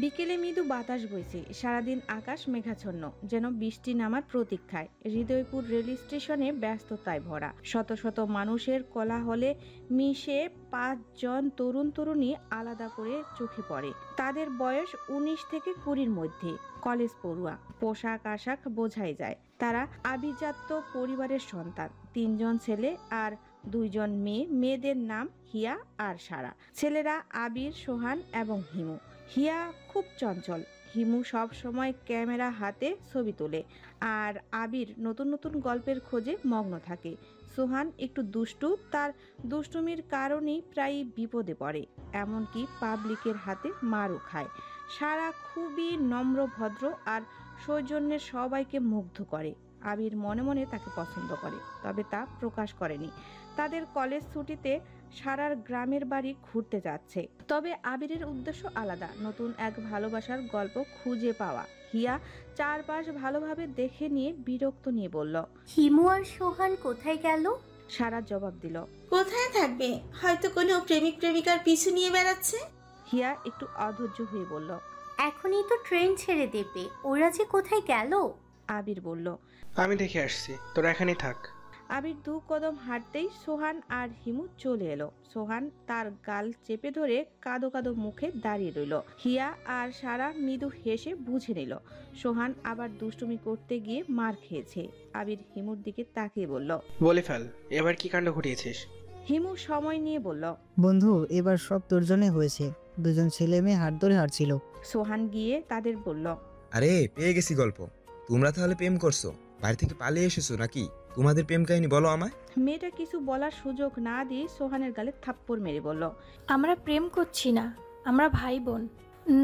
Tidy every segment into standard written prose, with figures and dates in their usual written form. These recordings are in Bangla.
বিকেলে মৃদু বাতাস বইছে, সারাদিন আকাশ মেঘাচ্ছন্ন, যেন বৃষ্টি নামার প্রতীক্ষায়। হৃদয়পুর রেল স্টেশনে ব্যস্ততায় ভরা, শত শত মানুষের কোলাহলে মিশে 5 জন তরুণ তরুণী আলাদা করে চোখে পড়ে। তাদের বয়স 19 থেকে 20-র মধ্যে, কলেজ পড়ুয়া। পোশাক আশাক বোঝাই যায় তারা আভিজাত্য পরিবারের সন্তান। 3 জন ছেলে আর 2 জন মেয়ে। মেয়েদের নাম হিয়া আর সারা। ছেলেরা আবির, সোহান এবং হিমু। হিয়া খুব চঞ্চল, হিমু সব সময় ক্যামেরা হাতে ছবি তোলে, আর আবির নতুন নতুন গল্পের খোঁজে মগ্ন থাকে। সোহান একটু দুষ্টু, তার দুষ্টুমির কারণেই প্রায়ই বিপদে পড়ে, এমনকি পাবলিকের হাতে মারও খায়। সারা খুবই নম্র, ভদ্র আর সৌজন্যের সবাইকে মুগ্ধ করে। আবির মনে মনে তাকে পছন্দ করে, তবে তা প্রকাশ করেনি। তাদের কলেজ ছুটিতে সারার গ্রামের বাড়ি ঘুরতে যাচ্ছে, তবে আবিরের উদ্দেশ্য আলাদা, নতুন এক ভালোবাসার গল্প খুঁজে পাওয়া। হিয়া চারপাশ ভালোভাবে দেখে নিয়ে বিরক্ত নিয়ে বলল, হিমু আর সোহান কোথায় গেল? সারা জবাব দিল, কোথায় থাকবে, হয়তো কোনো প্রেমিক প্রেমিকার পিছু নিয়ে বেড়াচ্ছে। হিয়া একটু অধৈর্য হয়ে বলল, এখনই তো ট্রেন ছেড়ে দেবে, ওরা যে কোথায় গেল? আবির বলল, আমি দেখে আসছি, তোরা এখানেই থাক। আবির 2 কদম হাঁটতেই সোহান আর হিমু চলে এলো। সোহান তার গাল চেপে ধরে কাদো কাদো মুখে দাঁড়িয়ে রইল। হিয়া আর সারা মৃদু হেসে বুঝে নিল সোহান আবার দুষ্টুমি করতে গিয়ে মার খেয়েছে। আবির হিমুর দিকে তাকিয়ে বলল, বলে ফেল, এবার কি কাণ্ড ঘটিয়েছিস? হিমু সময় নিয়ে বলল, বন্ধু, এবার সব তোর জন্যই হয়েছে। 2 জন ছেলে মেয়ে হাত ধরে হাঁটছিল। সোহান গিয়ে তাদের বলল, আরে পেয়ে গেছি গল্প। তোমরা তাহলে প্রেম করছো? বাড়ি থেকে পালিয়ে এসেছো নাকি? তোমাদের প্রেম কাহিনী বলো আমায়। মেয়েটা কিছু বলার সুযোগ না দিয়ে সোহানের গালে থাপ্পড় মেরে বলল, আমরা প্রেম করছি না, আমরা ভাই বোন,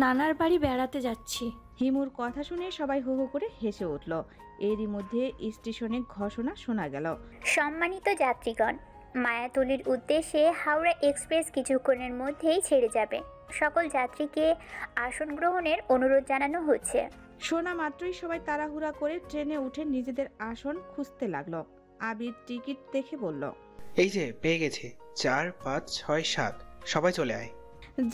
নানার বাড়ি বেড়াতে যাচ্ছি। হিমুর কথা শুনে সবাই হো হো করে হেসে উঠল। এরই মধ্যে স্টেশনে ঘোষণা শোনা গেল, সম্মানিত যাত্রীগণ, মায়াতলির উদ্দেশ্যে হাওড়া এক্সপ্রেস কিছুক্ষণের মধ্যেই ছেড়ে যাবে। সকল যাত্রীকে আসন গ্রহণের অনুরোধ জানানো হচ্ছে। শোনা মাত্রই সবাই তাড়াহুড়া করে ট্রেনে উঠে নিজেদের আসন খুঁজতে লাগলো। আবির টিকিট দেখে বলল, এই যে পেয়ে গেছি, 4, 5, 6, 7, সবাই চলে আয়।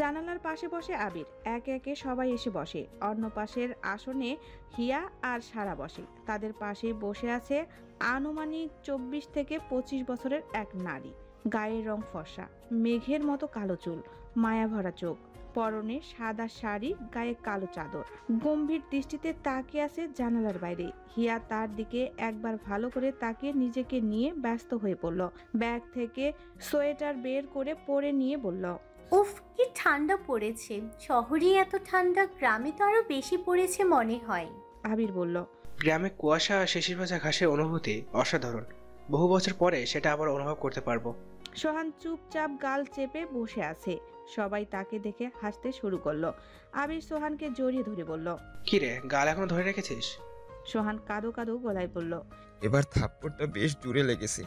জানালার পাশে বসে আবির। একে একে সবাই এসে বসে। অন্য পাশের আসনে হিয়া আর সারা বসে। তাদের পাশেই বসে আছে আনুমানিক 24 থেকে 25 বছরের এক নারী। গায়ের রং ফর্সা, মেঘের মতো কালো চুল, মায়াভরা চোখ, পরনে সাদা শাড়ি, গায়ে কালো চাদর। গম্ভীর দৃষ্টিতে তাকিয়ে আছে জানালার বাইরে। হিয়া তার দিকে একবার ভালো করে তাকিয়ে নিজেকে নিয়ে ব্যস্ত হয়ে পড়ল। ব্যাগ থেকে সোয়েটার বের করে পরে নিয়ে বলল, উফ, কি ঠান্ডা পড়েছে। শহরে এত ঠান্ডা, গ্রামে তো আরো বেশি পড়েছে মনে হয়। আবির বলল, গ্রামে কুয়াশা আর শিশির ভাজা ঘাসের অনুভূতি অসাধারণ। বহু বছর পরে সেটা আবার অনুভব করতে পারবো। সোহান চুপচাপ গাল চেপে বসে আছে। সবাই তাকে দেখে হাসতে শুরু করলো। আবির সোহানকে জড়িয়ে ধরে বলল, কি রে, গাল এখনো ধরে রেখেছিস? সোহান কাঁদো কাঁদো গলায় বলল, এবার থাপ্পড়টা বেশ জোরে লেগেছে।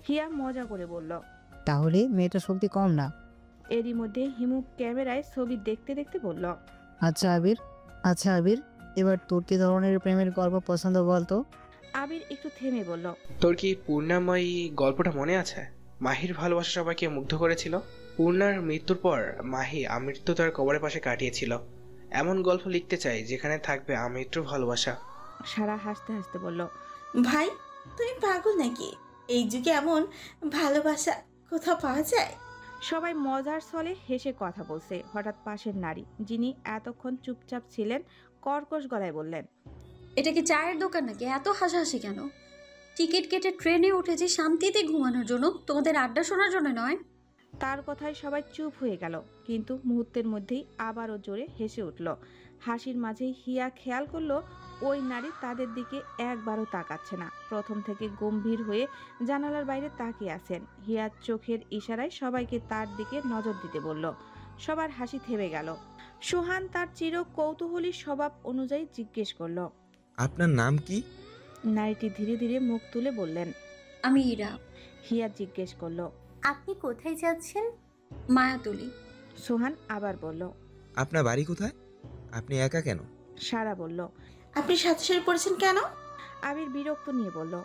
হিয়া মজা করে বলল, তাহলে মেয়েটা শক্তি কম না। এরই মধ্যে হিমু ক্যামেরায় ছবি দেখতে দেখতে বলল, আচ্ছা আবির, এবার তোর কি ধরনের প্রেমের গল্প পছন্দ বলতো? আবির একটু থেমে বলল, তোর কি পূর্ণাময়ী গল্পটা মনে আছে? মাহির ভালোবাসা সবাইকে মুগ্ধ করেছিল। পূর্ণার মৃত্যুর পর মাহি আমৃত্যু তার কবরের পাশে কাটিয়েছিল। এমন গল্প লিখতে চাই যেখানে থাকবে আমৃত্যুর ভালোবাসা। সারা হাসতে হাসতে বলল, ভাই, তুমি পাগল নাকি? এই যুগে এমন ভালোবাসা কোথাও পাওয়া যায়? সবাই মজার ছলে হেসে কথা বলছে। হঠাৎ পাশের নারী, যিনি এতক্ষণ চুপচাপ ছিলেন, কর্কশ গলায় বললেন, এটা কি চায়ের দোকান নাকি? এত হাসাহাসি কেন? টিকিট কেটে ট্রেনে উঠেছি শান্তিতে ঘুমানোর জন্য, তোমাদের আড্ডা শোনার জন্য নয়। তার কথায় সবাই চুপ হয়ে গেল, কিন্তু মুহূর্তের মধ্যেই আবারও জোরে হেসে উঠল। হাসির মাঝেই হিয়া খেয়াল করলো ওই নারী তাদের দিকে একবারও তাকাচ্ছে না। প্রথম থেকে গম্ভীর হয়ে জানালার বাইরে তাকিয়ে আছেন। হিয়ার চোখের ইশারায় সবাইকে তার দিকে নজর দিতে বলল। সবার হাসি থেমে গেল। সোহান তার চির কৌতূহলী স্বভাব অনুযায়ী জিজ্ঞেস করলো। আপনার নাম কি? নারীটি ধীরে ধীরে মুখ তুলে বললেন। আমি ইরা। হিয়া জিজ্ঞেস করলো। আপনি কোথায় যাচ্ছেন? মায়াতুলি। সোহান আবার বলল। আপনার বাড়ি কোথায়? আপনি একা কেন? সারা বলল। আপনি সাথে সাথে পড়েছেন কেন? আবির বিরক্ত নিয়ে বলল।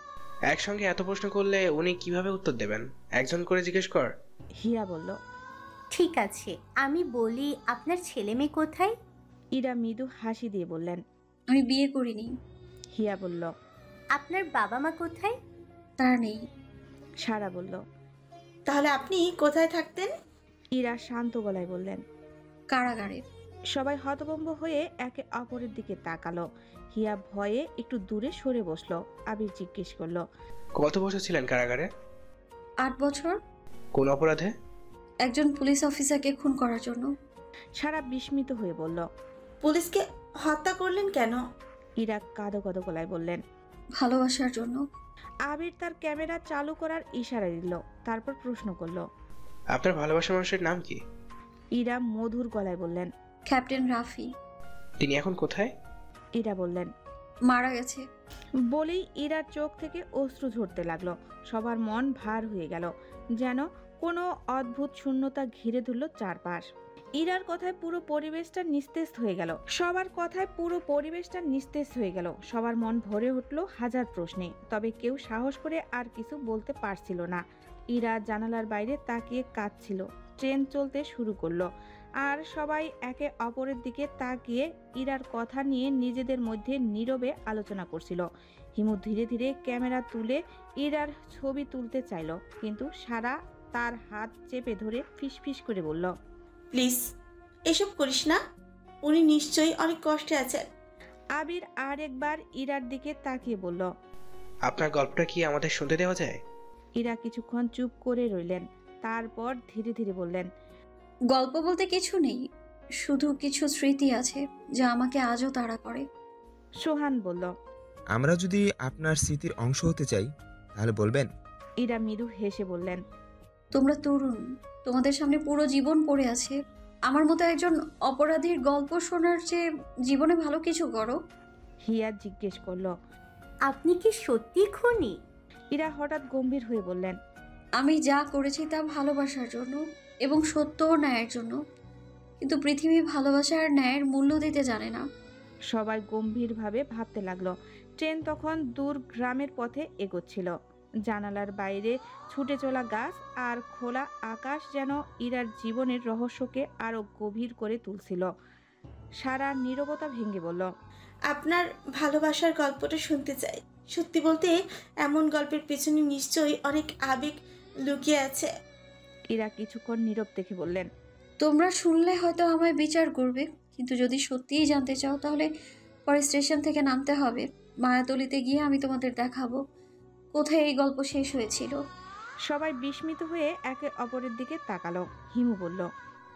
একসঙ্গে এত প্রশ্ন করলে উনি কিভাবে উত্তর দেবেন? একজন করে জিজ্ঞেস কর। হিয়া বলল। ঠিক আছে, আমি বলি আপনার ছেলে মেয়ে কোথায়? ইরা মৃদু হাসি দিয়ে বললেন। আমি বিয়ে করিনি। হিয়া বলল। আপনার বাবা মা কোথায়? তার নেই। সারা বলল। তাহলে আপনি কোথায় থাকতেন? ইরা শান্ত গলায় বললেন। কারাগারে। সবাই হতভম্ব হয়ে একে অপরের দিকে তাকালো। হিয়া ভয়ে একটু দূরে সরে বসলো। আবির জিজ্ঞেস করলো। কত বছর ছিলেন কারাগারে? 8 বছর। কোন অপরাধে? একজন পুলিশ অফিসারকে খুন করার জন্য। সারা বিস্মিত হয়ে বলল। পুলিশকে হত্যা করলেন কেন? ইরা কাঁদো কাঁদো গলায় বললেন। ভালোবাসার জন্য। আবির তার ক্যামেরা চালু করার ইশারা দিল, তারপর প্রশ্ন করলো। আপনার ভালোবাসার মানুষের নাম কি? ইরা মধুর গলায় বললেন। ক্যাপ্টেন রাফি। তিনি এখন কোথায়? ইরা বললেন। মারা গেছে। বলেই ইরার চোখ থেকে অশ্রু ঝরতে লাগলো। সবার মন ভার হয়ে গেল, যেন কোনো অদ্ভুত শূন্যতা ঘিরে ধরল চারপাশ। ইরার কথায় পুরো পরিবেশটা নিস্তেজ হয়ে গেল। সবার মন ভরে উঠল হাজার প্রশ্নে, তবে কেউ সাহস করে আর কিছু বলতে পারছিল না। ইরা জানালার বাইরে তাকিয়ে কাঁদছিল। ট্রেন চলতে শুরু করলো, আর সবাই একে অপরের দিকে তাকিয়ে ইরার কথা নিয়ে নিজেদের মধ্যে নীরবে আলোচনা করছিল। হিমু ধীরে ধীরে ক্যামেরা তুলে ইরার ছবি তুলতে চাইল, কিন্তু সারা তার হাত চেপে ধরে ফিসফিস করে বলল। প্লিজ এসব করিস না, উনি নিশ্চয়ই অনেক কষ্টে আছেন। আবির আর একবার ইরার দিকে তাকিয়ে বলল। আপনার গল্পটা কি আমাদের শুনতে দেওয়া যায়? ইরা কিছুক্ষণ চুপ করে রইলেন, তারপর ধীরে ধীরে বললেন। গল্প বলতে কিছু নেই, শুধু কিছু স্মৃতি আছে যা আমাকে আজও তাড়া করে। সোহান বলল। আমরা যদি আপনার স্মৃতির অংশ হতে চাই তাহলে বলবেন? ইরা মৃদু হেসে বললেন। তোমরা তরুণ, তোমাদের সামনে পুরো জীবন পড়ে আছে। আমার মতো একজন অপরাধীর গল্প শোনার চেয়ে জীবনে ভালো কিছু করো। হিয়া জিজ্ঞেস করলো। আপনি কি সত্যি খুনি? ইরা হঠাৎ গম্ভীর হয়ে বললেন। আমি যা করেছি তা ভালোবাসার জন্য এবং সত্য ও ন্যায়ের জন্য, কিন্তু পৃথিবী ভালোবাসা আর ন্যায়ের মূল্য দিতে জানে না। সবাই গম্ভীরভাবে ভাবতে লাগলো। ট্রেন তখন দূর গ্রামের পথে এগোচ্ছিল। জানালার বাইরে ছুটে চলা গাছ আর খোলা আকাশ যেন ইরার জীবনের রহস্যকে আরো গভীর করে তুলছিল। সারা নীরবতা ভেঙে বলল। আপনার ভালোবাসার গল্পটা শুনতে চাই। সত্যি বলতে এমন গল্পের পেছনে নিশ্চয়ই অনেক আবেগ লুকিয়ে আছে। ইরা কিছুক্ষণ নীরব দেখে বললেন। তোমরা শুনলে হয়তো আমায় বিচার করবে, কিন্তু যদি সত্যিই জানতে চাও তাহলে পরে স্টেশন থেকে নামতে হবে। মায়াতলিতে গিয়ে আমি তোমাদের দেখাবো কোথায় এই গল্প শেষ হয়েছিল। সবাই বিস্মিত হয়ে একে অপরের দিকে তাকালো। হিমু বলল।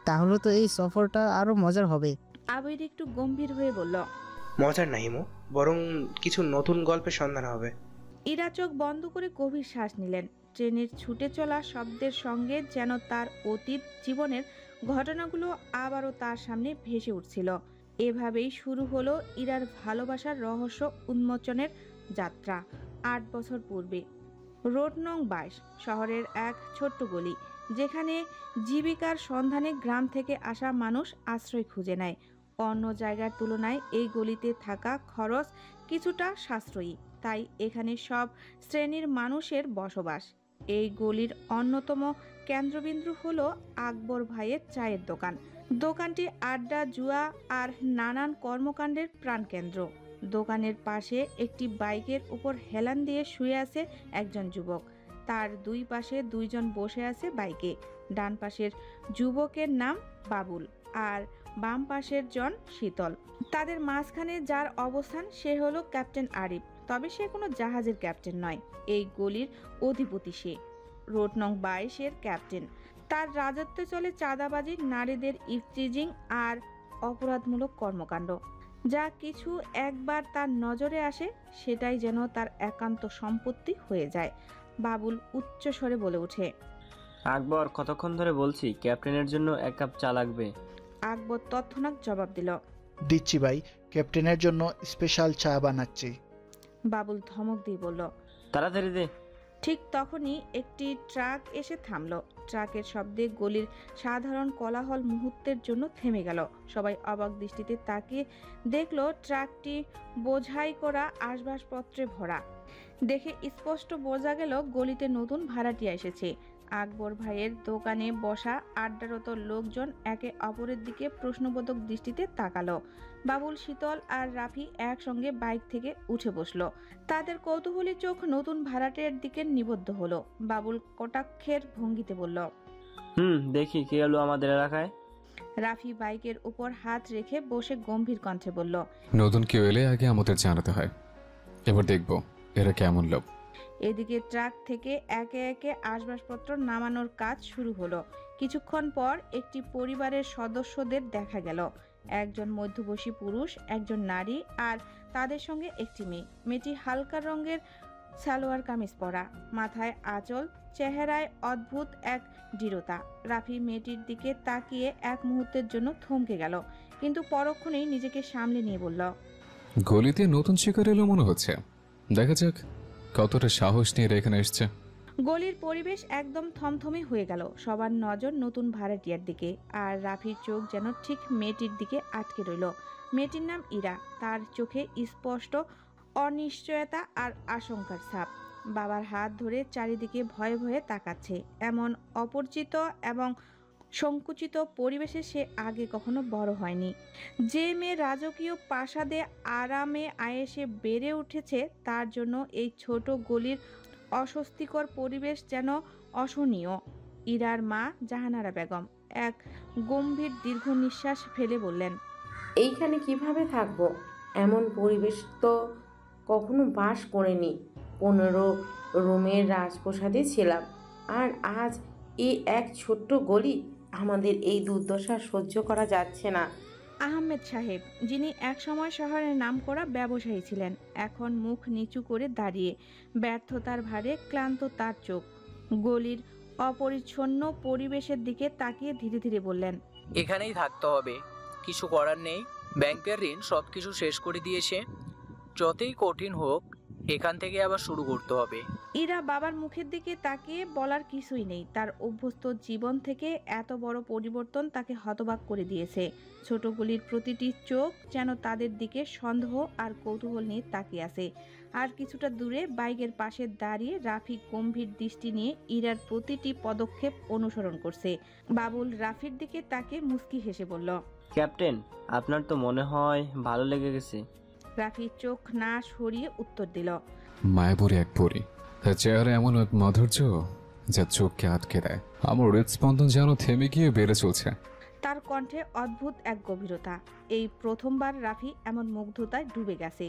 তাহলে তো এই সফরটা আরো মজার হবে। আবির একটু গম্ভীর হয়ে বলল। মজার না হিমু, বরং কিছু নতুন গল্পের সন্ধান হবে। ইরা চোখ বন্ধ করে গভীর শ্বাস নিলেন। ট্রেনের ছুটে চলা শব্দের সঙ্গে যেন তার অতীত জীবনের ঘটনাগুলো আবারও তার সামনে ভেসে উঠছিল। এভাবেই শুরু হলো ইরার ভালোবাসার রহস্য উন্মোচনের যাত্রা। 8 বছর পূর্বে রোড নং 22 শহরের এক ছোট্ট গলি, যেখানে জীবিকার সন্ধানে গ্রাম থেকে আসা মানুষ আশ্রয় খুঁজে নেয়। অন্য জায়গার তুলনায় এই গলিতে থাকা খরচ কিছুটা সাশ্রয়ী, তাই এখানে সব শ্রেণীর মানুষের বসবাস। এই গলির অন্যতম কেন্দ্রবিন্দু হলো আকবর ভাইয়ের চায়ের দোকান। দোকানটি আড্ডা, জুয়া আর নানান কর্মকাণ্ডের প্রাণকেন্দ্র। দোকানের পাশে একটি বাইকের উপর হেলান দিয়ে শুয়ে আছে একজন যুবক। তার দুই পাশে দুইজন বসে আছে বাইকে। ডান পাশের যুবকের নাম বাবুল আর বাম পাশের জন শীতল। তাদের মাঝখানে যার অবস্থান সে হলো ক্যাপ্টেন আরিফ, তবে সে কোনো জাহাজের ক্যাপ্টেন নয়। এই গলির অধিপতি সে, রোড নং 22-এর ক্যাপ্টেন। তার রাজত্বে চলে চাঁদাবাজি, নারীদের ইফটিজিং আর অপরাধমূলক কর্মকাণ্ড। যা কিছু একবার তার নজরে আসে সেটাই যেন তার একান্ত সম্পত্তি হয়ে যায়। বাবুল উচ্চস্বরে বলে ওঠে। আকবর, কতক্ষণ ধরে বলছি ক্যাপ্টেনের জন্য 1 কাপ চা লাগবে। আকবর তৎক্ষণাৎ জবাব দিল। দিচ্ছি ভাই, ক্যাপ্টেনের জন্য স্পেশাল চা বানাচ্ছি। বাবুল ধমক দিয়ে বলল, তাড়াতাড়ি দে। ঠিক তখনই একটি ট্রাক এসে থামলো। ট্রাকের শব্দে গলির সাধারণ কোলাহল মুহূর্তের জন্য থেমে গেল। সবাই অবাক দৃষ্টিতে তাকিয়ে দেখলো ট্রাকটি বোঝাই করা আসবাবপত্রে ভরা। দেখে স্পষ্ট বোঝা গেল গলিতে নতুন ভাড়াটিয়া এসেছে। আকবর ভাইয়ের দোকানে বসা আড্ডারত লোকজন একে অপরের দিকে প্রশ্নবোধক দৃষ্টিতে তাকালো। বাবুল, শীতল আর রাফি একসঙ্গে বাইক থেকে উঠে বসলো। তাদের কৌতূহলী চোখ নতুন ভাড়াটের দিকে নিবদ্ধ হলো। বাবুল কটাক্ষের ভঙ্গিতে বলল, দেখি কে এলো আমাদের এলাকায়। রাফি বাইকের উপর হাত রেখে বসে গম্ভীর কণ্ঠে বলল, নতুন কেউ এলে আগে আমাদের জানাতে হয়, এবার দেখবো এরা কেমন লোক। এদিকে ট্রাক থেকে একে একে আসবাবপত্র নামানোর কাজ শুরু হলো। কিছুক্ষণ পর একটি পরিবারের সদস্যদের দেখা গেল। একজন মধ্যবয়সী পুরুষ, একজন নারী আর তাদের সঙ্গে একটি মেয়ে। মেয়েটি হালকা রঙের সালোয়ার কামিজ পরা, মাথায় আঁচল, চেহারায় অদ্ভুত এক দৃঢ়তা। রাফি মেয়েটির দিকে তাকিয়ে এক মুহূর্তের জন্য থমকে গেল, কিন্তু পরক্ষণেই নিজেকে সামলে নিয়ে বলল, গলিতে নতুন শিকার এলো মনে হচ্ছে, দেখা যাক কতটা সাহস নিয়ে এখানে এসছে। গলির পরিবেশ একদম থমথমে হয়ে গেল। সবার নজর নতুন ভাড়াটিয়ার দিকে, আর রাফির চোখ যেন ঠিক মেয়েটির দিকে আটকে রইল। মেয়েটির নাম ইরা। তার চোখে স্পষ্ট অনিশ্চয়তা আর আশঙ্কার ছাপ। বাবার হাত ধরে চারিদিকে ভয়ে ভয়ে তাকাচ্ছে। এমন অপরিচিত এবং সংকুচিত পরিবেশে সে আগে কখনো বড় হয়নি। যে মেয়ে রাজকীয় প্রাসাদে আরামে আয়েসে বেড়ে উঠেছে, তার জন্য এই ছোট গলির অস্বস্তিকর পরিবেশ যেন অসহনীয়। ইরার মা জাহানারা বেগম এক গম্ভীর দীর্ঘ নিঃশ্বাস ফেলে বললেন, এইখানে কিভাবে থাকবো? এমন পরিবেশ তো কখনো বাস করিনি। 15 রুমের রাজপ্রাসাদে ছিলাম, আর আজ এই এক ছোট্ট গলি। আমাদের এই দুর্দশা সহ্য করা যাচ্ছে না। আহমেদ সাহেব, যিনি একসময় শহরের নামকরা ব্যবসায়ী ছিলেন, এখন মুখ নিচু করে দাঁড়িয়ে, ব্যর্থতার ভারে ক্লান্ত তার চোখ। গলির অপরিচ্ছন্ন পরিবেশের দিকে তাকিয়ে ধীরে ধীরে বললেন, এখানেই থাকতে হবে, কিছু করার নেই। ব্যাংকের ঋণ সবকিছু শেষ করে দিয়েছে। যতই কঠিন হোক, এখান থেকে আবার শুরু করতে হবে। ইরা বাবার মুখের দিকে তাকিয়ে বলার কিছুই নেই। তার অভ্যস্ত জীবন থেকে এত বড় পরিবর্তন তাকে হতবাক করে দিয়েছে। ছোটগুলির প্রতিটি চোখ যেন তাদের দিকে সন্দেহ আর কৌতূহল নিয়ে তাকিয়ে আছে। আর কিছুটা দূরে বাইকের পাশে দাঁড়িয়ে রাফি গম্ভীর দৃষ্টি নিয়ে ইরার প্রতিটি পদক্ষেপ অনুসরণ করছে। বাবুল রাফির দিকে তাকে মুস্কি হেসে বলল, ক্যাপ্টেন, আপনার তো মনে হয় ভালো লেগে গেছে। রাফি চোখ না সরিয়ে উত্তর দিল, মায়াবরী এক পরী, তার চেহারা এমন এক মাধুর্য যা চোখকে আটকে দেয়। আমার হৃদস্পন্দন যেন থেমে গিয়ে বেড়ে চলছে। তার কণ্ঠে অদ্ভুত এক গভীরতা। এই প্রথমবার রাফি এমন মুগ্ধতায় ডুবে গেছে।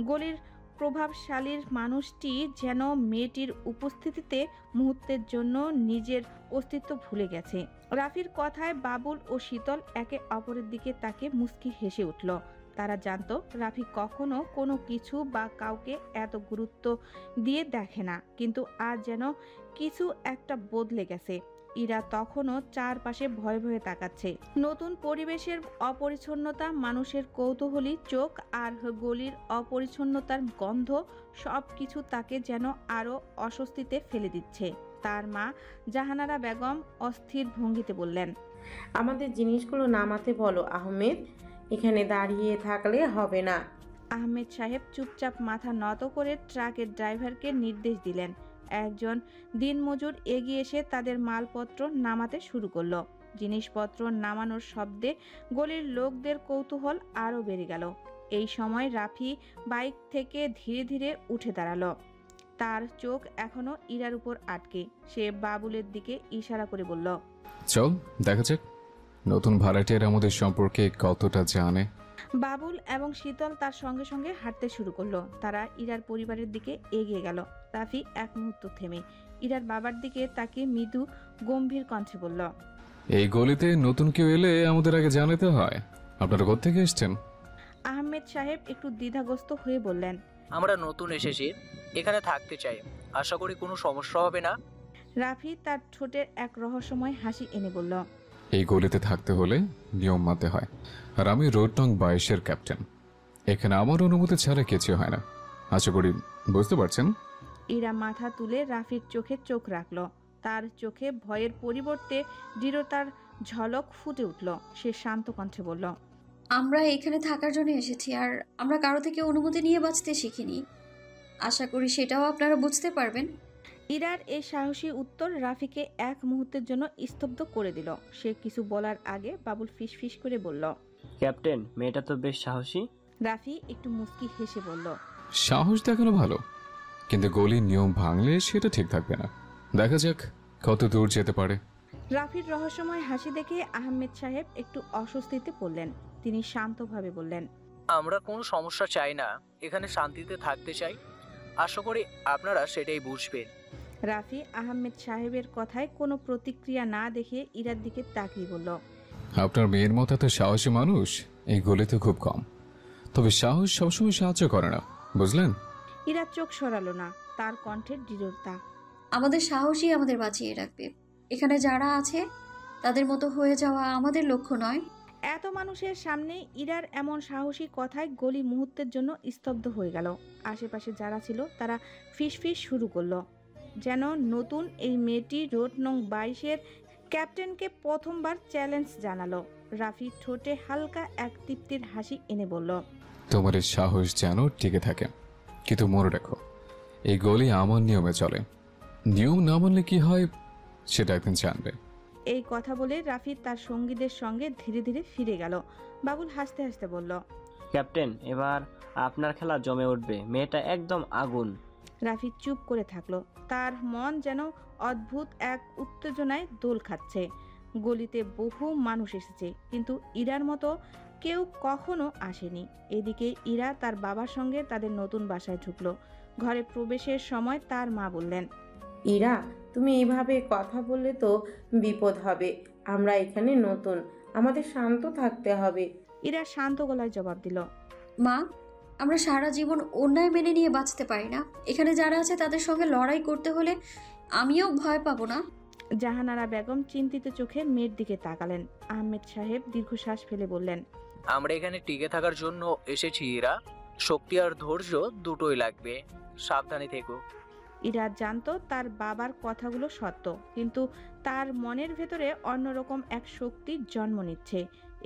গলির প্রভাবশালীর মানুষটি যেন মেয়েটির উপস্থিতিতে মুহূর্তের জন্য নিজের অস্তিত্ব ভুলে গেছে। রাফির কথায় বাবুল ও শীতল একে অপরের দিকে তাকে মুস্কি হেসে উঠল। তারা জানতো রাফি কখনো কোনো কিছু বা কাউকে এত গুরুত্ব দিয়ে দেখে না, কিন্তু আজ যেন কিছু একটা বদলে গেছে। ইরা তখনও চারপাশে ভয়ে ভয়ে তাকাচ্ছে। নতুন পরিবেশের অপরিচ্ছন্নতা, মানুষের কৌতূহলী চোখ আর গলির অপরিচ্ছন্নতার গন্ধ সব কিছু তাকে যেন আরো অস্বস্তিতে ফেলে দিচ্ছে। তার মা জাহানারা বেগম অস্থির ভঙ্গিতে বললেন, আমাদের জিনিসগুলো নামাতে বলো আহমেদ, এখানে দাঁড়িয়ে থাকলে হবে না। আহমেদ সাহেব চুপচাপ মাথা নত করে ট্রাকের ড্রাইভারকে নির্দেশ দিলেন। একজন দিনমজুর এগিয়ে এসে তাদের মালপত্র নামাতে শুরু করলো। জিনিসপত্র নামানোর শব্দে গলির লোকদের কৌতূহল আরও বেড়ে গেল। এই সময় রাফি বাইক থেকে ধীরে ধীরে উঠে দাঁড়ালো। তার চোখ এখনো ইরার উপর আটকে। সে বাবুলের দিকে ইশারা করে বলল, চল দেখা যাক নতুন ভাড়াটিয়ার আমাদের সম্পর্কে কতটা জানে। বাবুল এবং শীতল তার সঙ্গে সঙ্গে হাঁটতে শুরু করলো। তারা ইরার পরিবারের দিকে এগিয়ে গেল। রাফি এক মুহূর্ত থেমে ইরার বাবার দিকে তাকে মৃদু গম্ভীর কণ্ঠে বলল, এই গলিতে নতুন কেউ এলে আমাদের আগে জানাতে হয়। আপনারা কোত্থেকে এসেছেন? আহমেদ সাহেব একটু দ্বিধাগ্রস্ত হয়ে বললেন, আমরা নতুন এসেছি, এখানে থাকতে চাই, আশা করি কোনো সমস্যা হবে না। রাফি তার ঠোঁটের এক রহস্যময় হাসি এনে বলল, এই গলিতে থাকতে হলে নিয়ম মানতে হয়, আর আমি রোড নং 22-এর ক্যাপ্টেন। এখানে আমার অনুমতি ছাড়া কিছু হয় না। আশা করি বুঝতে পারছেন। ইরা মাথা তুলে রাফির চোখে চোখ রাখল। তার চোখে ভয়ের পরিবর্তে দৃঢ়তার ঝলক ফুটে উঠল। সে শান্ত কণ্ঠে বলল, আমরা এখানে থাকার জন্য এসেছি, আর আমরা কারো থেকে অনুমতি নিয়ে বাঁচতে শিখিনি। আশা করি সেটাও আপনারা বুঝতে পারবেন। ইরার এই সাহসী উত্তর রাফিকে এক মুহূর্তের জন্য স্তব্ধ করে দিল। সে কিছু বলার আগে বাবুল ফিসফিস করে বলল, ক্যাপ্টেন, মেয়েটা তো বেশ সাহসী। রাফি একটু মুচকি হেসে বলল, সাহস দেখানো ভালো, কিন্তু গলির নিয়ম ভাঙলে সেটা ঠিক থাকবে না। দেখা যাক কত দূর যেতে পারে। রাফির রহস্যময় হাসি দেখে আহমেদ সাহেব একটু অস্বস্তিতে পড়লেন। তিনি শান্তভাবে বললেন, আমরা কোনো সমস্যা চাই না, এখানে শান্তিতে থাকতে চাই। আশা করি আপনারা সেটাই বুঝবেন। রাফি আহমেদ সাহেবের কথায় কোনো প্রতিক্রিয়া না দেখে ইরার দিকে তাকিয়ে বলল, আপনার মেয়ের মতো এত সাহসী মানুষ এই গলিতে খুব কম, তবে সাহস সবসময় সাহায্য করে না, বুঝলেন? ইরা চোখ সরালো না। তার কণ্ঠের দৃঢ়তা। আমাদের সাহসই আমাদের বাঁচিয়ে রাখবে। এখানে যারা আছে তাদের মতো হয়ে যাওয়া আমাদের লক্ষ্য নয়। এত মানুষের সামনে ইরার এমন সাহসী কথায় গলি মুহূর্তের জন্য স্তব্ধ হয়ে গেল। আশেপাশে যারা ছিল তারা ফিসফিস শুরু করলো, যেন নতুন এই মেয়েটি রোড নং 22-এর ক্যাপ্টেনকে প্রথমবার চ্যালেঞ্জ জানালো। রাফি ঠোঁটে হালকা এক তৃপ্তির হাসি এনে বলল, তোমার এই সাহস যেন টিকে থাকে, কিন্তু মনে রাখো এই গলি আমার নিয়মে চলে। নিয়ম না মানলে কি হয় সেটা একদিন জানবে। এই কথা বলে রাফি তার সঙ্গীদের সঙ্গে ধীরে ধীরে ফিরে গেল। বাবুল হাসতে হাসতে বলল, ক্যাপ্টেন, এবার আপনার খেলা জমে উঠবে। মেয়েটা একদম আগুন। রাফি চুপ করে থাকলো। তার মন যেন অদ্ভুত এক উত্তেজনায় দোল খাচ্ছে। গলিতে বহু মানুষ এসেছে, কিন্তু ইরার মতো কেউ কখনো আসেনি। এদিকে ইরা তার বাবার সঙ্গে তাদের নতুন বাসায় ঢুকলো। ঘরে প্রবেশের সময় তার মা বললেন, ইরা, তুমি এইভাবে কথা বললে তো বিপদ হবে। আমরা এখানে নতুন, আমাদের শান্ত থাকতে হবে। ইরা শান্ত গলায় জবাব দিল, মা, আমরা সারা জীবন অন্যায় মেনে নিয়ে বাঁচতে পারি না। এখানে যারা আছে তাদের সঙ্গে লড়াই করতে হলে আমিও ভয় পাবো না। জাহানারা বেগম চিন্তিত চোখে মেয়ের দিকে তাকালেন। আহমেদ সাহেব দীর্ঘশ্বাস ফেলে বললেন, আমরা এখানে টিকে থাকার জন্য এসেছি ইরা। শক্তি আর ধৈর্য দুটোই লাগবে, সাবধানে থেকো। ইরা জানতো তার বাবার কথাগুলো সত্য, কিন্তু তার মনের ভেতরে অন্যরকম এক শক্তির জন্ম নিচ্ছে।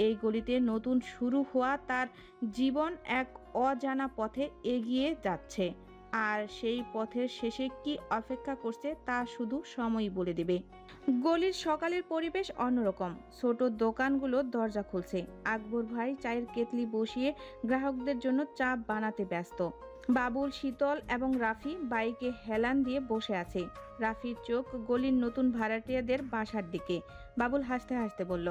এই গলিতে নতুন শুরু হওয়া তার জীবন এক অজানা পথে এগিয়ে যাচ্ছে, আর সেই পথের শেষে কি অপেক্ষা করছে তা শুধু সময়ই বলে দেবে। গলির সকালের পরিবেশ অন্যরকম। ছোট দোকানগুলো দরজা খুলছে। আকবর ভাই চায়ের কেতলি বসিয়ে গ্রাহকদের জন্য চা বানাতে ব্যস্ত। বাবুল, শীতল এবং রাফি বাইকে হেলান দিয়ে বসে আছে। রাফির চোখ গলির নতুন ভাড়াটিয়াদের বাসার দিকে। বাবুল হাসতে হাসতে বলল,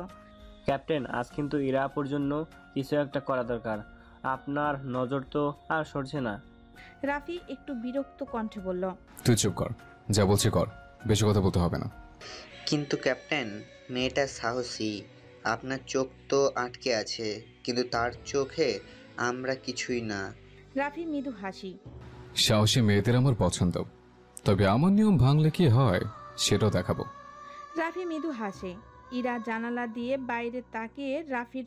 ক্যাপ্টেন, আজ কিন্তু ইরাপুর জন্য কিছু একটা করা দরকার। আপনার নজর তো আর সরছে না। রাফি একটু বিরক্ত কণ্ঠে বলল, তুই চুপ কর, যা বলছি কর, বেশি কথা বলতে হবে না। কিন্তু ক্যাপ্টেন, মেয়েটা সাহসী। আপনার চোখ তো আটকে আছে, কিন্তু তার চোখে আমরা কিছুই না। রাফি মৃদু হাসি। সাহসী মেয়েদের আমার পছন্দ, তবে আমার নিয়ম ভাঙলে কি হয় সেটাও দেখাবো। রাফি মৃদু হাসে। ইরা জানালা দিয়ে বাইরে তাকিয়ে রাফির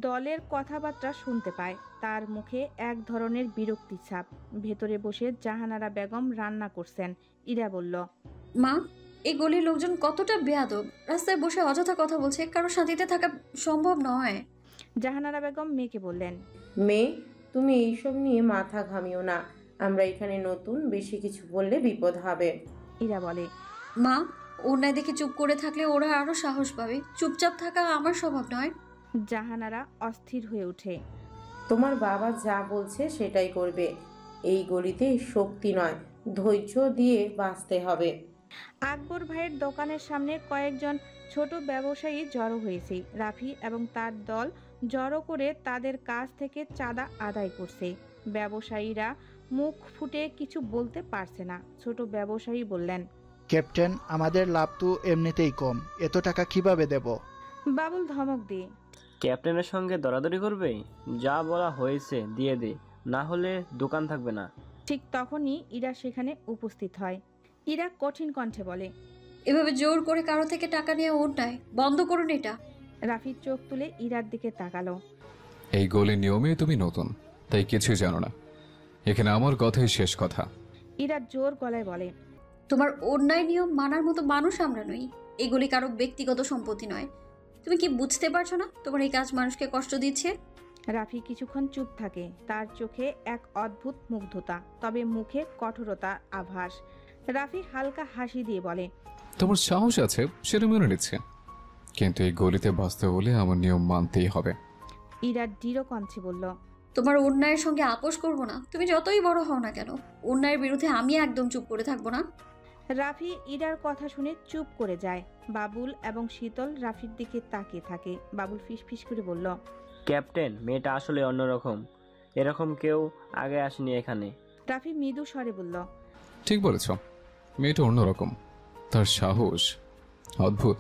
দলের কথাবার্তা শুনতে পায়। তার মুখে এক ধরনের বিরক্তি ছাপ। ভেতরে বসে জাহানারা বেগম রান্না করছেন। ইরা বলল, মা, এই গলির লোকজন কতটা বেয়াদব। রাস্তায় বসে অযথা কথা বলছে, কারো শান্তিতে থাকা সম্ভব নয়। জাহানারা বেগম মেয়েকে বললেন, মেয়ে, তুমি এইসব নিয়ে মাথা ঘামিও না। আমরা এখানে নতুন, বেশি কিছু বললে বিপদ হবে। ইরা বলে, মা, অন্যায় দেখে চুপ করে থাকলে ওরা আরো সাহস পাবে। চুপচাপ থাকা আমার স্বভাব নয়। জাহানারা অস্থির হয়ে ওঠে। তোমার বাবা যা বলছে সেটাই করবে। এই গলিতে শক্তি নয়, ধৈর্য দিয়ে বাঁচতে হবে। আকবর ভাইয়ের দোকানের সামনে কয়েকজন ছোট ব্যবসায়ী জড়ো হয়েছে। রাফি এবং তার দল জড়ো করে তাদের কাছ থেকে চাঁদা আদায় করছে। ব্যবসায়ীরা মুখ ফুটে কিছু বলতে পারছে না। ছোট ব্যবসায়ী বললেন, ক্যাপ্টেন, আমাদের লাভ তো এমনিতেই কম, এত টাকা কিভাবে দেব? বাবুল ধমক দিয়ে, ক্যাপ্টেনের সঙ্গে দরাদরি করবে? যা বলা হয়েছে দিয়ে দে, না হলে দোকান থাকবে না। ঠিক তখনই ইরা সেখানে উপস্থিত হয়। ইরা কঠিন কণ্ঠে বলে, এভাবে জোর করে কারো থেকে টাকা নিয়ে অন্যায়, বন্ধ করুন এটা। রাফি চোখ তুলে ইরার দিকে তাকালো। এই গলির নিয়মে তুমি নতুন, তাই কিছুই জানো না। এখানে আমার কথাই শেষ কথা। ইরা জোর গলায় বলে, তোমার অন্যায় নিয়ম মানার মতো মানুষ আমরা নই। এগুলি কারো ব্যক্তিগত সম্পত্তি নয়। তুমি কি বুঝতে পারছো না তোমার এই কাজ মানুষকে কষ্ট দিচ্ছে? রাফি কিছুক্ষণ চুপ থাকে, তার চোখে এক অদ্ভুত মুগ্ধতা, তবে মুখে কঠোরতার আভাস। রাফি হালকা হাসি দিয়ে বলে, তোমার সাহস আছে সেটা মেনে নিচ্ছে, কিন্তু এই গলিতে বাঁচতে হলে আমার নিয়ম মানতেই হবে। ইরা দৃঢ় কণ্ঠে বলল, তোমার অন্যায়ের সঙ্গে আপোষ করব না। তুমি যতই বড় হও না কেন, অন্যায়ের বিরুদ্ধে আমি একদম চুপ করে থাকবো না। রাফি ইরার কথা শুনে চুপ করে যায়। বাবুল এবং শীতল রাফির দিকে তাকিয়ে থাকে। বাবুল ফিসফিস করে বলল, ক্যাপ্টেন, মেয়েটা আসলে অন্যরকম, এরকম কেউ আগে আসেনি এখানে। রাফি মৃদু স্বরে বলল, ঠিক বলেছ, মেয়েটা অন্যরকম, তার সাহস অদ্ভুত।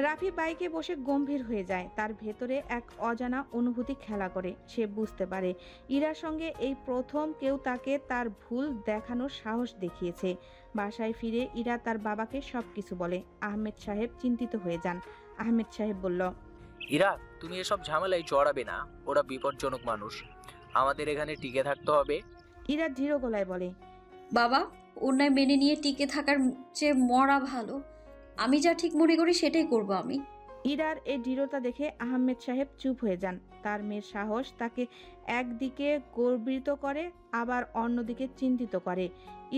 রাফি বাইকে বসে গম্ভীর হয়ে যায়। তার ভেতরে এক অজানা অনুভূতি খেলা করে। সে বুঝতে পারে ইরার সঙ্গে এই প্রথম কেউ তাকে তার ভুল দেখানোর সাহস দেখিয়েছে। বাসায় ফিরে ইরা তার বাবাকে সবকিছু বলে। আহমেদ সাহেব চিন্তিত হয়ে যান। আহমেদ সাহেব বলল, ইরা, তুমি এসব ঝামেলায় জড়াবে না, ওরা বিপজ্জনক মানুষ, আমাদের এখানে টিকে থাকতে হবে। ইরা দৃঢ় গলায় বলে, বাবা, অন্যায় মেনে নিয়ে টিকে থাকার চেয়ে মরা ভালো। আমি যা ঠিক মনে করি সেটাই করব আমি। ইরার এই দৃঢ়তা দেখে আহমেদ সাহেব চুপ হয়ে যান। তার মেয়ের সাহস তাকে একদিকে গর্বিত করে, আবার অন্যদিকে চিন্তিত করে।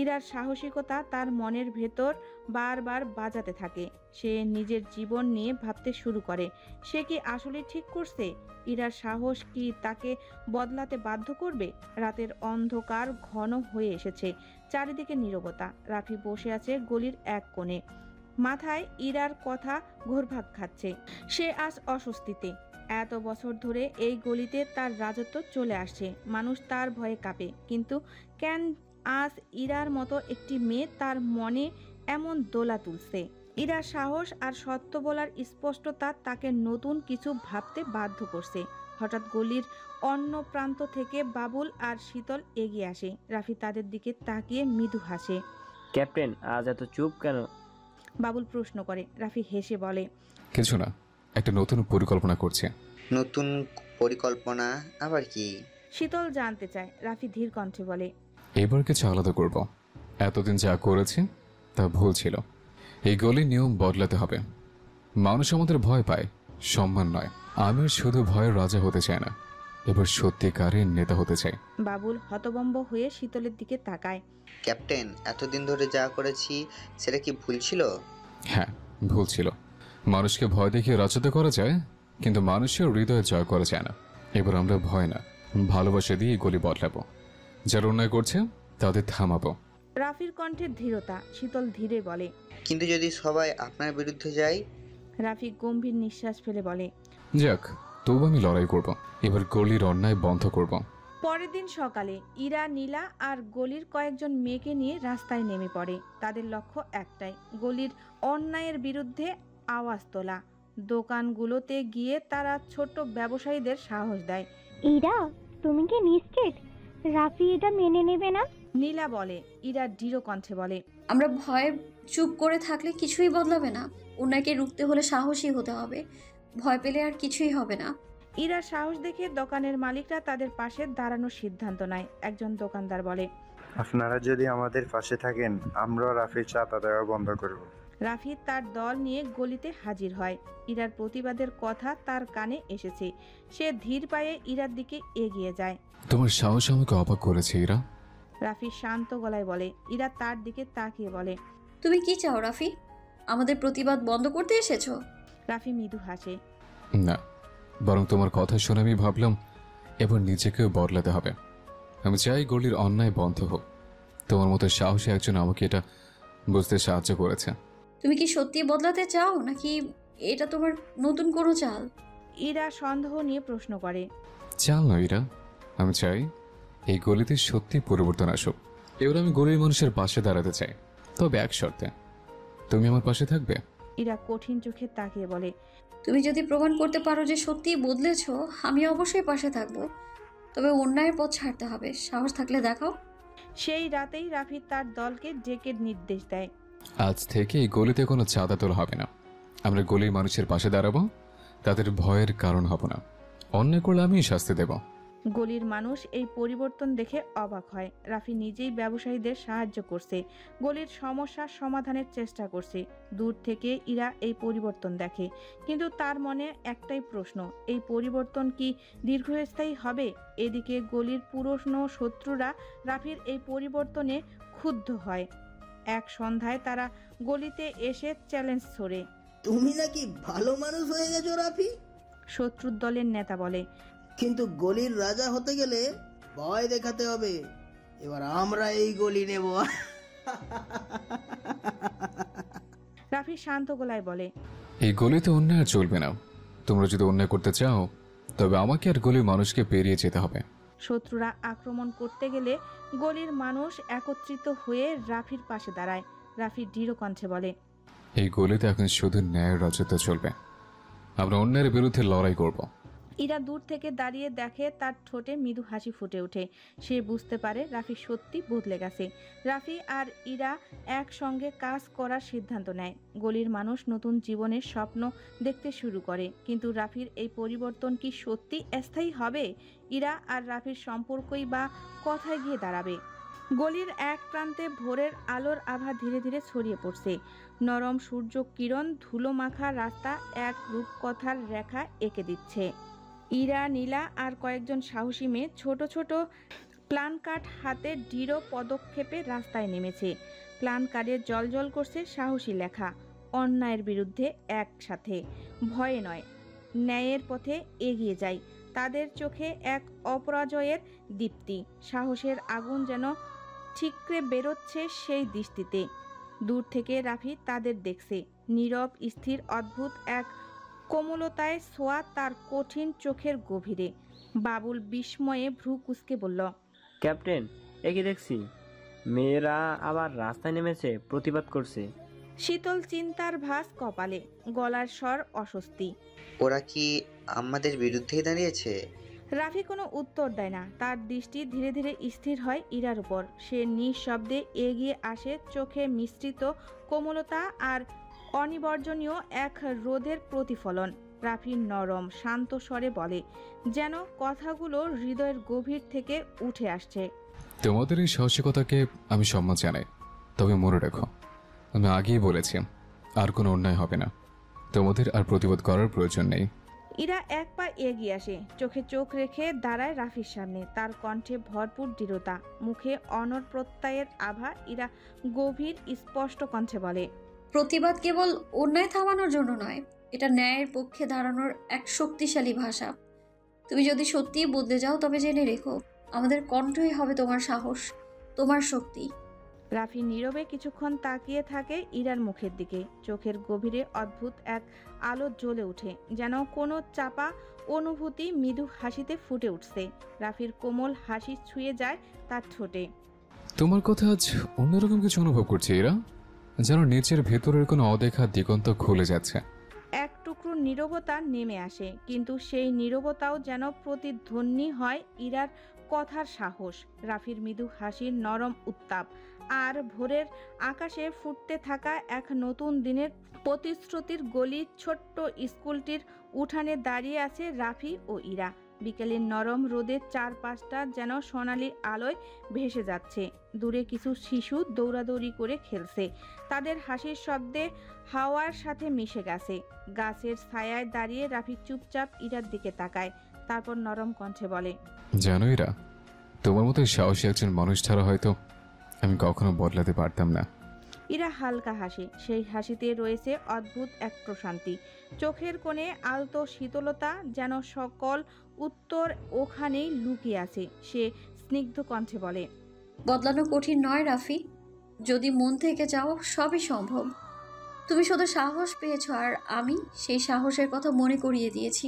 ইরার সাহসিকতা তার মনের ভেতর বারবার বাজাতে থাকে। সে নিজের জীবন নিয়ে ভাবতে শুরু করে, সে কি আসলে ঠিক করছে? ইরার সাহস কি তাকে বদলাতে বাধ্য করবে? রাতের অন্ধকার ঘন হয়ে এসেছে, চারিদিকে নীরবতা। রাফি বসে আছে গলির এক কোণে, মাথায় ইরার কথা ঘুরপাক খাচ্ছে। সে আজ অস্বস্তিতে। এত বছর ধরে এই গলিতে তার রাজত্ব চলে আসছে, মানুষ তার ভয়ে কাঁপে, কিন্তু কেন আজ ইরার মতো একটি মেয়ে তার মনে এমন দোলা তুলছে? ইরার সাহস আর সত্য বলার স্পষ্টতা তাকে নতুন কিছু ভাবতে বাধ্য করছে। হঠাৎ গলির অন্য প্রান্ত থেকে বাবুল আর শীতল এগিয়ে আসে। রাফি তাদের দিকে তাকিয়ে মৃদু হাসে। ক্যাপ্টেন, আজ এত চুপ কেন? বাবুল প্রশ্ন করে। রাফি হেসে বলে, কিছু না, একটা নতুন পরিকল্পনা করছে। নতুন পরিকল্পনা আবার কি? শীতল জানতে চায়। রাফি ধীর কণ্ঠে বলে, এবার কিছু আলাদা করব। এতদিন যা করেছি তা ভুল ছিল। এই গলির নিয়ম বদলাতে হবে। মানুষ আমাদের ভয় পায়, সম্মান নয়। আমি শুধু ভয়ের রাজা হতে চাই না, এবার সত্যিকারের নেতা হতে চাই। বাবুল হতভম্ব হয়ে শীতলের দিকে তাকায়। ক্যাপ্টেন, এতদিন ধরে যা করেছি সেটা কি ভুল ছিল? হ্যাঁ, ভুল ছিল। মানুষকে ভয় দেখিয়ে রাজত্ব করা যায়, কিন্তু মানুষের হৃদয়ে জয় করা যায় না। এবার আমরা ভয় না, ভালোবাসা দিয়ে গলি বদলাবো। যারা অন্যায় করছে তাদের থামাবো। রাফির কণ্ঠে দৃঢ়তা। শীতল ধীরে বলে, কিন্তু যদি সবাই আপনার বিরুদ্ধে যায়? রাফি গম্ভীর নিঃশ্বাস ফেলে বলে, যাক, তবু আমি লড়াই করব। এবার গলির অন্যায় বন্ধ করব। পরের দিন সকালে ইরা, নীলা আর গলির কয়েকজন মেয়েকে নিয়ে রাস্তায় নেমে পড়ে। তাদের লক্ষ্য একটাই, গলির অন্যায়ের বিরুদ্ধে আওয়াজ তোলা। দোকানগুলোতে গিয়ে তারা ছোট ব্যবসায়ীদের সাহস দেয়। ইরা, তুমি কি নিশ্চিত রাফি এটা মেনে নেবে না? নীলা বলে। ইরা দৃঢ় কণ্ঠে বলে, আমরা ভয়ে চুপ করে থাকলে কিছুই বদলাবে না। অন্যায়কে রুখতে হলে সাহসী হতে হবে, ভয় পেলে আর কিছুই হবে না। ইরা সাহস দেখে দোকানের মালিকরা তাদের পাশে দাঁড়ানোর সিদ্ধান্ত নেয়। একজন দোকানদার বলে, আপনারা যদি আমাদের পাশে থাকেন, আমরাও রাফির চাঁদা দেওয়া বন্ধ করব। রাফি তার দল নিয়ে গলিতে হাজির হয়। ইরার প্রতিবাদের কথা তার কানে এসেছে। সে ধীর পায়ে ইরার দিকে এগিয়ে যায়। তোমার সাহস আমাকে অবাক করেছে ইরা। রাফি শান্ত গলায় বলে। ইরা তার দিকে তাকিয়ে বলে, তুমি কি চাও রাফি? আমাদের প্রতিবাদ বন্ধ করতে এসেছো? রাফি মৃদু হাসে। না, বরং তোমার কথা শুনে আমি ভাবলাম এবার নিজেকেও বদলাতে হবে। আমি চাই গলির অন্যায় বন্ধ হোক। তোমার মতো সাহসী একজন আমাকে এটা বুঝতে সাহায্য করেছে। তুমি কি সত্যি বদলাতে চাও, নাকি এটা তোমার নতুন কোনো চাল? ইরা সন্দেহ নিয়ে প্রশ্ন করে। চাল নয় ইরা, আমি চাই এই গলিতে সত্যি পরিবর্তন আসুক। এবার আমি গলির মানুষের পাশে দাঁড়াতে চাই, তবে এক শর্তে, তুমি আমার পাশে থাকবে। ইরা কঠিন চোখে তাকিয়ে বলে, তুমি যদি প্রমাণ করতে পারো যে সত্যিই বদলেছো, আমি অবশ্যই পাশে থাকবো। তবে অন্যায়ের পথ ছাড়তে হবে। সাহস থাকলে দেখাও। সেই রাতেই রাফি তার দলকে ডেকে নির্দেশ দেয়। আজ থেকে এই গলিতে কোনো চাঁদা তোলা হবে না। আমরা গলির মানুষের পাশে দাঁড়াবো, তাদের ভয়ের কারণ হব না। অন্যায় করলে আমিই শাস্তি দেব। গলির মানুষ এই পরিবর্তন দেখে অবাক হয়। রাফি নিজেই ব্যবসায়ীদের সাহায্য করছে, গলির সমস্যার সমাধানের চেষ্টা করছে। দূর থেকে ইরা এই পরিবর্তন দেখে, কিন্তু তার মনে একটাই প্রশ্ন, এই পরিবর্তন কি দীর্ঘস্থায়ী হবে? এদিকে গলির পুরনো শত্রুরা রাফির এই পরিবর্তনে ক্ষুব্ধ হয়। এক সন্ধ্যায় তারা গলিতে এসে চ্যালেঞ্জ ছড়ে। তুমি নাকি ভালো মানুষ হয়ে গেছো রাফি? শত্রুর দলের নেতা বলে। কিন্তু গলির রাজা হতে গেলে ভয় দেখাতে হবে। এবার আমরা এই গলি নেব। রাফি শান্ত গলায় বলে, এই গলিতে অন্যায় আর চলবে না। তোমরা যদি অন্যায় করতে চাও তবে আমাকে আর গলির মানুষকে পেরিয়ে যেতে হবে। শত্রুরা আক্রমণ করতে গেলে গলির মানুষ একত্রিত হয়ে রাফির পাশে দাঁড়ায়। রাফি দৃঢ় কণ্ঠে বলে, এই গলিতে এখন শুধু ন্যায়ের রাজত্ব চলবে। আমরা অন্যায়ের বিরুদ্ধে লড়াই করব। ইরা দূর থেকে দাঁড়িয়ে দেখে তার ঠোঁটে মৃদু হাসি ফুটে ওঠে। সে বুঝতে পারে রাফি সত্যি বদলে গেছে। রাফি আর ইরা একসঙ্গে কাজ করার সিদ্ধান্ত নেয়। গলির মানুষ নতুন জীবনের স্বপ্ন দেখতে শুরু করে। কিন্তু রাফির এই পরিবর্তন কি সত্যি স্থায়ী হবে? ইরা আর রাফির সম্পর্কই বা কোথায় গিয়ে দাঁড়াবে? গলির এক প্রান্তে ভোরের আলোর আভা ধীরে ধীরে ছড়িয়ে পড়ছে। নরম সূর্য কিরণ ধুলো মাখা রাস্তা এক রূপকথার রেখা এঁকে দিচ্ছে। ইরা, নীলা আর কয়েকজন সাহসী মেয়ে ছোট ছোট প্ল্যান কার্ড হাতে দৃঢ় পদক্ষেপে রাস্তায় নেমেছে। প্ল্যান কার্ডে জলজল করছে সাহসী লেখা, অন্যায়ের বিরুদ্ধে একসাথে, ভয়ে নয়, ন্যায়ের পথে এগিয়ে যায়। তাদের চোখে এক অপরাজয়ের দীপ্তি, সাহসের আগুন যেন ঠিকরে বেরোচ্ছে সেই দৃষ্টিতে। দূর থেকে রাফি তাদের দেখছে, নীরব, স্থির, অদ্ভুত এক কোমলতায় ছোঁয়া তার কঠিন চোখের গভীরে। বাবুল বিস্ময়ে ভ্রু কুঁচকে বলল, ক্যাপ্টেন, একে দেখছি মেয়েরা আবার রাস্তায় নেমেছে, প্রতিবাদ করছে। শীতল চিন্তার ভাস কপালে, গলার স্বর অস্বস্তি। ওরা কি আমাদের বিরুদ্ধেই দাঁড়িয়েছে? রাফি কোনো উত্তর দেয় না। তার দৃষ্টি ধীরে ধীরে স্থির হয় ইরার উপর। সে নিঃশব্দে এগিয়ে আসে, চোখে মিশ্রিত কোমলতা আর অনিবর্জনীয় এক রোদের প্রতিফলন। রাফি নরম শান্ত স্বরে বলে, যেন কথাগুলো হৃদয়ের গভীর থেকে উঠে আসছে। তোমাদের এই সাহসিকতাকে আমি সম্মান জানাই, তবে মনে রেখো আমি আগেই বলেছি আর কোনো অন্যায় হবে না। তোমাদের আর প্রতিবাদ করার প্রয়োজন নেই। ইরা এক পা এগিয়ে আসে, চোখে চোখ রেখে দাঁড়ায় রাফির সামনে। তার কণ্ঠে ভরপুর দৃঢ়তা, মুখে অনর প্রত্যয়ের আভা। ইরা গভীর স্পষ্ট কণ্ঠে বলে, প্রতিবাদ কেবল অন্যায় থামানোর জন্য নয়, এটা ন্যায়ের পক্ষে দাঁড়ানোর এক শক্তিশালী ভাষা। তুমি যদি সত্যিই বদলে যাও তবে জেনে রেখো, আমাদের কণ্ঠই হবে তোমার সাহস, তোমার শক্তি। রাফি নীরবে কিছুক্ষণ তাকিয়ে থাকে ইরার মুখের দিকে। চোখের গভীরে অদ্ভুত এক আলো জ্বলে ওঠে, যেন কোনো চাপা অনুভূতি মৃদু হাসিতে ফুটে উঠছে। রাফির কোমল হাসি ছুঁয়ে যায় তার ঠোঁটে। তোমার কথা আজ অন্যরকম কিছু অনুভব করছি এরা, যেন নিচের ভেতরের কোনো অদেখা দিগন্ত খুলে যাচ্ছে। এক টুকরো নীরবতা নেমে আসে, কিন্তু সেই নীরবতাও যেন প্রতিধ্বনি হয় ইরার কথার সাহস। রাফির মৃদু হাসির নরম উত্তাপ আর ভোরের আকাশে ফুটতে থাকা এক নতুন দিনের প্রতিশ্রুতির। গলির ছোট্ট স্কুলটির উঠানে দাঁড়িয়ে আছে রাফি ও ইরা। বিকেলের নরম রোদের চারপাশটা যেন সোনালি আলোয় ভেসে যাচ্ছে। দূরে কিছু শিশু দৌড়াদৌড়ি করে খেলছে, তাদের হাসির শব্দে হাওয়ার সাথে মিশে গেছে। গাছের ছায়ায় দাঁড়িয়ে রাফি চুপচাপ ইরার দিকে তাকায়, তারপর নরম কণ্ঠে বলে, জানো ইরা, তোমার মতো সাহসী একজন মানুষ ছাড়া হয়তো আমি কখনো বদলাতে পারতাম না। ইরা হালকা হাসে, সেই হাসিতে রয়েছে অদ্ভুত এক প্রশান্তি। চোখের কোণে আলতো শীতলতা, যেন সকল উত্তর ওখানেই লুকিয়ে আছে। সে স্নিগ্ধ কণ্ঠে বলে, বদলানো কঠিন নয় রাফি, যদি মন থেকে যাও সবই সম্ভব। তুমি শুধু সাহস পেয়েছো আর আমি সেই সাহসের কথা মনে করিয়ে দিয়েছি।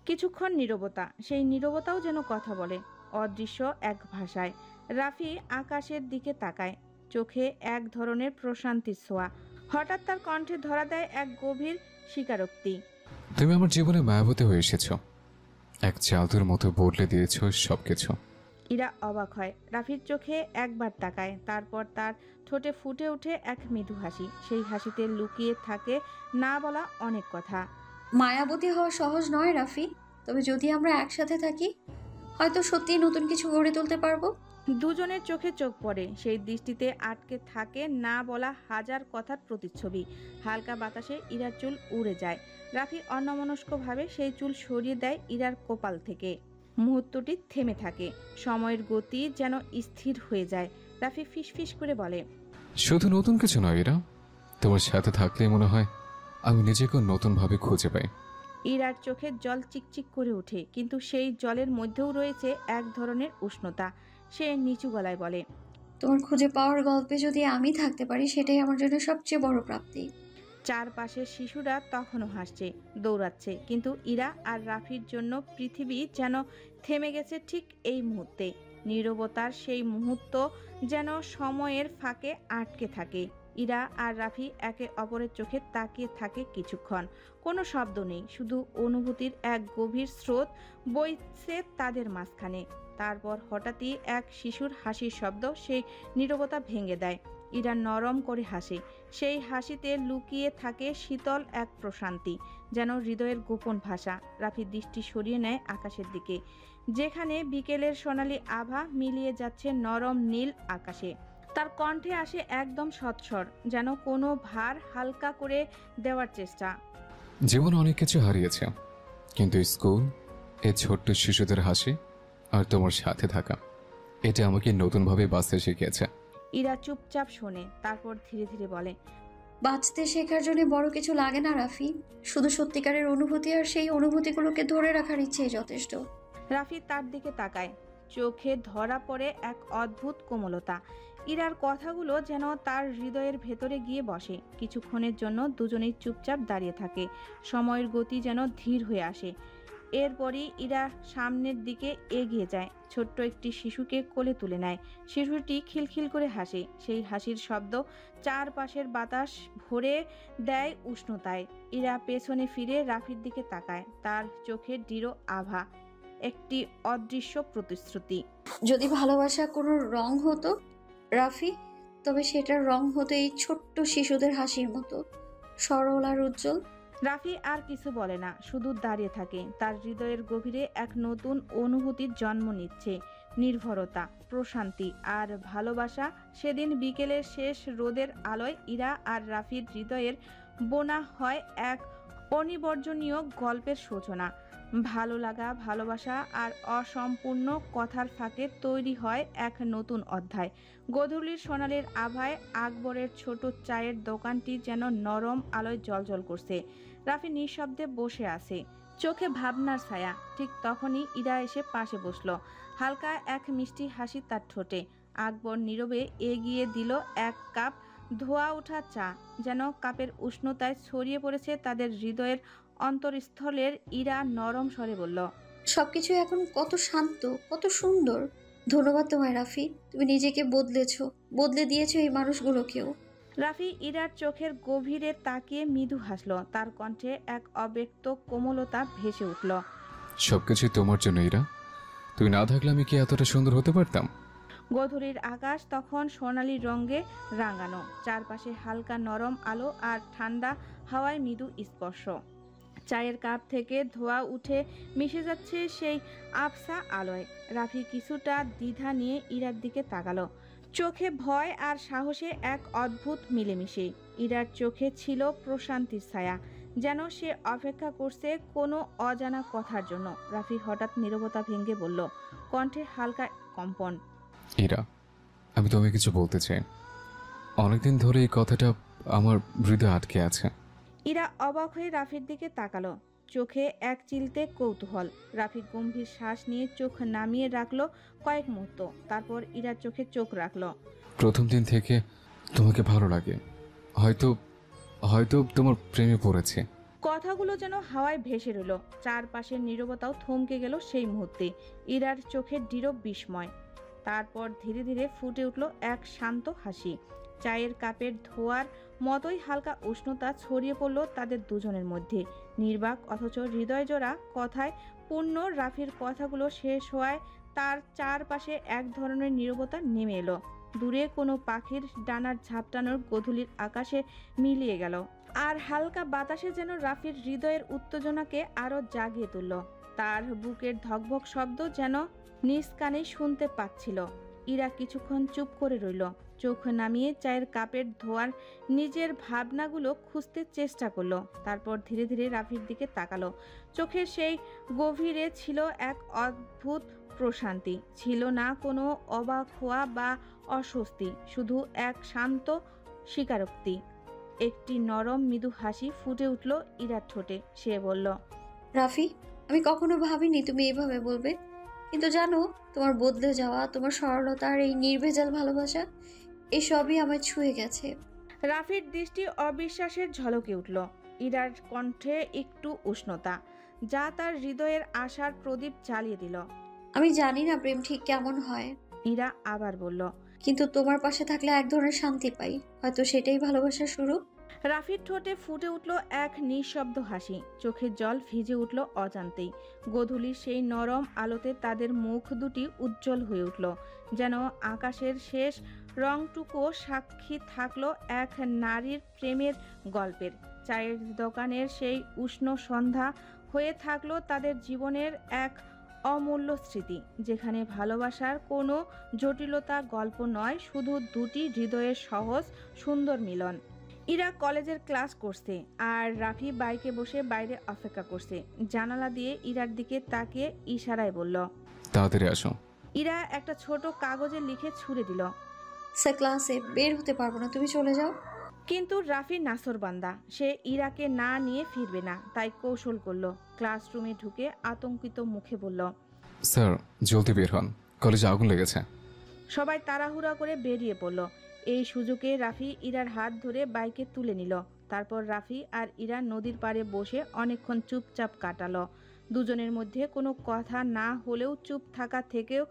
কিছুক্ষণ নীরবতা, সেই নীরবতাও যেন কথা বলে অদৃশ্য এক ভাষায়। রাফি আকাশের দিকে তাকায়, চোখে এক ধরনের প্রশান্তির ছোঁয়া। হঠাৎ তার কণ্ঠে ধরা দেয় এক গভীর স্বীকারোক্তি, তুমি আমার জীবনে মায়াবতী হয়ে এসেছো, এক জাদুর মতো বদলে দিয়েছো সবকিছু। ইরা অবাক হয়, রাফির চোখে একবার তাকায়, তারপর তার ঠোঁটে ফুটে ওঠে এক মৃদু হাসি। সেই হাসিতে লুকিয়ে থাকে না বলা অনেক কথা। মায়াবতী হওয়া সহজ নয় রাফি, তবে যদি আমরা একসাথে থাকি হয়তো সত্যিই নতুন কিছু গড়ে তুলতে পারবো। দুজনের চোখে চোখ পড়ে, সেই দৃষ্টিতে আটকে থাকে না বলা হাজার কথার প্রতিচ্ছবি। হালকা বাতাসে ইরার চুল উড়ে যায়। রাফি অন্যমনস্কভাবে সেই চুল সরিয়ে দেয় ইরার কপাল থেকে। মুহূর্তটি থেমে থাকে, সময়ের গতি যেন স্থির হয়ে যায়। রাফি ফিসফিস করে বলে, শুধু নতুন কিছু নয় এরা, তোমার সাথে থাকলে মনে হয় আমি নিজেকে নতুনভাবে খুঁজে পাই। ইরার চোখে জল চিকচিক করে ওঠে, কিন্তু সেই জলের মধ্যেও রয়েছে এক ধরনের উষ্ণতা। সে নিচু গলায় বলে, তোমার খুঁজে পাওয়ার গল্পে যদি আমি থাকতে পারি সেটাই আমার জন্য সবচেয়ে বড় প্রাপ্তি। চারপাশের শিশুরা তখনও হাসছে, দৌড়াচ্ছে, কিন্তু ইরা আর রাফির জন্য পৃথিবী যেন থেমে গেছে ঠিক এই মুহূর্তে। নীরবতার সেই মুহূর্ত যেন সময়ের ফাঁকে আটকে থাকে। ইরা আর রাফি একে অপরের চোখে তাকিয়ে থাকে কিছুক্ষণ। কোনো শব্দ নেই, শুধু অনুভূতির এক গভীর স্রোত বইছে তাদের মাঝখানে। তারপর হঠাৎই এক শিশুর হাসির শব্দ সেই নীরবতা ভেঙে দেয়। ইরা নরম করে হাসে, সেই হাসিতে লুকিয়ে থাকে শীতল এক প্রশান্তি, যেন হৃদয়ের গোপন ভাষা। রাফি দৃষ্টি সরিয়ে নেয় আকাশের দিকে, যেখানে বিকেলের সোনালি আভা মিলিয়ে যাচ্ছে নরম নীল আকাশে। তার কণ্ঠে আসে একদম সৎস্বর, যেন কোনো ভার হালকা করে দেওয়ার চেষ্টা। জীবন অনেক কিছু হারিয়েছে, কিন্তু স্কুল, এই ছোট্ট শিশুদের হাসি আর তোমার সাথে থাকা, এটা আমাকে নতুনভাবে বাঁচতে শিখিয়েছে। ইরা চুপচাপ শোনে, তারপর ধীরে ধীরে বলে, বাঁচতে শেখার জন্য বড় কিছু লাগে না রাফি, শুধু সত্যিকারের অনুভূতি আর সেই অনুভূতিগুলোকে ধরে রাখার ইচ্ছেই যথেষ্ট। রাফি তার দিকে তাকায়, চোখে ধরা পড়ে এক অদ্ভুত কোমলতা। ইরার কথাগুলো যেন তার হৃদয়ের ভেতরে গিয়ে বসে। কিছুক্ষণের জন্য দুজনেই চুপচাপ দাঁড়িয়ে থাকে, সময়ের গতি যেন ধীর হয়ে আসে। এরপরই ইরা সামনের দিকে এগিয়ে যায়, ছোট্ট একটি শিশুকে কোলে তুলে নেয়। শিশুটি খিলখিল করে হাসে, সেই হাসির শব্দ চারপাশের বাতাস ভরে দেয় উষ্ণতায়। ইরা পেছনে ফিরে রাফির দিকে তাকায়, তার চোখে দৃঢ় আভা, একটি অদৃশ্য প্রতিশ্রুতি। যদি ভালোবাসা কোনো রং হতো রাফি, তবে সেটার রং হতো এই ছোট্ট শিশুদের হাসির মতো সরল আর উজ্জ্বল। রাফি আর কিছু বলে না, শুধু দাঁড়িয়ে থাকে। তার হৃদয়ের গভীরে এক নতুন অনুভূতির জন্ম নিচ্ছে, নির্ভরতা, প্রশান্তি আর ভালোবাসা। সেদিন বিকেলের শেষ রোদের আলোয় ইরা আর রাফির হৃদয়ের বোনা হয় এক অনিবর্জনীয় গল্পের সূচনা। ভালো লাগা, ভালোবাসা আর অসম্পূর্ণ কথার ফাঁকে তৈরি হয় এক নতুন অধ্যায়। গোধূলির সোনালির আভায় আকবরের ছোট চায়ের দোকানটি যেন নরম আলোয় জ্বলজ্বল করছে। রাফি নিঃশব্দে বসে আছে, চোখে ভাবনার ছায়া। ঠিক তখনই ইরা এসে পাশে বসলো, হালকা এক মিষ্টি হাসি তার ঠোঁটে। আকবর নীরবে এগিয়ে দিল এক কাপ ধোয়া ওঠা চা, যেন কাপের উষ্ণতায় ছড়িয়ে পড়েছে তাদের হৃদয়ের অন্তরস্থলের। ইরা নরম স্বরে বলল, সবকিছু এখন কত শান্ত, কত সুন্দর। ধন্যবাদ তোমায় রাফি, তুমি নিজেকে বদলে দিয়েছো এই মানুষগুলোকেও। রাফি ইরার চোখের গভীরে তাকিয়ে মৃদু হাসল, তার কণ্ঠে এক অব্যক্ত কোমলতা ভেসে উঠল। সবকিছু তোমার জন্য ইরা, তুই না থাকলে আমি কি এতটা সুন্দর হতে পারতাম? গোধূলির আকাশ তখন সোনালি রঙে রাঙানো, চারপাশে হালকা নরম আলো আর ঠান্ডা হাওয়ায় মৃদু স্পর্শ। চায়ের কাপ থেকে ধোয়া উঠে মিশে যাচ্ছে সেই আবসা আলোয়। রাফি কিছুটা দ্বিধা নিয়ে ইরার দিকে তাকালো, চোখে ভয় আর সাহসে এক অদ্ভুত মিলেমিশে। ইরার চোখে ছিল প্রশান্তির ছায়া, যেন সে অপেক্ষা করছে কোনো অজানা কথার জন্য। রাফি হঠাৎ নীরবতা ভেঙে বলল, কণ্ঠে হালকা কম্পন, ইরা, আমি তোমায় কিছু বলতে চাই। অনেকদিন ধরে এই কথাটা আমার হৃদয়ে আটকে আছে। ইরা অবাক হয়ে রাফির দিকে তাকালো, চোখে এক চিলতে কৌতূহল। রাফি গম্ভীর শ্বাস নিয়ে চোখ নামিয়ে রাখলো কয়েক মুহূর্ত, তারপর ইরার চোখে চোখ রাখলো। প্রথম দিন থেকে তোমাকে ভালো লাগে, হয়তো হয়তো তোমার প্রেমে পড়েছে। কথাগুলো যেন হাওয়ায় ভেসে রইল, চারপাশের নীরবতাও থমকে গেল সেই মুহূর্তে। ইরার চোখে দৃঢ় বিস্ময়, তারপর ধীরে ধীরে ফুটে উঠল এক শান্ত হাসি। চায়ের কাপের ধোয়ার মতোই হালকা উষ্ণতা ছড়িয়ে পড়ল তাদের দুজনের মধ্যে। নির্বাক অথচ হৃদয়জোড়া কথায় পূর্ণ। রাফির কথাগুলো শেষ হওয়ায় তার চারপাশে এক ধরনের নীরবতা নেমে এলো। দূরে কোনো পাখির ডানার ঝাপটানোর গোধূলির আকাশে মিলিয়ে গেল, আর হালকা বাতাসে যেন রাফির হৃদয়ের উত্তেজনাকে আরো জাগিয়ে তুলল। তার বুকের ধকভক শব্দ যেন নিজ কানে শুনতে পাচ্ছিল। ইরা কিছুক্ষণ চুপ করে রইল, চোখ নামিয়ে চায়ের কাপের ধোয়ার নিজের ভাবনাগুলো খুঁজতে চেষ্টা করলো। তারপর ধীরে ধীরে রাফির দিকে তাকালো। চোখের সেই গভীরে ছিল এক অদ্ভুত প্রশান্তি, ছিল না কোনো অবাক হওয়া বা অস্বস্তি, শুধু এক শান্ত স্বীকারোক্তি। একটি নরম মৃদু হাসি ফুটে উঠল ইরার ঠোঁটে। সে বলল, রাফি, আমি কখনো ভাবিনি তুমি এভাবে বলবে, কিন্তু জানো, তোমার বদলে যাওয়া, তোমার সরলতা আর এই নির্ভেজাল ভালোবাসা, এসবই আমায় ছুঁয়ে গেছে। রাফির দৃষ্টি অবিশ্বাসের ঝলকে উঠল। ইরার কণ্ঠে একটু উষ্ণতা, যা তার হৃদয়ের আশার প্রদীপ জ্বালিয়ে দিল। আমি জানি না প্রেম ঠিক কেমন হয়, ইরা আবার বলল, কিন্তু তোমার পাশে থাকলে এক ধরনের শান্তি পাই, হয়তো সেটাই ভালোবাসার শুরু। রাফির ঠোঁটে ফুটে উঠল এক নিঃশব্দ হাসি, চোখের জল ভিজে উঠল অজান্তেই। গোধূলির সেই নরম আলোতে তাদের মুখ দুটি উজ্জ্বল হয়ে উঠল, যেন আকাশের শেষ রংটুকুও সাক্ষী থাকলো এক নারীর প্রেমের গল্পের। চায়ের দোকানের সেই উষ্ণ সন্ধ্যা হয়ে থাকলো তাদের জীবনের এক অমূল্য স্মৃতি, যেখানে ভালোবাসার কোনো জটিলতা গল্প নয়, শুধু দুটি হৃদয়ের সহজ সুন্দর মিলন। ইরা কলেজের ক্লাস করছে আর রাফি বাইকে বসে বাইরে অপেক্ষা করছে। জানালা দিয়ে ইরার দিকে তাকিয়ে ইশারায় বলল, তাড়াতাড়ি আসো। ইরা একটা ছোট কাগজে লিখে ছুঁড়ে দিল, স্যার ক্লাসে বের হতে পারবো না, তুমি চলে যাও। কিন্তু রাফি নাসরবান্দা, সে ইরাকে না নিয়ে ফিরবে না, তাই কৌশল করলো। ক্লাসরুমে ঢুকে আতঙ্কিত মুখে বলল, স্যার জলদি বের হন, কলেজে আগুন লেগেছে। সবাই তাড়াহুড়া করে বেরিয়ে পড়ল। এই সুযোগে রাফি ইরার হাত ধরে বাইকে তুলে নিল। তারপর রাফি আর ইরা নদীর পাড়ে বসে অনেকক্ষণ চুপচাপ কাটালো। দুজনের মধ্যে কোনো কথা না হলেও চুপ থাকা থেকেও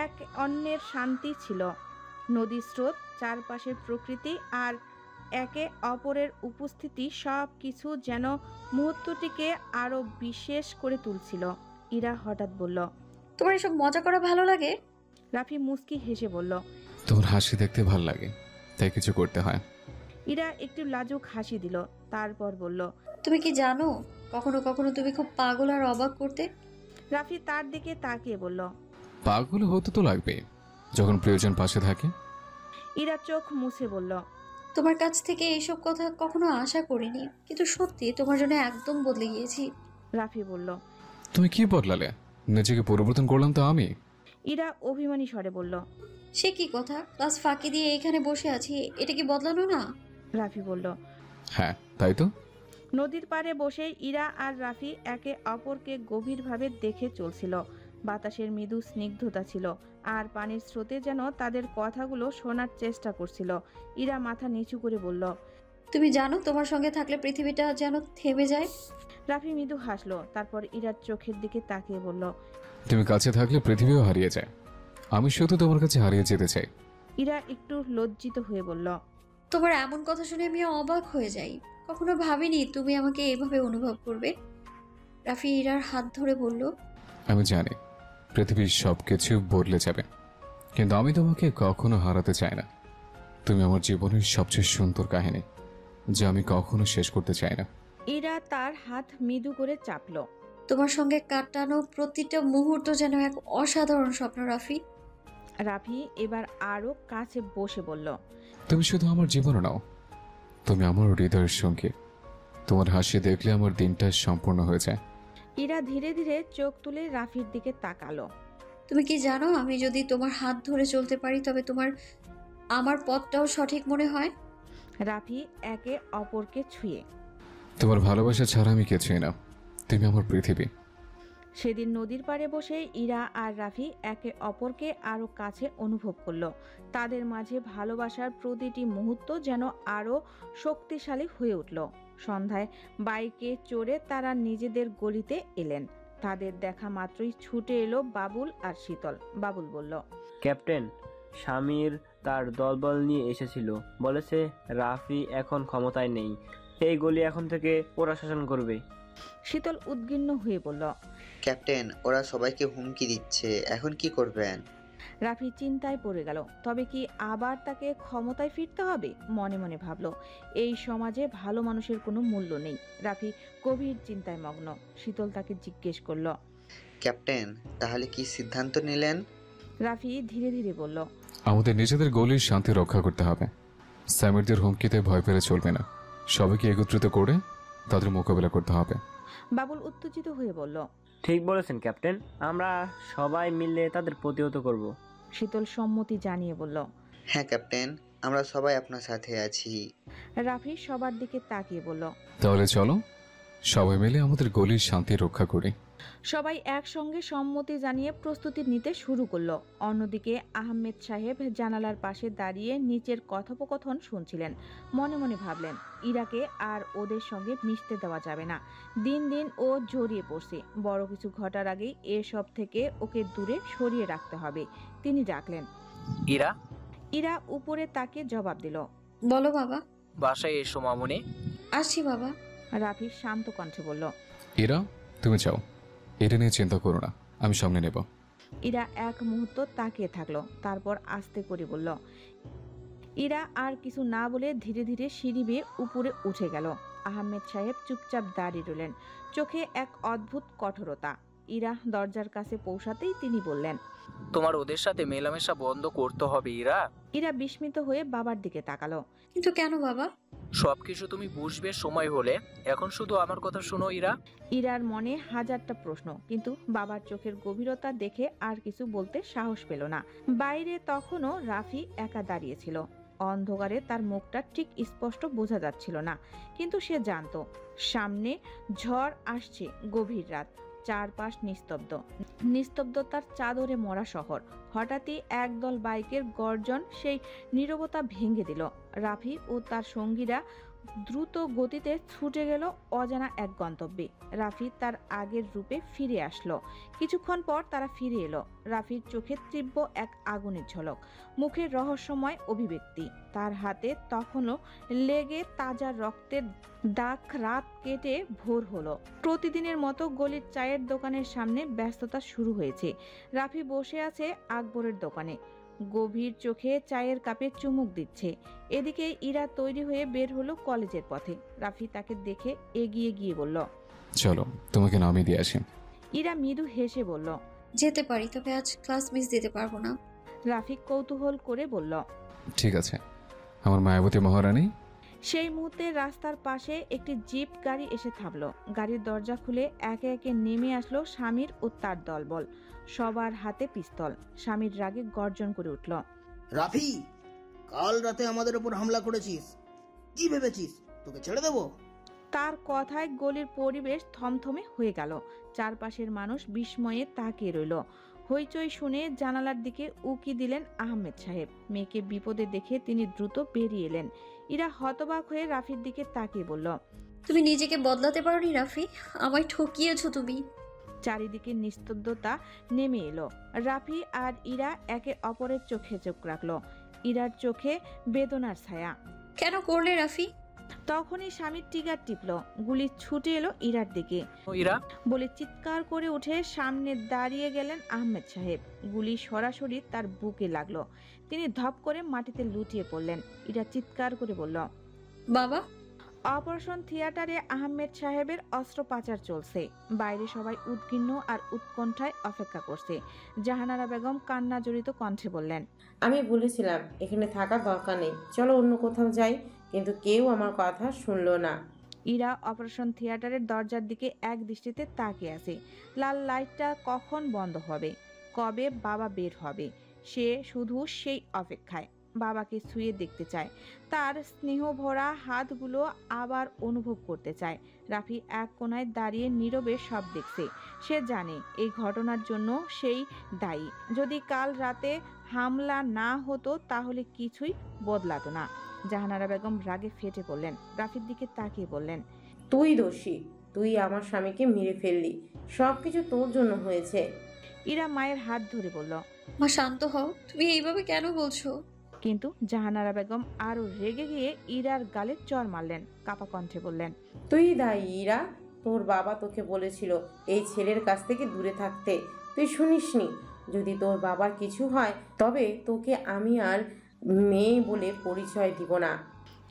এক অন্যের শান্তি ছিল। নদীর স্রোত, চারপাশের প্রকৃতি আর একে অপরের উপস্থিতি সব কিছু যেন মুহূর্তটিকে আরো বিশেষ করে তুলছিল। ইরা হঠাৎ বলল, তোমার এসব মজা করা ভালো লাগে? রাফি মুস্কি হেসে বলল, তোমার হাসি দেখতে ভাল লাগে, তাই কিছু করতে হয়। ইরা একটু লাজুক হাসি দিল, তারপর বলল, তুমি কি জানো, কখনো কখনো তুমি খুব পাগল আর অবাক করতে। রাফি তার দিকে তাকিয়ে বলল, পাগল হতে তো লাগবে যখন প্রয়োজন পাশে থাকে। ইরা চোখ মুছে বলল, তোমার কাছ থেকে এইসব কথা কখনো আশা করিনি, কিন্তু সত্যি তোমার জন্য একদম বদলে গিয়েছি। রাফি বলল, তুমি কি বদলালে? নিজেকে পরিবর্তন করলাম তো আমি। ইরা অভিমানী স্বরে বলল, সে কি কথা, ক্লাস ফাঁকি দিয়ে এখানে বসে আছি, এটা কি বদলানো না? রাফি বলল, হ্যাঁ তাই তো। নদীর পাড়ে বসে ইরা আর রাফি একে অপরকে গভীরভাবে দেখে চলছিল। বাতাসের মৃদু স্নিগ্ধতা ছিল, আর পানির স্রোতে যেন তাদের কথাগুলো শোনার চেষ্টা করছিল। ইরা মাথা নিচু করে বলল, তুমি জানো, তোমার সঙ্গে থাকলে পৃথিবীটা যেন থেমে যায়। রাফি মৃদু হাসলো, তারপর ইরার চোখের দিকে তাকিয়ে বলল, তুমি কাছে থাকলে পৃথিবীও হারিয়ে যায়, আমি শুধু তোমার কাছে হারিয়ে যেতে চাই। ইরা একটু লজ্জিত হয়ে বলল, তোমার এমন কথা শুনে আমি অবাক হয়ে যাই, কখনো ভাবিনি তুমি আমাকে এভাবে অনুভব করবে। রাফি ইরার হাত ধরে বলল, আমি জানি পৃথিবীর সবকিছু বদলে যাবে, কিন্তু আমি তোমাকে কখনো হারাতে চাই না। তুমি আমার জীবনের সবচেয়ে সুন্দর কাহিনী, যা আমি কখনো শেষ করতে চাই না। ইরা তার হাত মৃদু করে চাপলো। তোমার সঙ্গে কাটানো প্রতিটা মুহূর্ত যেন এক অসাধারণ স্বপ্ন রাফি। রাফি এবার আরো কাছে বসে বলল, তুমি শুধু আমার জীবন নাও, তুমি আমার হৃদয়ের সঙ্গী। তোমার হাসি দেখলে আমার দিনটা সম্পূর্ণ হয়ে যায়। ইরা ধীরে ধীরে চোখ তুলে রাফির দিকে তাকালো। তুমি কি জানো, আমি যদি তোমার হাত ধরে চলতে পারি তবে আমার পথটাও সঠিক মনে হয়। রাফি একে অপরকে ছুঁয়ে, তোমার ভালোবাসা ছাড়া আমি কিছুই না, তুমি আমার পৃথিবী। সেদিন নদীর পাড়ে বসে ইরা আর রাফি একে অপরকে আরো কাছে অনুভব করলো। তাদের মাঝে ভালোবাসার প্রতিটি মুহূর্ত যেন আরো শক্তিশালী হয়ে উঠল। সন্ধ্যায় বাইকে চড়ে তারা নিজেদের গলিতে এলেন। তাদের দেখা মাত্রই ছুটে এলো বাবুল আর শীতল। বাবুল বলল, ক্যাপ্টেন, স্বামীর তার দলবল নিয়ে এসেছিল, বলেছে রাফি এখন ক্ষমতায় নেই, এই গলি এখন থেকে ওরা শাসন করবে। শীতল উদ্বিগ্ন হয়ে বলল। ক্যাপ্টেন, ওরা সবাইকে হুমকি দিচ্ছে, এখন কি করবেন? রাফি চিন্তায় পড়ে গেল। তবে কি আবার তাকে ক্ষমতায় ফিরতে হবে? মনে মনে ভাবল, এই সমাজে ভালো মানুষের কোনো মূল্য নেই। রাফি গভীর চিন্তায় মগ্ন। শীতল তাকে জিজ্ঞেস করল, ক্যাপ্টেন, তাহলে কি সিদ্ধান্ত নিলেন? রাফি ধীরে ধীরে বলল, আমাদের নিজেদের গলির শান্তি রক্ষা করতে হবে। স্যামিরদের হুমকিতে ভয় পেলে চলবে না। সবাইকে একত্রিত করে তাদের মোকাবেলা করতে হবে। বাবুল উত্তেজিত হয়ে বলল, ঠিক বলেছেন ক্যাপ্টেন, আমরা সবাই মিলে তাদের প্রতিহত করব। শীতল সম্মতি জানিয়ে বলল, হ্যাঁ ক্যাপ্টেন, আমরা সবাই আপনার সাথে আছি। রাফি সবার দিকে তাকিয়ে বলল, তাহলে চলো সবাই মিলে আমাদের গলির শান্তি রক্ষা করি। সবাই একসঙ্গে সম্মতি জানিয়ে প্রস্তুতি নিতে শুরু করলো। অন্যদিকে আহমেদ সাহেব জানালার পাশে দাঁড়িয়ে নিচের কথোপকথন শুনছিলেন। মনে মনে ভাবলেন, ইরাকে আর ওদের সঙ্গে মিশতে দেওয়া যাবে না। দিন দিন ও জড়িয়ে পড়ছে। বড় কিছু ঘটার আগেই এসব থেকে ওকে দূরে সরিয়ে রাখতে হবে। তিনি ডাকলেন, ইরা। ইরা উপরে তাকে জবাব দিল, বলো বাবা। বাসায় এসো মামুনি। আসছি বাবা। রাফি শান্ত কণ্ঠে বলল, এরা তুমি যাও, এটা নিয়ে চিন্তা করো না, আমি সামনে নেব। ইরা এক মুহূর্ত তাকিয়ে থাকলো, তারপর আস্তে করে বলল। ইরা আর কিছু না বলে ধীরে ধীরে সিঁড়ি বেয়ে উপরে উঠে গেল। আহমেদ সাহেব চুপচাপ দাঁড়িয়ে রইলেন, চোখে এক অদ্ভুত কঠোরতা। ইরা দরজার কাছে পৌঁছাতেই তিনি বললেন, তোমার ওদের সাথে মেলামেশা বন্ধ করতে হবে ইরা। ইরা বিস্মিত হয়ে বাবার দিকে তাকালো। কিন্তু কেন বাবা? সবকিছু তুমি বুঝবে সময় হলে, এখন শুধু আমার কথা শোনো ইরা। ইরার মনে হাজারটা প্রশ্ন, কিন্তু বাবার চোখের গভীরতা দেখে আর কিছু বলতে সাহস পেল না। বাইরে তখনও রাফি একা দাঁড়িয়েছিল। অন্ধকারে তার মুখটা ঠিক স্পষ্ট বোঝা যাচ্ছিল না, কিন্তু সে জানতো সামনে ঝড় আসছে। গভীর রাত, চারপাশ নিস্তব্ধ, নিস্তব্ধতার চাদরে মরা শহর। হঠাৎই একদল বাইকের গর্জন সেই নীরবতা ভেঙে দিল। রাফি ও তার সঙ্গীরা দ্রুত গতিতে ছুটে গেল অজানা এক গন্তব্যে। রাফি তার আগের রূপে ফিরে আসলো। কিছুক্ষণ পর তারা ফিরে এলো। রাফির চোখে তীব্র এক আগুনের ঝলক, মুখের রহস্যময় অভিব্যক্তি। তার হাতে তখনও লেগে তাজা রক্তের দাগ। রাত কেটে ভোর হলো। প্রতিদিনের মতো গলির চায়ের দোকানের সামনে ব্যস্ততা শুরু হয়েছে। রাফি বসে আছে আকবরের দোকানে, গভীর চোখে চায়ের কাপে চুমুক দিচ্ছে। এদিকে ইরা তৈরি হয়ে বের হলো কলেজের পথে। রাফি তাকে দেখে এগিয়ে গিয়ে বলল, চলো তোমাকে নামিয়ে দিয়ে আসি। ইরা মৃদু হেসে বলল, যেতে পারি, তবে আজ ক্লাস মিস দিতে পারবো না। রাফি কৌতূহল করে বলল, ঠিক আছে আমার মায়াবতী মহারানী। সেই মুহূর্তে রাস্তার পাশে একটি জিপ গাড়ি এসে থামলো। গাড়ির দরজা খুলে একে একে নেমে আসলো স্বামীর ও তার দলবল। সবার হাতে পিস্তল। স্বামীর রাগে গর্জন করে উঠল, রাফি, কাল রাতে আমাদের উপর হামলা করেছিস, কি ভেবেছিস তোকে ছেড়ে দেবো? তার কথায় গলির পরিবেশ থমথমে হয়ে গেল। চারপাশের মানুষ বিস্ময়ে তাকিয়ে রইল। হইচই শুনে জানালার দিকে উকি দিলেন আহমেদ সাহেব। মেয়েকে বিপদে দেখে তিনি দ্রুত বেরিয়ে এলেন। ইরা হতবাক হয়ে রাফির দিকে তাকিয়ে বলল, তুমি নিজেকে বদলাতে পারোনি রাফি, আমায় ঠকিয়েছো তুমি। চারিদিকে নিস্তব্ধতা নেমে এলো। রাফি আর ইরা একে অপরের চোখে চোখ রাখলো। ইরার চোখে বেদনার ছায়া। কেন করলে রাফি? তখনই স্বামীর ট্রিগার টিপল। গুলি ছুটে এলো ইরার দিকে। ইরা বলে চিৎকার করে উঠে সামনে দাঁড়িয়ে গেলেন আহমেদ সাহেব। গুলি সরাসরি তার বুকে লাগলো। তিনি ধপ করে মাটিতে লুটিয়ে পড়লেন। ইরা চিৎকার করে বলল, বাবা। অপারেশন থিয়েটারে আহমেদ সাহেবের অস্ত্রোপচার চলছে। বাইরে সবাই উদ্বিগ্ন আর উৎকণ্ঠায় অপেক্ষা করছে। জাহানারা বেগম কান্না জড়িত কণ্ঠে বললেন, আমি বলেছিলাম এখানে থাকার দরকার নেই, চলো অন্য কোথাও যাই, কিন্তু কেউ আমার কথা শুনলো না। ইরা অপারেশন থিয়েটারের দরজার দিকে এক দৃষ্টিতে তাকিয়ে আছে। লাল লাইটটা কখন বন্ধ হবে, কবে বাবা বের হবে, সে শুধু সেই অপেক্ষায়। বাবাকে ছুঁয়ে দেখতে চায়, তার স্নেহভরা হাতগুলো আবার অনুভব করতে চায়। রাফি এক কোনায় দাঁড়িয়ে নীরবে সব দেখছে। সে জানে এই ঘটনার জন্য সেই দায়ী। যদি কাল রাতে হামলা না হতো তাহলে কিছুই বদলাতো না। জাহানারা বেগম রাগে ফেটে পড়লেন। রাফির দিকে তাকিয়ে বললেন, তুই দোষী, তুই আমার স্বামীকে মেরে ফেললি, সবকিছু তোর জন্য হয়েছে। ইরা মায়ের হাত ধরে বলল, মা শান্ত হও, তুমি এইভাবে কেন বলছো? কিন্তু জাহানারা বেগম আরো রেগে গিয়ে ইরার গালে চড় মারলেন। কাপা কণ্ঠে বললেন, তুই দায়ী ইরা, তোর বাবা তোকে বলেছিল এই ছেলের কাছ থেকে দূরে থাকতে, তুই শুনিসনি। যদি তোর বাবার কিছু হয় তবে তোকে আমি আর মেয়ে বলে পরিচয় দিব না।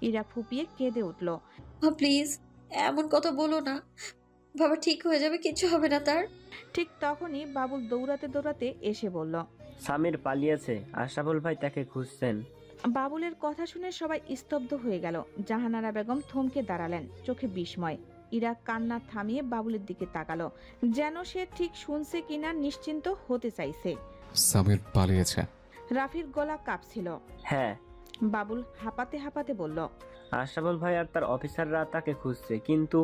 ইরা ফুপিয়ে কেঁদে উঠল। প্লিজ এমন কথা বলো না, বাবা ঠিক হয়ে যাবে, কিচ্ছু হবে না তার। ঠিক তখনই বাবুল দৌড়াতে দৌড়াতে এসে বলল, সামির পালিয়েছে, আশরাফুল ভাই তাকে খুঁজছেন। বাবুলের কথা শুনে সবাই স্তব্ধ হয়ে গেল। জাহানারা বেগম থমকে দাঁড়ালেন, চোখে বিস্ময়। ইরা কান্না থামিয়ে বাবুলের দিকে তাকালো, যেন সে ঠিক শুনছে কিনা নিশ্চিন্ত হতে চাইছে। সামির পালিয়েছে। রাফির গলা কাঁপছিল। হ্যাঁ। বাবুল হাঁপাতে হাঁপাতে বলল, আশরাফুল ভাই আর তার অফিসাররা তাকে খুঁজছে, কিন্তু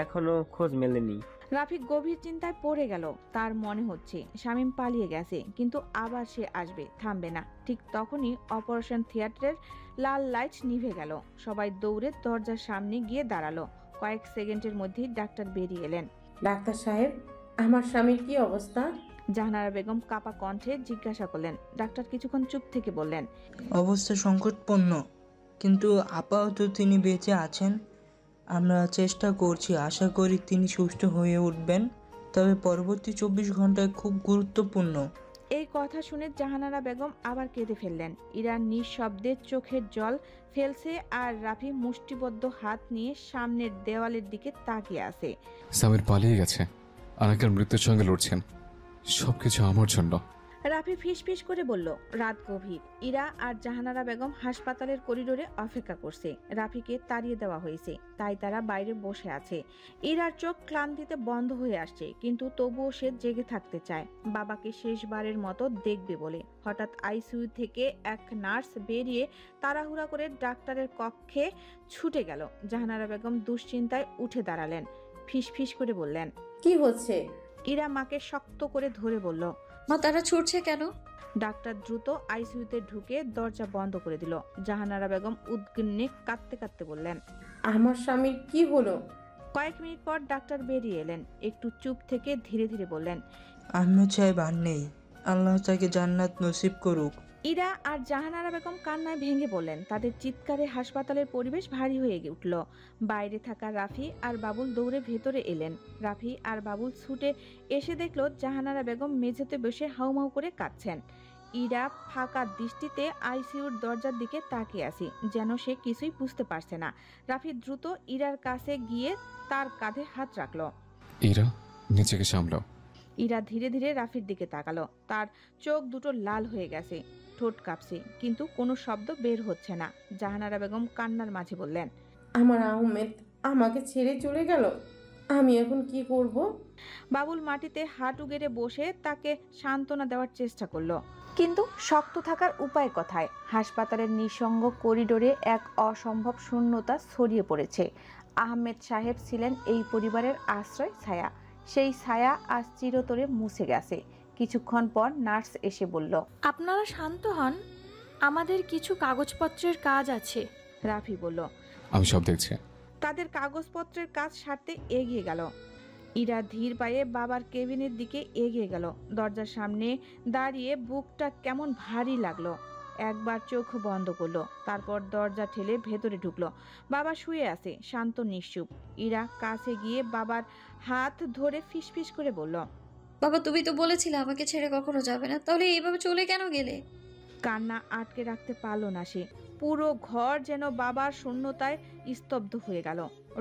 এখনো খোঁজ মেলেনি। রাফি গভীর চিন্তায় পড়ে গেল। তার মনে হচ্ছে শামীম পালিয়ে গেছে, কিন্তু আবার সে আসবে, থামবে না। ঠিক তখনই অপারেশন থিয়েটারের লাল লাইট নিভে গেল। সবাই দৌড়ে দরজার সামনে গিয়ে দাঁড়ালো। কয়েক সেকেন্ডের মধ্যেই ডাক্তার বেরিয়ে এলেন। ডাক্তার সাহেব, আমার স্বামীর কি অবস্থা? জাহানারা বেগম কাপা কণ্ঠে জিজ্ঞাসা করলেন। ডাক্তার কিছুক্ষণ চুপ থেকে বললেন, অবস্থা সংকটপূর্ণ, কিন্তু আপাতত তিনি বেঁচে আছেন। আমরা চেষ্টা করছি, আশা করি তিনি সুস্থ হয়ে উঠবেন, তবে পরবর্তী 24 ঘন্টায় খুব গুরুত্বপূর্ণ। এই কথা শুনে জাহানারা বেগম আবার কেঁদে ফেললেন। ইরা নিঃশব্দে চোখের জল ফেলছে, আর রাফি মুষ্টিবদ্ধ হাত নিয়ে সামনের দেওয়ালের দিকে তাকিয়ে আছে। সামির পালিয়ে গেছে, আনাকার মৃত্যুর সঙ্গে লড়ছেন, সবকিছু আমার জন্য। রাফি ফিসফিস করে বলল। রাত গভীর। ইরা আর জাহানারা বেগম হাসপাতালের করিডোরে অপেক্ষা করছে। রাফিকে তাড়িয়ে দেওয়া হয়েছে, তাই তারা বাইরে বসে আছে। ইরার চোখ ক্লান্তিতে বন্ধ হয়ে আসছে, কিন্তু তবুও সে জেগে থাকতে চায়, বাবাকে শেষবারের মতো দেখবে বলে। হঠাৎ আইসিইউ থেকে এক নার্স বেরিয়ে তাড়াহুড়া করে ডাক্তারের কক্ষে ছুটে গেল। জাহানারা বেগম দুশ্চিন্তায় উঠে দাঁড়ালেন, ফিসফিস করে বললেন, কি হচ্ছে? ইরা মাকে শক্ত করে ধরে বলল, মা তারা ছুটছে কেন? ডাক্তার দ্রুত আইসিইউতে ঢুকে দরজা বন্ধ করে দিল। জাহানারা বেগম উদ্বিগ্নে কাঁদতে কাঁদতে বললেন, আমার স্বামীর কি হলো? কয়েক মিনিট পর ডাক্তার বেরিয়ে এলেন। একটু চুপ থেকে ধীরে ধীরে বললেন, আমিও চাই আর নেই, আল্লাহ তাকে জান্নাত নসিব করুক। ইরা আর জাহানারা বেগম কান্নায় ভেঙে পড়লেন। তাদের চিৎকারে হাসপাতালের পরিবেশ ভারী হয়ে উঠল। বাইরে থাকা রাফি আর বাবুল দৌড়ে ভেতরে এলেন। রাফি আর বাবুল ছুটে এসে দেখল জাহানারা বেগম মেঝেতে বসে হাউমাউ করে কাঁদছেন। ইরা ফাঁকা দৃষ্টিতে আইসিইউর দরজার দিকে তাকিয়ে আছে, যেন সে কিছুই বুঝতে পারছে না। রাফি দ্রুত ইরার কাছে গিয়ে তার কাঁধে হাত রাখল। ইরা, নিজেকে সামলাও। ইরা ধীরে ধীরে রাফির দিকে তাকালো। তার চোখ দুটো লাল হয়ে গেছে, ঠোঁট কাঁপছে, কিন্তু কোনো শব্দ বের হচ্ছে না। জাহানারা বেগম কান্নার মাঝে বললেন, আমার আহমেদ আমাকে ছেড়ে চলে গেল, আমি এখন কি করব? বাবুল মাটিতে হাঁটু গেড়ে বসে তাকে সান্ত্বনা দেওয়ার চেষ্টা করলো, কিন্তু শক্ত থাকার উপায় কোথায়? হাসপাতালের নিঃসঙ্গ করিডোরে এক অসম্ভব শূন্যতা ছড়িয়ে পড়েছে। আহমেদ সাহেব ছিলেন এই পরিবারের আশ্রয় ছায়া। সেই ছায়া আজ চিরতরে মুছে গেছে। কিছুক্ষণ পর নার্স এসে বলল, আপনারা শান্ত হন, আমাদের কিছু কাগজপত্রের কাজ আছে। রাফি বলল, আমি সব দেখছি। তাদের কাগজপত্রের কাজ সারতে এগিয়ে গেল। ইরা ধীর পায়ে বাবার কেবিনের দিকে এগিয়ে গেল। দরজার সামনে দাঁড়িয়ে বুকটা কেমন ভারী লাগলো। একবার চোখ বন্ধ করলো, তারপর দরজা ঠেলে ভেতরে ঢুকলো। বাবা শুয়ে আছে, শান্ত নিশ্চুপ। ইরা কাছে গিয়ে বাবার হাত ধরে ফিসফিস করে বলল, বাবা তুমি তো বলেছিলে আমাকে ছেড়ে কখনো যাবে না, তাহলে এইভাবে চলে কেন গেলে? কান্না আটকে রাখতে পারল না সে। পুরো ঘর যেন বাবার শূন্যতায় স্তব্ধ হয়ে গেল।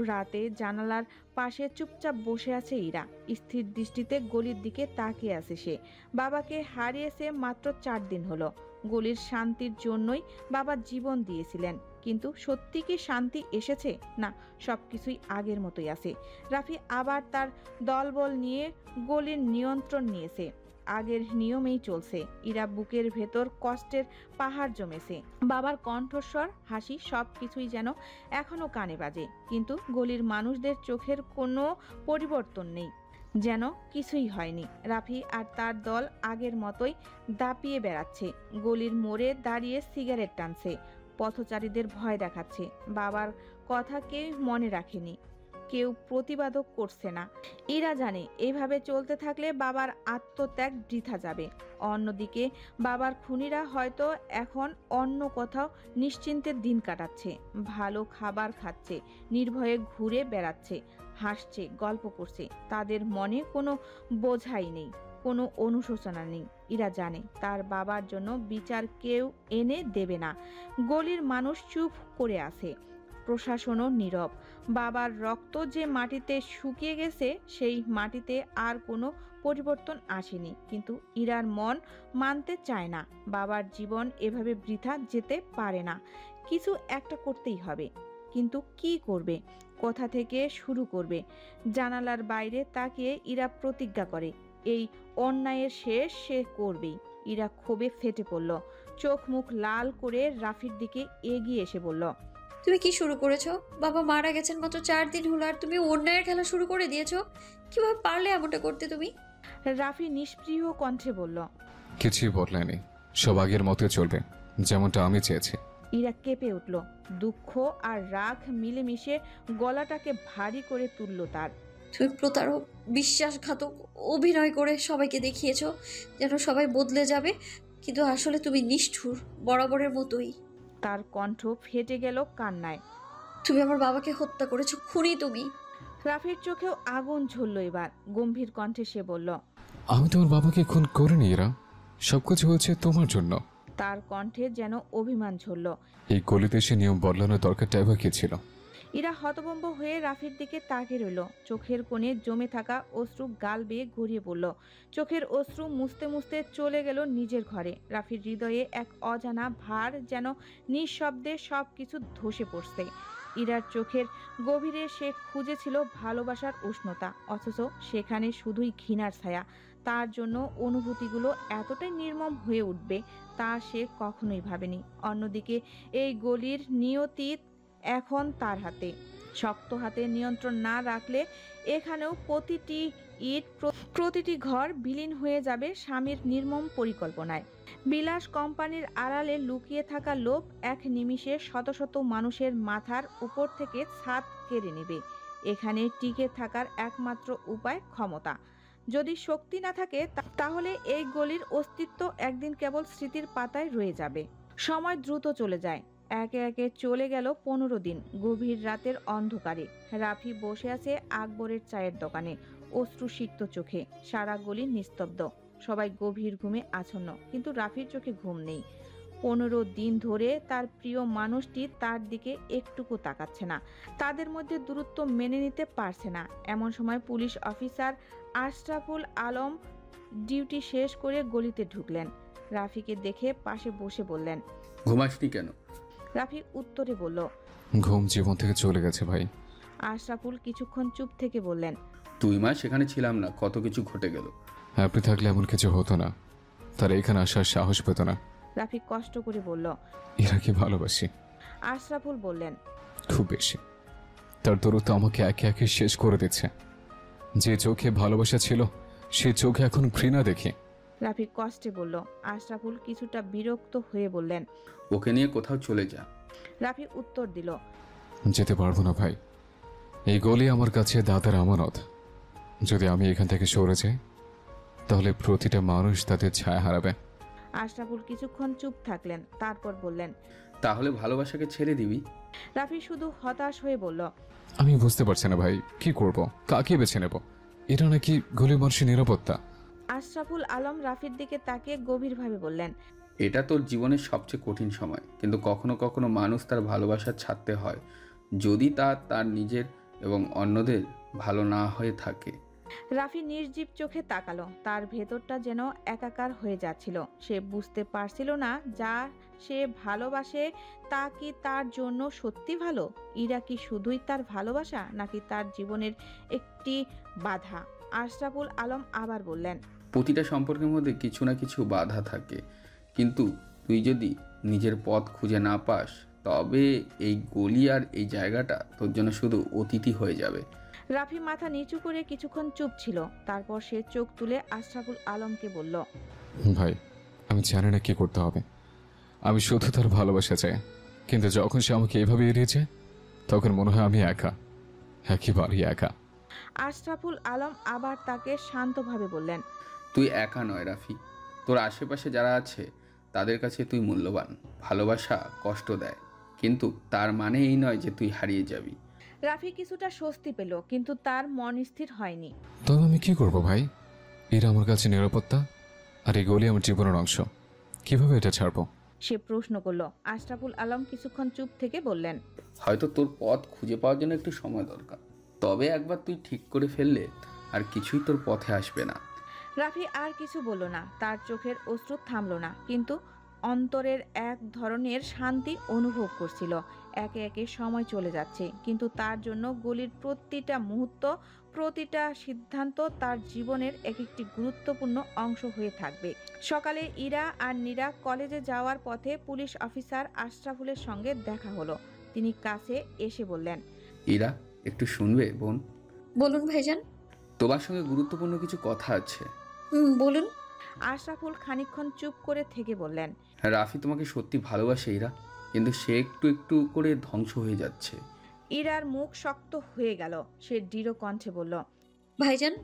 রাতে জানালার পাশে চুপচাপ বসে আছে ইরা। স্থির দৃষ্টিতে গলির দিকে তাকিয়ে আছে সে। বাবাকে হারিয়েছে মাত্র 4 দিন হলো। গলির শান্তির জন্যই বাবা জীবন দিয়েছিলেন, কিন্তু সত্যি কি শান্তি এসেছে? না, সবকিছুই আগের মতোই আছে। রাফি আবার তার দলবল নিয়ে গলির নিয়ন্ত্রণ নিয়েছে। আগের নিয়মেই চলছে। ইরা বুকের ভেতর কষ্টের পাহাড় জমেছে। বাবার কণ্ঠস্বর, হাসি, সবকিছুই যেন এখনো কানে বাজে, কিন্তু গলির মানুষদের চোখের কোনো পরিবর্তন নেই, যেন কিছুই হয়নি। রাফি আর তার দল আগের মতোই দাপিয়ে বেড়াচ্ছে। গলির মোড়ে দাঁড়িয়ে সিগারেট টানছে, পথচারীদের ভয় দেখাচ্ছে। বাবার কথা কেউ মনে রাখেনি, কেউ প্রতিবাদও করছে না। ইরা জানে এভাবে চলতে থাকলে বাবার আত্মত্যাগ বৃথা যাবে। অন্যদিকে বাবার খুনিরা হয়তো এখন অন্য কোথাও নিশ্চিন্তের দিন কাটাচ্ছে, ভালো খাবার খাচ্ছে, নির্ভয়ে ঘুরে বেড়াচ্ছে, হাসছে, গল্প করছে। তাদের মনে কোনো বোঝাই নেই, কোনো অনুশোচনা নেই। ইরা জানে তার বাবার জন্য বিচার কেউ এনে দেবে না। গলির মানুষ চুপ করে আছে, প্রশাসনও নীরব। বাবার রক্ত যে মাটিতে শুকিয়ে গেছে সেই মাটিতে আর কোনো পরিবর্তন আসেনি, কিন্তু ইরার মন মানতে চায় না বাবার জীবন এভাবে বৃথা যেতে পারে না। কিছু একটা করতেই হবে, কিন্তু কি করবে, কোথা থেকে শুরু করবে? জানালার বাইরে তাকিয়ে ইরা প্রতিজ্ঞা করে এই অন্যায়ের শেষ সে করবেই। ইরা ক্ষোভে ফেটে পড়ল, চোখ মুখ লাল করে রাফির দিকে এগিয়ে এসে বলল, তুমি কি শুরু করেছো? বাবা মারা গেছেন মাত্র 4 দিন হলো আর তুমি অন্যায়ের খেলা শুরু করে দিয়েছো। কিভাবে পারলে এমনটা করতে তুমি? রাফি নিষ্প্রিয় কণ্ঠে বলল, কিছুই বদলায়নি, সব আগের মতোই চলবে, যেমনটা আমি চেয়েছি। ইরা কেঁপে উঠল, দুঃখ আর রাগ মিলেমিশে গলাটাকে ভারী করে তুলল তার। তুমি প্রতারক, বিশ্বাসঘাতক, অভিনয় করে সবাইকে দেখিয়েছো যেন সবাই বদলে যাবে, কিন্তু আসলে তুমি নিষ্ঠুর, বরাবরের মতোই। তার কণ্ঠ ফেটে গেল কান্নায়। তুমি আমার বাবাকে হত্যা করেছো, খুনি তুমি। রাফির চোখেও আগুন ঝরল এবার। গম্ভীর কণ্ঠে সে বলল, আমি তোমার বাবাকে খুন করিনি ইরা, সবকিছু হয়েছে তোমার জন্য। তার কণ্ঠে যেন অভিমান ঝরল। এই গলিতে এসে নিয়ম বদলানোর দরকারটা এবার কি ছিল? ইরা হতভম্ব হয়ে রাফির দিকে তাকিয়ে রইল। চোখের কোণে জমে থাকা অশ্রু গাল বেয়ে গড়িয়ে পড়ল। চোখের অশ্রু মুছতে মুছতে চলে গেল নিজের ঘরে। রাফির হৃদয়ে এক অজানা ভার যেন নিঃশব্দে সব কিছু ধসে পড়ছে। ইরার চোখের গভীরে সে খুঁজেছিল ভালোবাসার উষ্ণতা, অথচ সেখানে শুধুই ঘৃণার ছায়া। তার জন্য অনুভূতিগুলো এতটাই নির্মম হয়ে উঠবে তা সে কখনোই ভাবেনি। অন্যদিকে এই গলির নিয়তি এখন তার হাতে। শক্ত হাতে নিয়ন্ত্রণ না রাখলে এখানেও প্রতিটি ইট, প্রতিটি ঘর বিলীন হয়ে যাবে স্বামীর নির্মম পরিকল্পনায়। বিলাস কোম্পানির আড়ালে লুকিয়ে থাকা লোভ এক নিমিষে শত শত মানুষের মাথার উপর থেকে ছাদ কেড়ে নেবে। এখানে টিকে থাকার একমাত্র উপায় ক্ষমতা। যদি শক্তি না থাকে তাহলে এই গলির অস্তিত্ব একদিন কেবল স্মৃতির পাতায় রয়ে যাবে। সময় দ্রুত চলে যায়। একে একে চলে গেল 15 দিন। গভীর রাতের অন্ধকারে রাফি বসে আছে আকবরের চায়ের দোকানে, অশ্রুসিক্ত চোখে। সারা গলি নিস্তব্ধ, সবাই গভীর ঘুমে আচ্ছন্ন, কিন্তু রাফির চোখে ঘুম নেই। 15 দিন ধরে তার প্রিয় মানুষটি তার দিকে একটুকু তাকাচ্ছে না, তাদের মধ্যে দূরত্ব মেনে নিতে পারছে না। এমন সময় police officer Ashraful Alam duty শেষ করে গলিতে ঢুকলেন। রাফিকে দেখে পাশে বসে বললেন, ঘুমাসনি কেন? রাফি উত্তরে বলল, ঘুম জীবন থেকে চলে গেছে ভাই। আশরাফুল কিছুক্ষণ চুপ থেকে বললেন, 2 মাস সেখানে ছিলাম না, কত কিছু ঘটে গেল। আপনি থাকলে এমন কিছু হতো না, তারা এখানে আসার সাহস পেত না। রাফি কষ্ট করে বলল, এরা কি ভালোবাসি? আশরাফুল বললেন, খুব বেশি। তার দূরত্ব আমাকে একে একে শেষ করে দিচ্ছে। যে চোখে ভালোবাসা ছিল সে চোখে এখন ঘৃণা দেখি। রাফি কষ্টে বলল। আশরাফুল কিছুটা বিরক্ত হয়ে বললেন, ওকে নিয়ে কোথাও চলে যা। রাফি উত্তর দিল, যেতে পারবো না ভাই, এই গলি আমার কাছে দাদার আমানত। যদি আমি এখান থেকে সরে যাই তাহলে প্রতিটা মানুষ তাদের ছায়া হারাবে। আশরাফুল কিছুক্ষণ চুপ থাকলেন, তারপর বললেন, তাহলে ভালোবাসাকে ছেড়ে দিবি? রাফি শুধু হতাশ হয়ে বলল, আমি বুঝতে পারছি না ভাই, কি করব, কাকে বেছে নেব? এটা নাকি গলির মানুষের নিরাপত্তা? আশরাফুল আলম রাফির দিকে তাকিয়ে গভীরভাবে বললেন, এটা তোর জীবনের সবচেয়ে কঠিন সময়, কিন্তু কখনো কখনো মানুষ তার ভালোবাসা ছাড়তে হয় যদি তা তার নিজের এবং অন্যদের ভালো না হয়ে থাকে। রাফি নির্জীব চোখে তাকালো। তার ভেতরটা যেন একাকার হয়ে যাচ্ছিল। সে বুঝতে পারছিল না যা সে ভালোবাসে তা কি তার জন্য সত্যি ভালো। ইরা কি শুধুই তার ভালোবাসা, নাকি তার জীবনের একটি বাধা? আশরাফুল আলম আবার বললেন, প্রতিটা সম্পর্কের মধ্যে কিছু না কিছু বাধা থাকে, কিন্তু তুই যদি নিজের পথ খুঁজে না পাস তবে এই গলি আর এই জায়গাটা তোর জন্য শুধু অতিথি হয়ে যাবে। রাফি মাথা নিচু করে কিছুক্ষণ চুপ ছিল, তারপর সে চোখ তুলে আশরাফুল আলমকে বলল, ভাই আমি জানি না কি করতে হবে, আমি শুধু তার ভালোবাসা চাই, কিন্তু যখন সে আমাকে এভাবে এড়িয়েছে তখন মনে হয় আমি একা। একেবারেই একা। আশরাফুল আলম আবার তাকে শান্তভাবে বললেন, তুই একা নয় রাফি, তোর আশেপাশে যারা আছে তাদের কাছে তুই মূল্যবান। ভালোবাসা কষ্ট দেয়, কিন্তু তার মানে এই নয় যে তুই হারিয়ে যাবি। রাফি কিছুটা স্বস্তি পেল, কিন্তু তার মন স্থির হয়নি। তবে আমি কি করব ভাই? এরা আমার কাছে নিরাপত্তা, আর এই গলি আমার জীবনের অংশ। কিভাবে এটা ছাড়বো? সে প্রশ্ন করলো। আশরাফুল আলম কিছুক্ষণ চুপ থেকে বললেন, হয়তো তোর পথ খুঁজে পাওয়ার জন্য একটু সময় দরকার, তবে একবার তুই ঠিক করে ফেললে আর কিছুই তোর পথে আসবে না। রাফি আর কিছু বলল না, তার চোখের অশ্রু থামল না, কিন্তু অন্তরের এক ধরনের শান্তি অনুভব করছিল। একে একে সময় চলে যাচ্ছে, কিন্তু তার জন্য গলির প্রতিটা মুহূর্ত, প্রতিটা সিদ্ধান্ত তার জীবনের এক একটি গুরুত্বপূর্ণ অংশ হয়ে থাকবে। সকালে ইরা আর নীরা কলেজে যাওয়ার পথে পুলিশ অফিসার আশরাফুলের সঙ্গে দেখা হলো। তিনি কাছে এসে বললেন, ইরা, একটু শুনবে বোন? বলুন ভাইজান। তোমার সঙ্গে গুরুত্বপূর্ণ কিছু কথা আছে। বলুন। আশরাফুল খানিকক্ষণ চুপ করে থেকে বললেন, রাফি তোমাকে সত্যি ভালোবাসে ইরা, কিন্তু সে একটু একটু করে ধ্বংস হয়ে যাচ্ছে। ইরার মুখ শক্ত হয়ে গেল। সে দৃঢ় কণ্ঠে বলল, ভাইজান,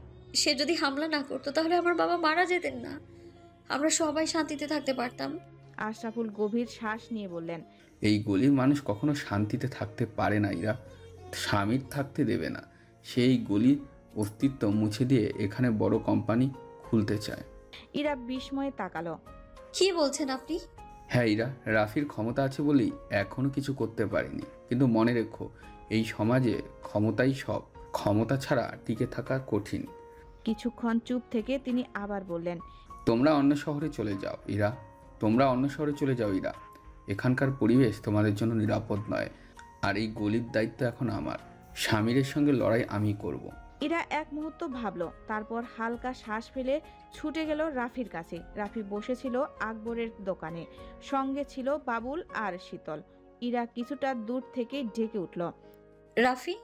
সে যদি হামলা না করতো তাহলে আমার বাবা মারা যেতেন না, আমরা সবাই শান্তিতে থাকতে পারতাম। আশরাফুল গভীর শ্বাস নিয়ে বললেন, এই গলির মানুষ কখনো শান্তিতে থাকতে পারে না ইরা, স্বামীর থাকতে দেবে না। সেই গলির অস্তিত্ব মুছে দিয়ে এখানে বড় কোম্পানি খুলতে চায়। ইরা বিস্ময়ে তাকালো। কি বলছেন আপনি? হ্যাঁ ইরা, রাফির ক্ষমতা আছে বলেই এখনো কিছু করতে পারিনি, কিন্তু মনে রেখো এই সমাজে ক্ষমতাই সব, ক্ষমতা ছাড়া টিকে থাকা কঠিন। কিছুক্ষণ চুপ থেকে তিনি আবার বললেন, তোমরা অন্য শহরে চলে যাও ইরা, তোমরা অন্য শহরে চলে যাও ইরা, এখানকার পরিবেশ তোমাদের জন্য নিরাপদ নয়, আর এই গলির দায়িত্ব এখন আমার। স্বামীর সঙ্গে লড়াই আমি করব। ইরা এক মুহূর্ত ভাবলো, তারপর হালকা শ্বাস ফেলে ছুটে গেল রাফির কাছে। রাফি বসেছিল আকবরের দোকানে, সঙ্গে ছিল বাবুল আর শীতল। ইরা কিছুটা দূর থেকে ডেকে উঠল, রাফি।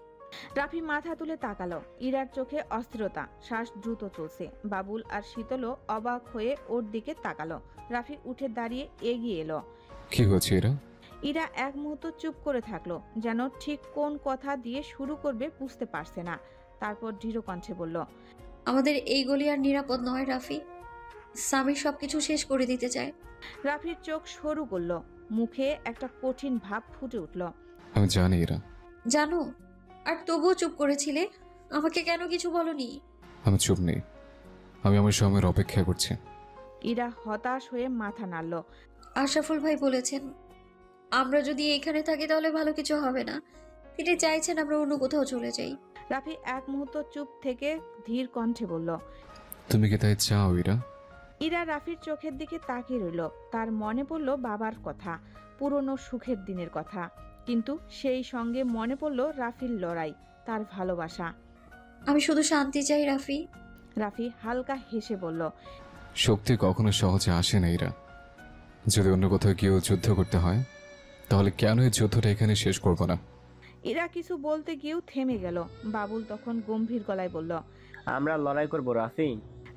রাফি মাথা তুলে তাকালো। ইরার চোখে অস্থিরতা, শ্বাস দ্রুত চলছে। বাবুল আর শীতলও অবাক হয়ে ওর দিকে তাকালো। রাফি উঠে দাঁড়িয়ে এগিয়ে এলো। কি হচ্ছে এরা? ইরা এক মুহূর্ত চুপ করে থাকলো, যেন ঠিক কোন কথা দিয়ে শুরু করবে বুঝতে পারছে না। তারপর দৃঢ় কণ্ঠে বলল, আমাদের এই গলি আর নিরাপদ নয় রাফি, স্বামী সবকিছু শেষ করে দিতে চায়। রাফির চোখ সরু করলো, মুখে একটা কঠিন ভাব ফুটে উঠল। আমি জানি এরা। জানো, আর তবুও চুপ করেছিলে, আমাকে কেন কিছু বলনি? আমি চুপ নেই, আমি আমার সময়ের অপেক্ষা করছি। ইরা হতাশ হয়ে মাথা নাড়ল। আশরাফুল ভাই বলেছেন আমরা যদি এখানে থাকি তাহলে ভালো কিছু হবে না, তিনি চাইছেন আমরা অন্য কোথাও চলে যাই। রাফি এক মুহূর্ত চুপ থেকে ধীর কণ্ঠে বলল, তুমি কি তাই চাও ইরা? ইরা রাফির চোখের দিকে তাকিয়ে রইল। তার মনে পড়ল বাবার কথা, পুরনো সুখের দিনের কথা, কিন্তু সেই সঙ্গে মনে পড়ল রাফির লড়াই, তার ভালোবাসা। আমি শুধু শান্তি চাই রাফি। রাফি হালকা হেসে বলল, শক্তি কখনো সহজে আসে না ইরা। যদি অন্য কোথাও গিয়েও যুদ্ধ করতে হয়, তাহলে কেন এই যুদ্ধটা এখানে শেষ করব না? ইরা কিছু বলতে গিয়েও থেমে গেল। বাবুল তখন গম্ভীর গলায় বলল, আমরা লড়াই করব রাফি।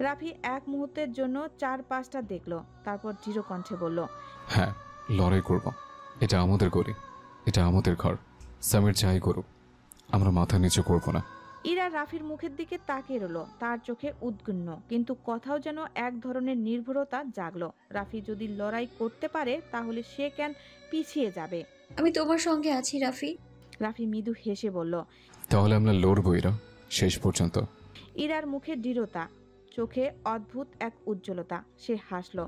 রাফি এক মুহূর্তের জন্য চারপাশটা দেখলো, তারপর দৃঢ় কণ্ঠে বলল, হ্যাঁ, লড়াই করব। এটা আমাদের গলি, এটা আমাদের ঘর। সামির যাই করুক, আমরা মাথা নিচু করব না। ইরা রাফির মুখের দিকে তাকিয়ে রইল, তার চোখে উদ্বিগ্ন, কিন্তু কথাও যেন এক ধরনের নির্ভরতা জাগলো। রাফি যদি লড়াই করতে পারে তাহলে সে কেন পিছিয়ে যাবে? আমি তোমার সঙ্গে আছি রাফি। রাফি মৃদু হেসে বলল, তাহলে আমরা লড়বো ইরা, শেষ পর্যন্ত। ইরার মুখে দৃঢ়তা, চোখে অদ্ভুত এক উজ্জ্বলতা। সে হাসলো,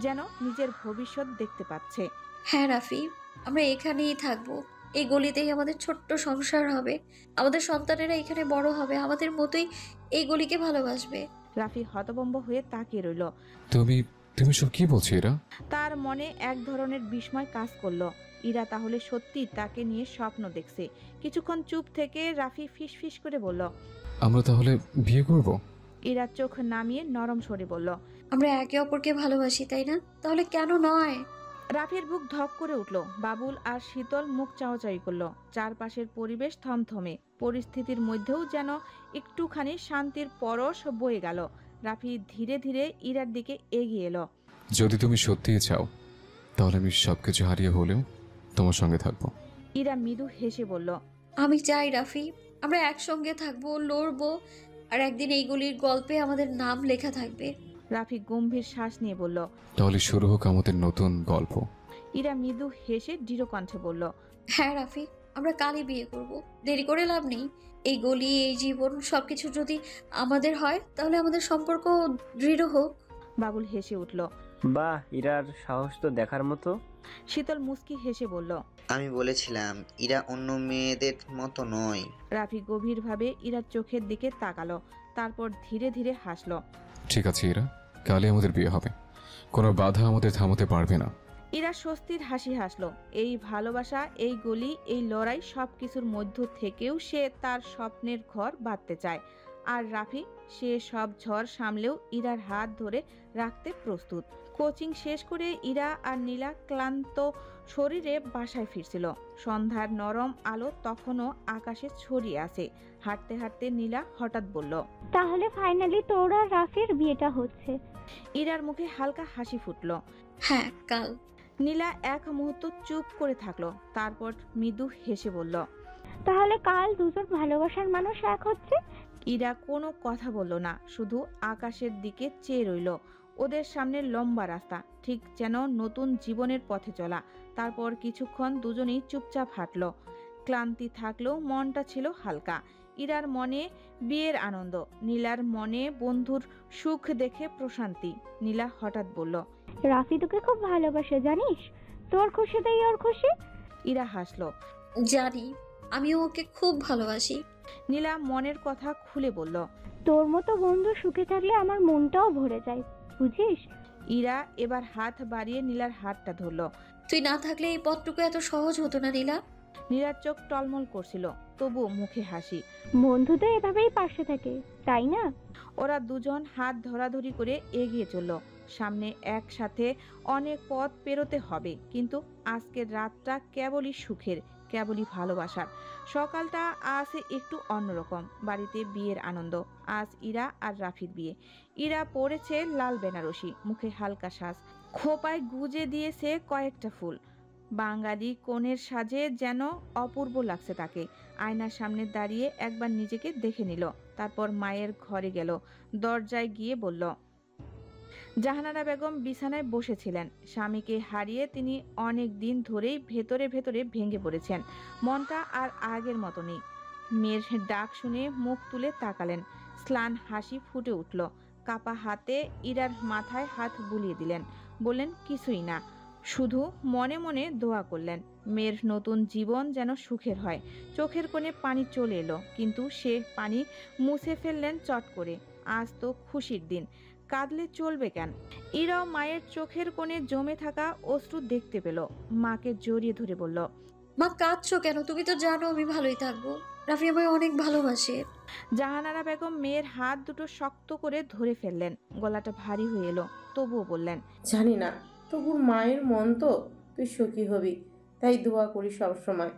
যেন নিজের ভবিষ্যৎ দেখতে পাচ্ছে। হ্যাঁ রাফি, আমরা এখানেই থাকবো, এই গলিতেই আমাদের ছোট্ট সংসার হবে, আমাদের সন্তানেরা এখানে বড় হবে, আমাদের মতোই এই গলিকে ভালোবাসবে। রাফি হতভম্ব হয়ে তাকিয়ে রইল। তুমি সব কি বলছো ইরা? তার মনে এক ধরনের বিস্ময় কাজ করলো। ইরা তাহলে সত্যি তাকে নিয়ে স্বপ্ন দেখছে। কিছুক্ষণ চুপ থেকে রাফি ফিসফিস করে বলল, আমরা তাহলে বিয়ে করব? ইরা চোখ নামিয়ে নরম স্বরে বলল, আমরা একে অপরকে ভালোবাসি, তাই না? তাহলে কেন নয়? রাফির বুক ধক করে উঠল। বাবুল আর শীতল মুখ চাওয়াচাই করলো। চারপাশের পরিবেশ থমথমে, পরিস্থিতির মধ্যেও যেন একটুখানি শান্তির পরশ বয়ে গেল। রাফি ধীরে ধীরে ইরার দিকে এগিয়ে এলো। যদি তুমি সত্যিই চাও, তাহলে আমি সবকিছু হারিয়ে হলেও তোমার সঙ্গে থাকবো। ইরা মৃদু হেসে বলল, আমি চাই রাফি, আমরা একসঙ্গে থাকবো, লড়বো, আর একদিন এই গলির গল্পে আমাদের নাম লেখা থাকবে। রাফি গম্ভীর শ্বাস নিয়ে বলল, তাহলে শুরু হোক আমাদের নতুন গল্প। ইরা মৃদু হেসে দৃঢ় কণ্ঠে বলল, হ্যাঁ রাফি, আমরা কালই বিয়ে করব, দেরি করে লাভ নেই। এই গলি, এই জীবন, সবকিছু যদি আমাদের হয় তাহলে আমাদের সম্পর্ক দৃঢ় হোক। বাবুল হেসে উঠল। বাহ, ইরার সাহস তো দেখার মতো। শীতল মুস্কি হেসে বলল, আমি বলেছিলাম ইরা অন্য মেয়েদের মতো নয়। রাফি গভীরভাবে ইরার চোখের দিকে তাকালো, তারপর ধীরে ধীরে হাসলো। ঠিক আছে ইরা, কালই আমাদের বিয়ে হবে, কোনো বাধা আমাদের থামাতে পারবে না। ইরা স্বস্তির হাসি হাসলো। এই ভালোবাসা, এই গলি, এই লড়াই, সবকিছুর মধ্য থেকেও সে তার স্বপ্নের ঘর বাঁধতে চায়। আর রাফি, সে সব ঝড় সামলেও ইরার হাত ধরে রাখতে প্রস্তুত। কোচিং শেষ করে ইরা আর নীলা ক্লান্ত শরীরে বাসায় ফিরছিল। সন্ধ্যার নরম আলো তখনও আকাশে ছড়িয়ে আছে। হাঁটতে হাঁটতে নীলা হঠাৎ বলল, তাহলে ফাইনালি তোর আর রাফির বিয়েটা হচ্ছে। ইরার মুখে হালকা হাসি ফুটল। হ্যাঁ, কাল। নীলা এক মুহূর্ত চুপ করে থাকলো, তারপর মৃদু হেসে বলল, তাহলে কাল দুজন ভালোবাসার মানুষ এক হচ্ছে। ইরা কোনো কথা বলল না, শুধু আকাশের দিকে চেয়ে রইল। ওদের সামনে লম্বা রাস্তা, ঠিক যেন নতুন জীবনের পথে চলা। তারপর কিছুক্ষণ দুজনেই চুপচাপ হাঁটলো। ক্লান্তি থাকলেও মনটা ছিল হালকা। ইরার মনে বিয়ের আনন্দ, নীলার মনে বন্ধুর সুখ দেখে প্রশান্তি। নীলা হঠাৎ বলল, রাফি তোকে খুব ভালোবাসে জানিস, তোর খুশিতেই ওর খুশি। ইরা হাসলো, জানি, আমিও ওকে খুব ভালোবাসি। নীলা মনের কথা খুলে বলল, তোর মতো বন্ধু সুখে থাকলে আমার মনটাও ভরে যায়, বুঝিস। ইরা এবার হাত বাড়িয়ে নীলার হাতটা ধরলো। তুই না থাকলে এই পথটুকু এত সহজ হতো না নীলা। নীলার চোখ টলমল করছিল, তবু মুখে হাসি। বন্ধু তো এভাবেই পাশে থাকে, তাই না? ওরা দুজন হাত ধরাধরি করে এগিয়ে চলল। সামনে একসাথে অনেক পথ পেরোতে হবে, কিন্তু আজকের রাতটা কেবলই সুখের, কেবলই ভালোবাসার। সকালটা আজ একটু অন্যরকম। বাড়িতে বিয়ের আনন্দ। আজ ইরা আর রাফির বিয়ে। ইরা পরেছে লাল বেনারসি, মুখে হালকা সাজ, খোপায় গুজে দিয়েছে কয়েকটা ফুল। বাঙালি কনের সাজে যেন অপূর্ব লাগছে তাকে। আয়নার সামনে দাঁড়িয়ে একবার নিজেকে দেখে নিল, তারপর মায়ের ঘরে গেল। দরজায় গিয়ে বলল, জাহানারা বেগম বিছানায় বসেছিলেন। স্বামীকে হারিয়ে তিনি অনেক দিন ধরেই ভেতরে ভেতরে ভেঙে পড়েছেন। মনটা আর আগের মতো নেই। মেয়ের ডাক শুনে মুখ তুলে তাকালেন। স্লান হাসি ফুটে উঠল। কাপা হাতে ইরার মাথায় হাত বুলিয়ে দিলেন, বললেন, কিছুই না। শুধু মনে মনে দোয়া করলেন মেয়ের নতুন জীবন যেন সুখের হয়। চোখের কোণে পানি চলে এলো, কিন্তু সে পানি মুছে ফেললেন চট করে। আজ তো খুশির দিন, কাঁদলে চলবে কেন? ইরাও মায়ের চোখের কোণে জমে থাকা অশ্রু দেখতে পেল। মাকে জড়িয়ে ধরে বলল, মা কাঁদছো কেন? তুমি তো জানো আমি ভালোই থাকবো। রাফি আমায় অনেক ভালোবাসে। জাহানারা বেগম মেয়ের হাত দুটো শক্ত করে ধরে ফেললেন। গলাটা ভারী হয়ে এলো, তবুও বললেন, জানি না, তবু মায়ের মন তো, তুই সুখী হবি, তাই দোয়া করি সবসময়।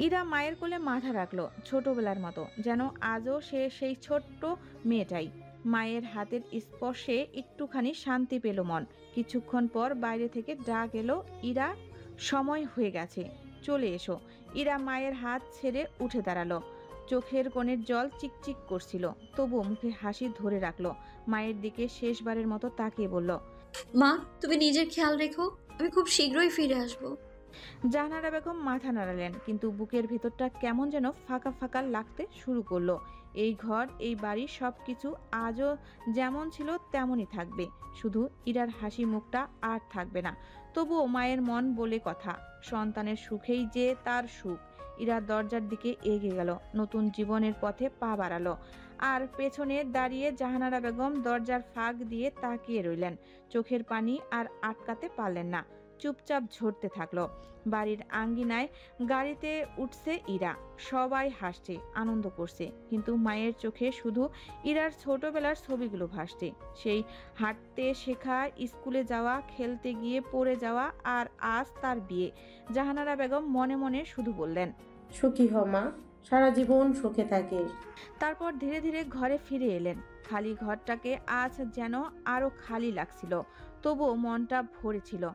ইরা মায়ের কোলে মাথা রাখলো, ছোটবেলার মতো, যেন আজও সে সেই ছোট্ট মেয়েটাই। মায়ের হাতের স্পর্শে একটুখানি শান্তি পেল মন। কিছুক্ষণ পর বাইরে থেকে ডাক এলো, ইরা, সময় হয়ে গেছে, চলে এসো। ইরা মায়ের হাত ছেড়ে উঠে দাঁড়ালো। চোখের কোণের জল চিকচিক করছিল, তবু মুখে হাসি ধরে রাখলো। মায়ের দিকে শেষবারের মতো তাকিয়ে বলল, মা তুমি নিজের খেয়াল রেখো, আমি খুব শীঘ্রই ফিরে আসবো। জাহানারা বেগম মাথা নাড়ালেন, কিন্তু বুকের ভেতরটা কেমন যেন ফাঁকা ফাঁকা লাগতে শুরু করলো। এই ঘর, এই বাড়ি, সবকিছু আজও যেমন ছিল তেমনই থাকবে, শুধু ইরার হাসি মুখটা আর থাকবে না। তবুও মায়ের মন বলে কথা, সন্তানের সুখেই যে তার সুখ। ইরা দরজার দিকে এগিয়ে গেল, নতুন জীবনের পথে পা বাড়ালো। আর পেছনে দাঁড়িয়ে জাহানারা বেগম দরজার ফাঁক দিয়ে তাকিয়ে রইলেন। চোখের পানি আর আটকাতে পারলেন না, চুপচাপ ঝরতে থাকলো। বাড়ির আঙ্গিনায় গাড়িতে উঠছে ইরা, সবাই হাসছে, আনন্দ করছে, কিন্তু মায়ের চোখে শুধু ইরার ছোটবেলার ছবিগুলো ভাসছে। সেই হাঁটতে শেখা, স্কুলে যাওয়া, খেলতে গিয়ে পড়ে যাওয়া, আর আজ তার বিয়ে। জাহানারা বেগম মনে মনে শুধু বললেন, সুখী হ মা, সারা জীবন সুখে থাকে। তারপর ধীরে ধীরে ঘরে ফিরে এলেন। খালি ঘরটাকে আজ যেন আরো খালি লাগছিল, তবুও মনটা ভরে ছিল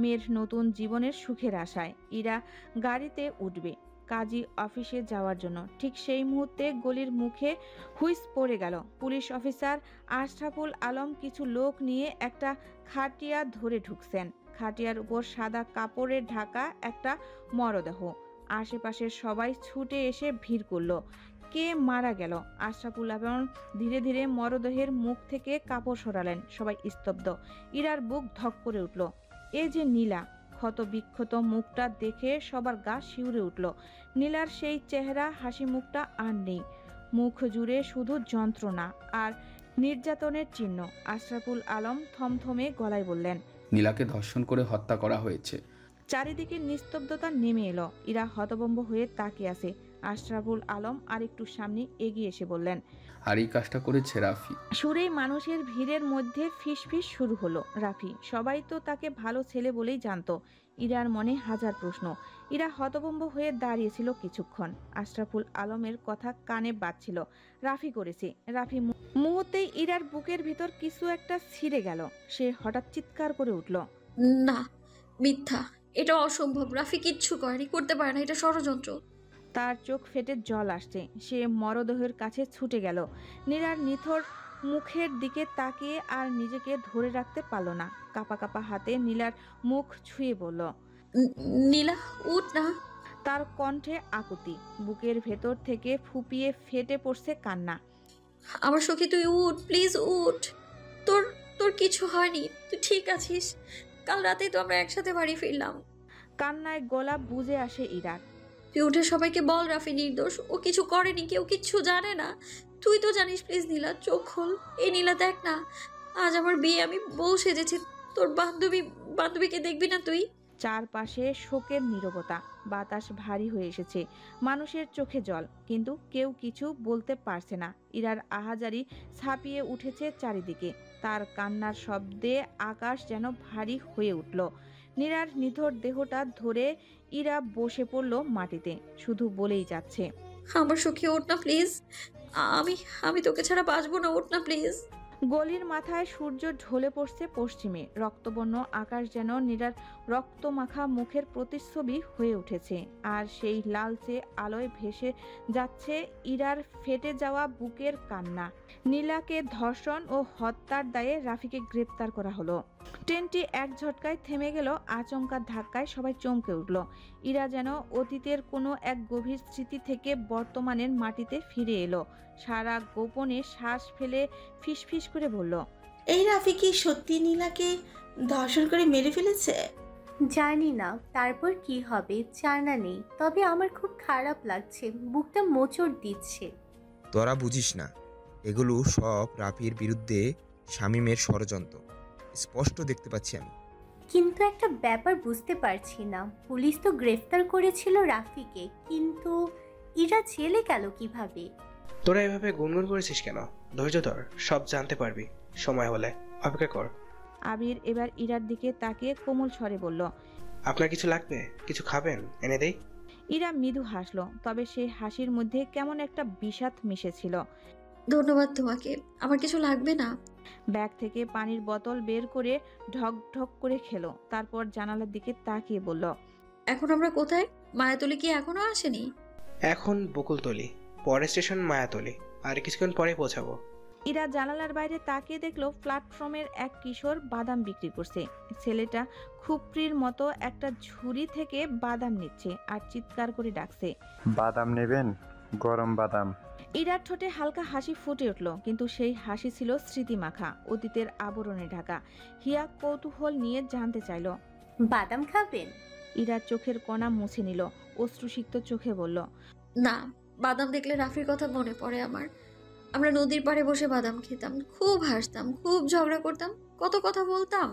মেয়ের নতুন জীবনের সুখের আশায়। ইরা গাড়িতে উঠবে, কাজী অফিসে যাওয়ার জন্য। ঠিক সেই মুহূর্তে গলির মুখে হুইস পড়ে গেল। পুলিশ অফিসার আশরাফুল আলম কিছু লোক নিয়ে একটা খাটিয়া ধরে ঢুকছেন। খাটিয়ার উপর সাদা কাপড়ে ঢাকা একটা মরদেহ। আশেপাশের সবাই ছুটে এসে ভিড় করল। কে মারা গেল? আশরাফুল আলম ধীরে ধীরে মরদেহের মুখ থেকে কাপড় সরালেন। সবাই স্তব্ধ। ইরার বুক ধক করে উঠল। এ যে নীলা। ক্ষত বিক্ষত মুখটা দেখে সবার গা শিউরে উঠল। নীলার সেই চেহারা, হাসি মুখটা আর নেই। মুখ জুড়ে শুধু যন্ত্রণা আর নির্যাতনের চিহ্ন। আশরাফুল আলম থমথমে গলায় বললেন, নীলাকে ধর্ষণ করে হত্যা করা হয়েছে। চারিদিকে নিস্তব্ধতা নেমে এলো। ইরা হতভম্ব হয়ে তাকিয়ে আছে। আশরাফুল আলম আরেকটু সামনে এগিয়ে এসে বললেন, আর এই কাজটা করেছে রাফি। সুরেই মানুষের ভিড়ের মধ্যে ফিসফিস শুরু হলো। রাফি? সবাই তো তাকে ভালো ছেলে বলেই জানতো। ইরার মনে হাজার প্রশ্ন। ইরা হতভম্ব হয়ে দাঁড়িয়েছিল কিছুক্ষণ। আশরাফুল আলমের কথা কানে বাজছিল। রাফি করেছে। রাফি। মুহূর্তেই ইরার বুকের ভিতর কিছু একটা ছিঁড়ে গেল। সে হঠাৎ চিৎকার করে উঠল, না, মিথ্যা, এটা অসম্ভব। রাফি কিচ্ছু করেনি, করতে পারে না, এটা ষড়যন্ত্র। তার চোখ ফেটে জল আসছে। সে মরদেহের কাছে ছুটে গেল। নীলার নিথর মুখের দিকে তাকিয়ে আর নিজেকে ধরে রাখতে পারল না। কাপা কাপা হাতে নীলার মুখ ছুঁয়ে বলল, নীলা, উঠ না। তার কণ্ঠে আকুতি। বুকের ভেতর থেকে ফুপিয়ে ফেটে পড়ছে কান্না। আমার সখী, তুই উঠ, প্লিজ উঠ। তোর তোর কিছু হয়নি, তুই ঠিক আছিস। কাল রাতেই তো আমরা একসাথে বাড়ি ফিরলাম। কান্নায় গলা বুজে আসে ইরার। তুই উঠে সবাইকে বল রাফি নির্দোষ, ও কিছু করেনি, কেউ কিচ্ছু জানে না। তুই তো জানিস, প্লিজ নীলা, চোখ খোল। এই নীলা, দেখ না, আজ আমার বিয়ে, আমি বউ সেজেছি। তোর বান্ধবীকে দেখবি না তুই? চারপাশে শোকের নীরবতা। বাতাস ভারী হয়ে এসেছে। মানুষের চোখে জল, কিন্তু কেউ কিছু বলতে পারছে না। ইরার আহাজারি ছাপিয়ে উঠেছে চারিদিকে। তার কান্নার শব্দে আকাশ যেন ভারী হয়ে উঠল। নীরার নিথর দেহটা ধরে ইরা বসে পড়ল মাটিতে। শুধু বলেই যাচ্ছে, আমার সখী, ওঠ না প্লিজ। আমি তোকে ছাড়া বাঁচবো না, ওঠ না প্লিজ। গলির মাথায় সূর্য ঢলে পড়ছে পশ্চিমে। রক্তবর্ণ আকাশ যেন নীরার রক্তমাখা মুখের প্রতিচ্ছবি হয়ে উঠেছে। আর সেই লালচে আলোয় ভেসে যাচ্ছে ইরার ফেটে যাওয়া বুকের কান্না। নীলাকে ধর্ষণ ও হত্যার দায়ে রাফিকে গ্রেপ্তার করা হলো। ট্রেনটি এক ঝটকায় থেমে গেল। আচমকা ধাক্কায় সবাই চমকে উঠল। ইরা যেন অতীতের কোনো এক গভীর স্মৃতি থেকে বর্তমানের মাটিতে ফিরে এলো। সারা গোপনে শ্বাস ফেলে ফিসফিস করে বলল, এই রাফি কি সত্যি নীলাকে ধর্ষণ করে মেরে ফেলেছে? জানি না তারপর কি হবে, জানা নেই। তবে আমার খুব খারাপ লাগছে, বুকটা মোচড় দিচ্ছে। তোরা বুঝিস না, এগুলো সব রাফির বিরুদ্ধে শামীমের ষড়যন্ত্র। স্পষ্ট দেখতে পাচ্ছি আমি। কিন্তু একটা ব্যাপার বুঝতে পারছি না, পুলিশ তো গ্রেফতার করেছিল রাফিকে, কিন্তু ইরা জেলে গেল কিভাবে? তোরা এভাবে গুনগুন করেছিস কেন? ধৈর্য ধর, সব জানতে পারবি সময় হলে। অপেক্ষা কর। আবির এবার ইরার দিকে তাকিয়ে কোমল স্বরে বলল, আপনার কিছু লাগবে? কিছু খাবেন? এনে দেই? ইরা মৃদু হাসলো, তবে সেই হাসির মধ্যে কেমন একটা বিষাদ মিশেছিল। ধন্যবাদ তোমাকে, আমার কিছু লাগবে না। ব্যাগ থেকে পানির বোতল বের করে ঢক ঢক করে খেলো। তারপর জানালার দিকে তাকিয়ে বলল, এখন আমরা কোথায়? মায়াতলি কি এখনো আসেনি? এখন বকুলতলি, পরে স্টেশন মায়াতলি। আর কিছুক্ষণ পরে পৌঁছাবো। ইরা জানালার বাইরে তাকিয়ে দেখলো প্ল্যাটফর্মের এক কিশোর বাদাম বিক্রি করছে। ছেলেটা খুপড়ির মতো একটা ঝুড়ি থেকে বাদাম নিচ্ছে আর চিৎকার করে ডাকছে, বাদাম নেবেন? গরম বাদাম। ইরার ঠোঁটে হালকা হাসি ফুটে উঠল, কিন্তু সেই হাসি ছিল স্মৃতিমাখা, অতীতের আবরণে ঢাকা। হিয়া কৌতূহল নিয়ে জানতে চাইল, বাদাম খাবেন? ইরার চোখের কণা মুছে নিল। অশ্রুসিক্ত চোখে বলল, না, বাদাম দেখলে রাফির কথা মনে পড়ে আমার। আমরা নদীর পাড়ে বসে বাদাম খেতাম, খুব হাসতাম, খুব ঝগড়া করতাম, কত কথা বলতাম।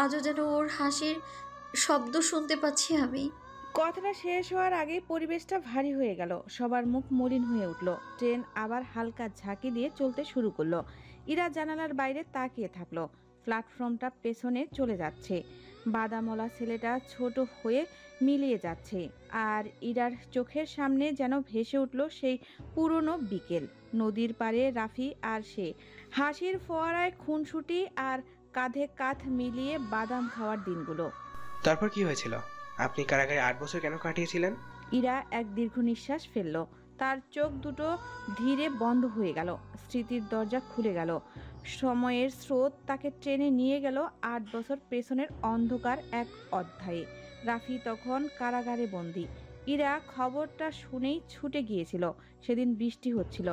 আজও যেন ওর হাসির শব্দ শুনতে পাচ্ছি আমি। কথাটা শেষ হওয়ার আগেই পরিবেশটা ভারী হয়ে গেল। সবার মুখ মলিন হয়ে উঠল। ট্রেন আবার হালকা ঝাঁকি দিয়ে চলতে শুরু করলো। ইরা জানালার বাইরে তাকিয়ে থাকলো। প্ল্যাটফর্মটা পেছনে চলে যাচ্ছে। বাদামওয়ালা ছেলেটা ছোট হয়ে মিলিয়ে যাচ্ছে। আর ইরার চোখের সামনে যেন ভেসে উঠল সেই পুরনো বিকেল। নদীর পাড়ে রাফি আর সে, হাসির ফোয়ারায় খুনসুটি আর কাঁধে কাঁধ মিলিয়ে বাদাম খাওয়ার দিনগুলো। তারপর কি হয়েছিল? আপনি কারাগারে 8 বছর কেন কাটিয়েছিলেন? ইরা এক দীর্ঘ নিঃশ্বাস ফেলল। তার চোখ দুটো ধীরে বন্ধ হয়ে গেল। স্মৃতির দরজা খুলে গেল। সময়ের স্রোত তাকে ট্রেনে নিয়ে গেল 8 বছর পেছনের অন্ধকার এক অধ্যায়ে। রাফি তখন কারাগারে বন্দী। ইরা খবরটা শুনেই ছুটে গিয়েছিল। সেদিন বৃষ্টি হচ্ছিল।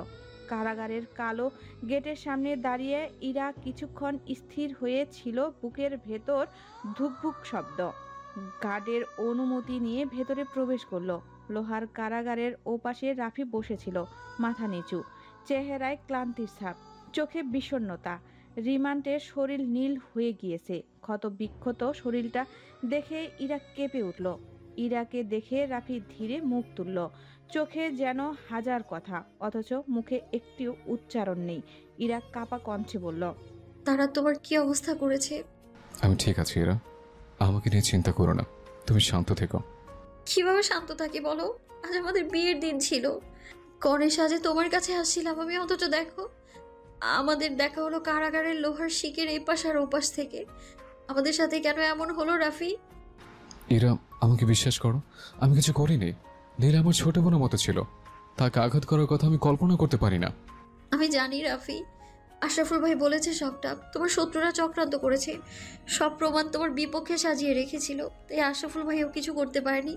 কারাগারের কালো গেটের সামনে দাঁড়িয়ে ইরা কিছুক্ষণ স্থির হয়ে ছিল। বুকের ভেতর ধুকভুক শব্দ। গার্ডের অনুমতি নিয়ে ভেতরে প্রবেশ করলো। লোহার কারাগারের ওপাশে রাফি বসেছিল, মাথা নিচু, চেহারায় ক্লান্তির ছাপ, চোখে বিষণ্ণতা। রিমান্ডের শরীর নীল হয়ে গিয়েছে। ক্ষত বিক্ষত শরীরটা দেখে ইরা কেঁপে উঠল। ইরাকে দেখে রাফি ধীরে মুখ তুলল। চোখে যেন হাজার কথা, অথচ মুখে একটিও উচ্চারণ নেই। ইরা কাপা কণ্ঠে বলল, তারা তোমার কি অবস্থা করেছে? আমি ঠিক আছি ইরা, আমাকে নিয়ে চিন্তা করো না, তুমি শান্ত থেকো। কিভাবে শান্ত থাকি বলো? আজ আমাদের বিয়ের দিন ছিল, কনের সাজে তোমার কাছে আসছিলাম আমি, অথচ দেখো আমাদের দেখা হলো কারাগারের লোহার শিকের এপাশ আর ওপাশ থেকে। আমাদের সাথে কেন এমন হলো রাফি? ইরা, আমাকে বিশ্বাস করো, আমি কিছু করিনি। নীলা আমার ছোট বোনের মতো ছিল, তাকে আঘাত করার কথা আমি কল্পনা করতে পারি না। আমি জানি রাফি, আশরাফুল ভাই বলেছে সবটা। তোমার শত্রুরা চক্রান্ত করেছে, সব প্রমাণ তোমার বিপক্ষে সাজিয়ে রেখেছিল। তাই আশরাফুল ভাইও কিছু করতে পারেনি,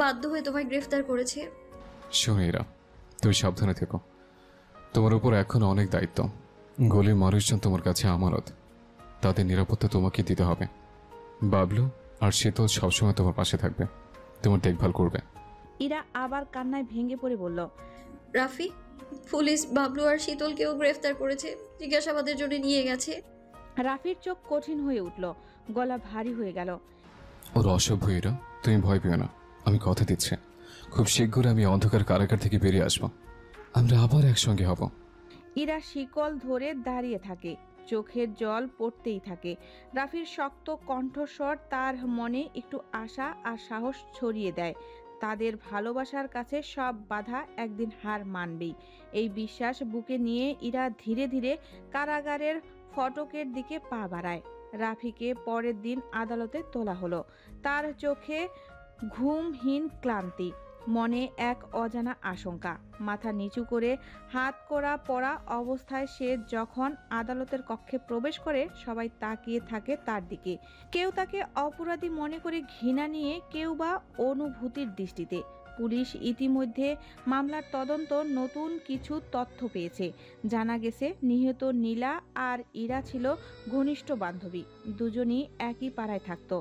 বাধ্য হয়ে তোমায় গ্রেফতার করেছে। শোনো ইরা, তুমি সাবধানে থেকো। তোমার উপর এখন অনেক দায়িত্ব। গলির মানুষজন তোমার কাছে আমানত, তাদের নিরাপত্তা তোমাকে দিতে হবে। বাবলু আর শীতল সবসময় তোমার পাশে থাকবে, তোমার দেখভাল করবে। ইরা আবার কান্নায় ভেঙে পড়ে বলল, রাফি, পুলিশ বাবলু আর শীতলকেও গ্রেফতার করেছে, জিজ্ঞাসাবাদের জন্য নিয়ে গেছে। রাফির চোখ কঠিন হয়ে উঠল, গলা ভারী হয়ে গেল। ওর অসভ্য ইরা, তুমি ভয় পেও না, আমি কথা দিচ্ছি খুব শীঘ্রই আমি অন্ধকার কারাগার থেকে বেরিয়ে আসবো, আমরা আবার একসঙ্গে হব। ইরা শিকল ধরে দাঁড়িয়ে থাকে, চোখের জল পড়তেই থাকে। রাফির শক্ত কণ্ঠস্বর তার মনে একটু আশা আর সাহস ছড়িয়ে দেয়। তাদের ভালোবাসার কাছে সব বাধা একদিন হার মানবেই, এই বিশ্বাস বুকে নিয়ে ইরা ধীরে ধীরে কারাগারের ফটকের দিকে পা বাড়ায়। রাফিকে পরের দিন আদালতে তোলা হলো। তার চোখে ঘুমহীন ক্লান্তি, মনে এক অজানা আশঙ্কা। মাথা নিচু করে হাত করা পড়া অবস্থায় সে যখন আদালতের কক্ষে প্রবেশ করে, সবাই তাকিয়ে থাকে তার দিকে। কেউ তাকে অপরাধী মনে করে ঘৃণা নিয়ে, কেউ বা অনুভূতির দৃষ্টিতে। পুলিশ ইতিমধ্যে মামলার তদন্ত নতুন কিছু তথ্য পেয়েছে। জানা গেছে নিহত নীলা আর ইরা ছিল ঘনিষ্ঠ বান্ধবী। দুজনই একই পাড়ায় থাকতো,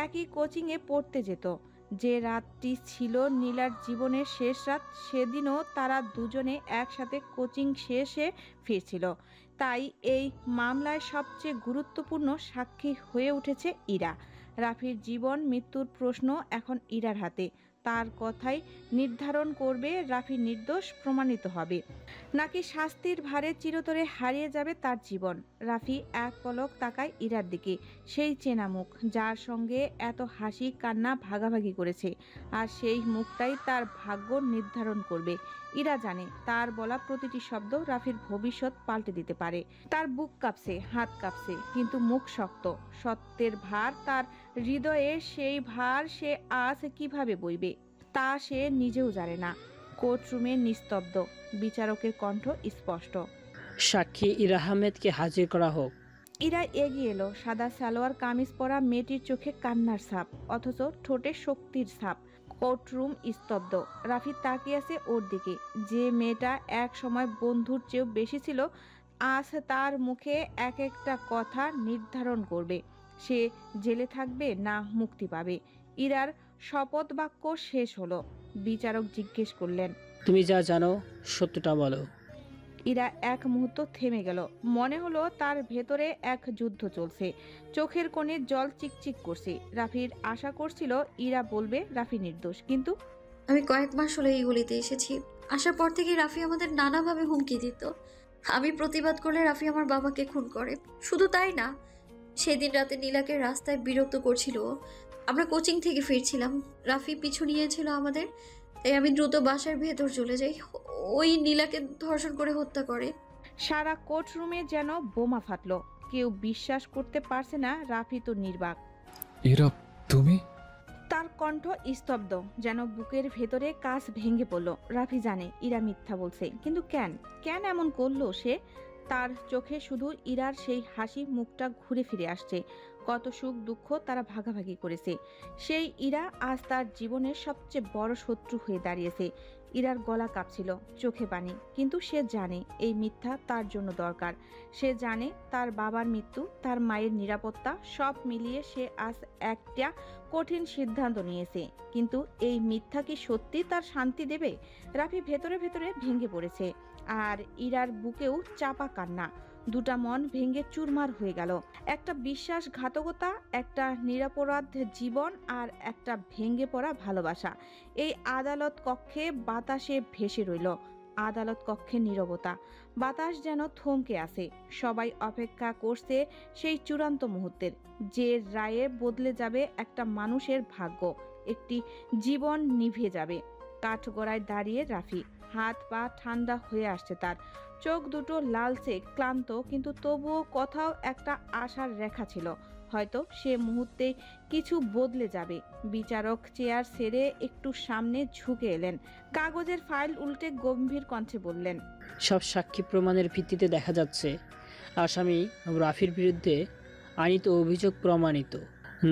একই কোচিংয়ে পড়তে যেত। যে রাতটি ছিল নীলার জীবনের শেষ রাত, সেদিনও তারা দুজনে একসাথে কোচিং শেষে ফিরছিল। তাই এই মামলায় সবচেয়ে গুরুত্বপূর্ণ সাক্ষী হয়ে উঠেছে ইরা। রাফির জীবন মৃত্যুর প্রশ্ন এখন ইরার হাতে। তার কথাই নির্ধারণ করবে রাফি নির্দোষ প্রমাণিত হবে নাকি শাস্তির ভারে চিরতরে হারিয়ে যাবে তার জীবন। রাফি এক পলক তাকায় ইরার দিকে, সেই চেনা মুখ যার সঙ্গে এত হাসি কান্না ভাগাভাগি করেছে, আর সেই মুখটাই তার ভাগ্য নির্ধারণ করবে। ইরা জানে তার বলা প্রতিটি শব্দ রাফির ভবিষ্যৎ পাল্টে দিতে পারে। তার বুক কাঁপছে, হাত কাঁপছে, কিন্তু মুখ শক্ত। সত্যের ভার তার হৃদয়ে, সেই ভার সে আজ কিভাবে বইবে তা সে নিজেও জানে না। কোর্টরুমে নিস্তব্ধ, বিচারকের কণ্ঠ স্পষ্ট, সাক্ষী ইরা আহমেদকে হাজির করা হোক। ইরা এগিয়ে এলো। সাদা সালোয়ার কামিজ পরা মেয়েটির চোখে কান্নার ছাপ, অথচ ঠোঁটে শক্তির ছাপ। কোর্টরুম স্তব্ধ। রাফি তাকিয়ে আছে ওর দিকে। যে মেয়েটা এক সময় বন্ধুর চেয়েও বেশি ছিল, আজ তার মুখে এক একটা কথা নির্ধারণ করবে সে জেলে থাকবে না মুক্তি পাবে। ইরার শপথ বাক্য শেষ হলো। বিচারক জিজ্ঞেস করলেন, তুমি যা জানো সত্যটা বলো। ইরা এক মুহূর্ত থেমে গেল। মনে হলো তার ভেতরে এক যুদ্ধ চলছে। চোখের কোণে জল চিকচিক করছে। রাফির আশা করছিল ইরা বলবে রাফি নির্দোষ, কিন্তু আমি কয়েক মাস হলো এই গলিতে এসেছি। আসার পর থেকে রাফি আমাদের নানাভাবে হুমকি দিত। আমি প্রতিবাদ করলে রাফি আমার বাবাকে খুন করে। শুধু তাই না, সেদিন রাতে নীলাকে রাস্তায় বিরক্ত করছিল। আমরা কোচিং থেকে ফিরছিলাম, রাফি পিছু নিয়েছিল আমাদের, তাই আমি দ্রুত বাসার ভেতর চলে যাই। ওই নীলাকে ধর্ষণ করে হত্যা করে। সারা কোর্টরুমে যেন বোমা ফাটলো। কেউ বিশ্বাস করতে পারছে না রাফি তো নির্বাক। ইরা, তুমি? তার কণ্ঠ স্তব্ধ, যেন বুকের ভেতরে কাঁচ ভেঙে পড়ল। রাফি জানে ইরা মিথ্যা বলছে, কিন্তু কেন এমন করলো সে? তার চোখে শুধু ইরার সেই হাসি মুখটা ঘুরে ফিরে আসছে। কত সুখ দুঃখ তারা ভাগাভাগি করেছে। সেই ইরা আজ তার জীবনের সবচেয়ে বড় শত্রু হয়ে দাঁড়িয়েছে। ইরার গলা কাঁপছিল, চোখে পানি, কিন্তু সে জানে এই মিথ্যা তার জন্য দরকার। সে জানে তার বাবার মৃত্যু, তার মায়ের নিরাপত্তা, সব মিলিয়ে সে আজ একটা কঠিন সিদ্ধান্ত নিয়েছে। কিন্তু এই মিথ্যা কি সত্যি তার শান্তি দেবে? রাফি ভেতরে ভেতরে ভেঙে পড়েছে, আর ইরার বুকেও চাপা কান্না। দুটা মন ভেঙে চুরমার হয়ে গেল। একটা বিশ্বাসঘাতকতা, একটা নিরপরাধ জীবন, আর একটা ভেঙে পড়া ভালোবাসা। এই আদালত কক্ষে বাতাসে ভেসে রইল। আদালত কক্ষে নীরবতা, বাতাস যেন থমকে আসে। সবাই অপেক্ষা করছে সেই চূড়ান্ত মুহূর্তের, যে রায়ে বদলে যাবে একটা মানুষের ভাগ্য, একটি জীবন নিভে যাবে। কাঠগড়ায় দাঁড়িয়ে রাফি, হাত পা ঠান্ডা হয়ে আসছে তার, চোখ দুটো লালচে ক্লান্ত, কিন্তু তবুও কোথাও একটা আশার রেখা ছিল। হয়তো সে মুহূর্তে কিছু বদলে যাবে। বিচারক চেয়ার ছেড়ে একটু সামনে ঝুঁকে এলেন, কাগজের ফাইল উল্টে গম্ভীর কণ্ঠে বললেন, সব সাক্ষী প্রমাণের ভিত্তিতে দেখা যাচ্ছে আসামি রাফির বিরুদ্ধে আনিত অভিযোগ প্রমাণিত।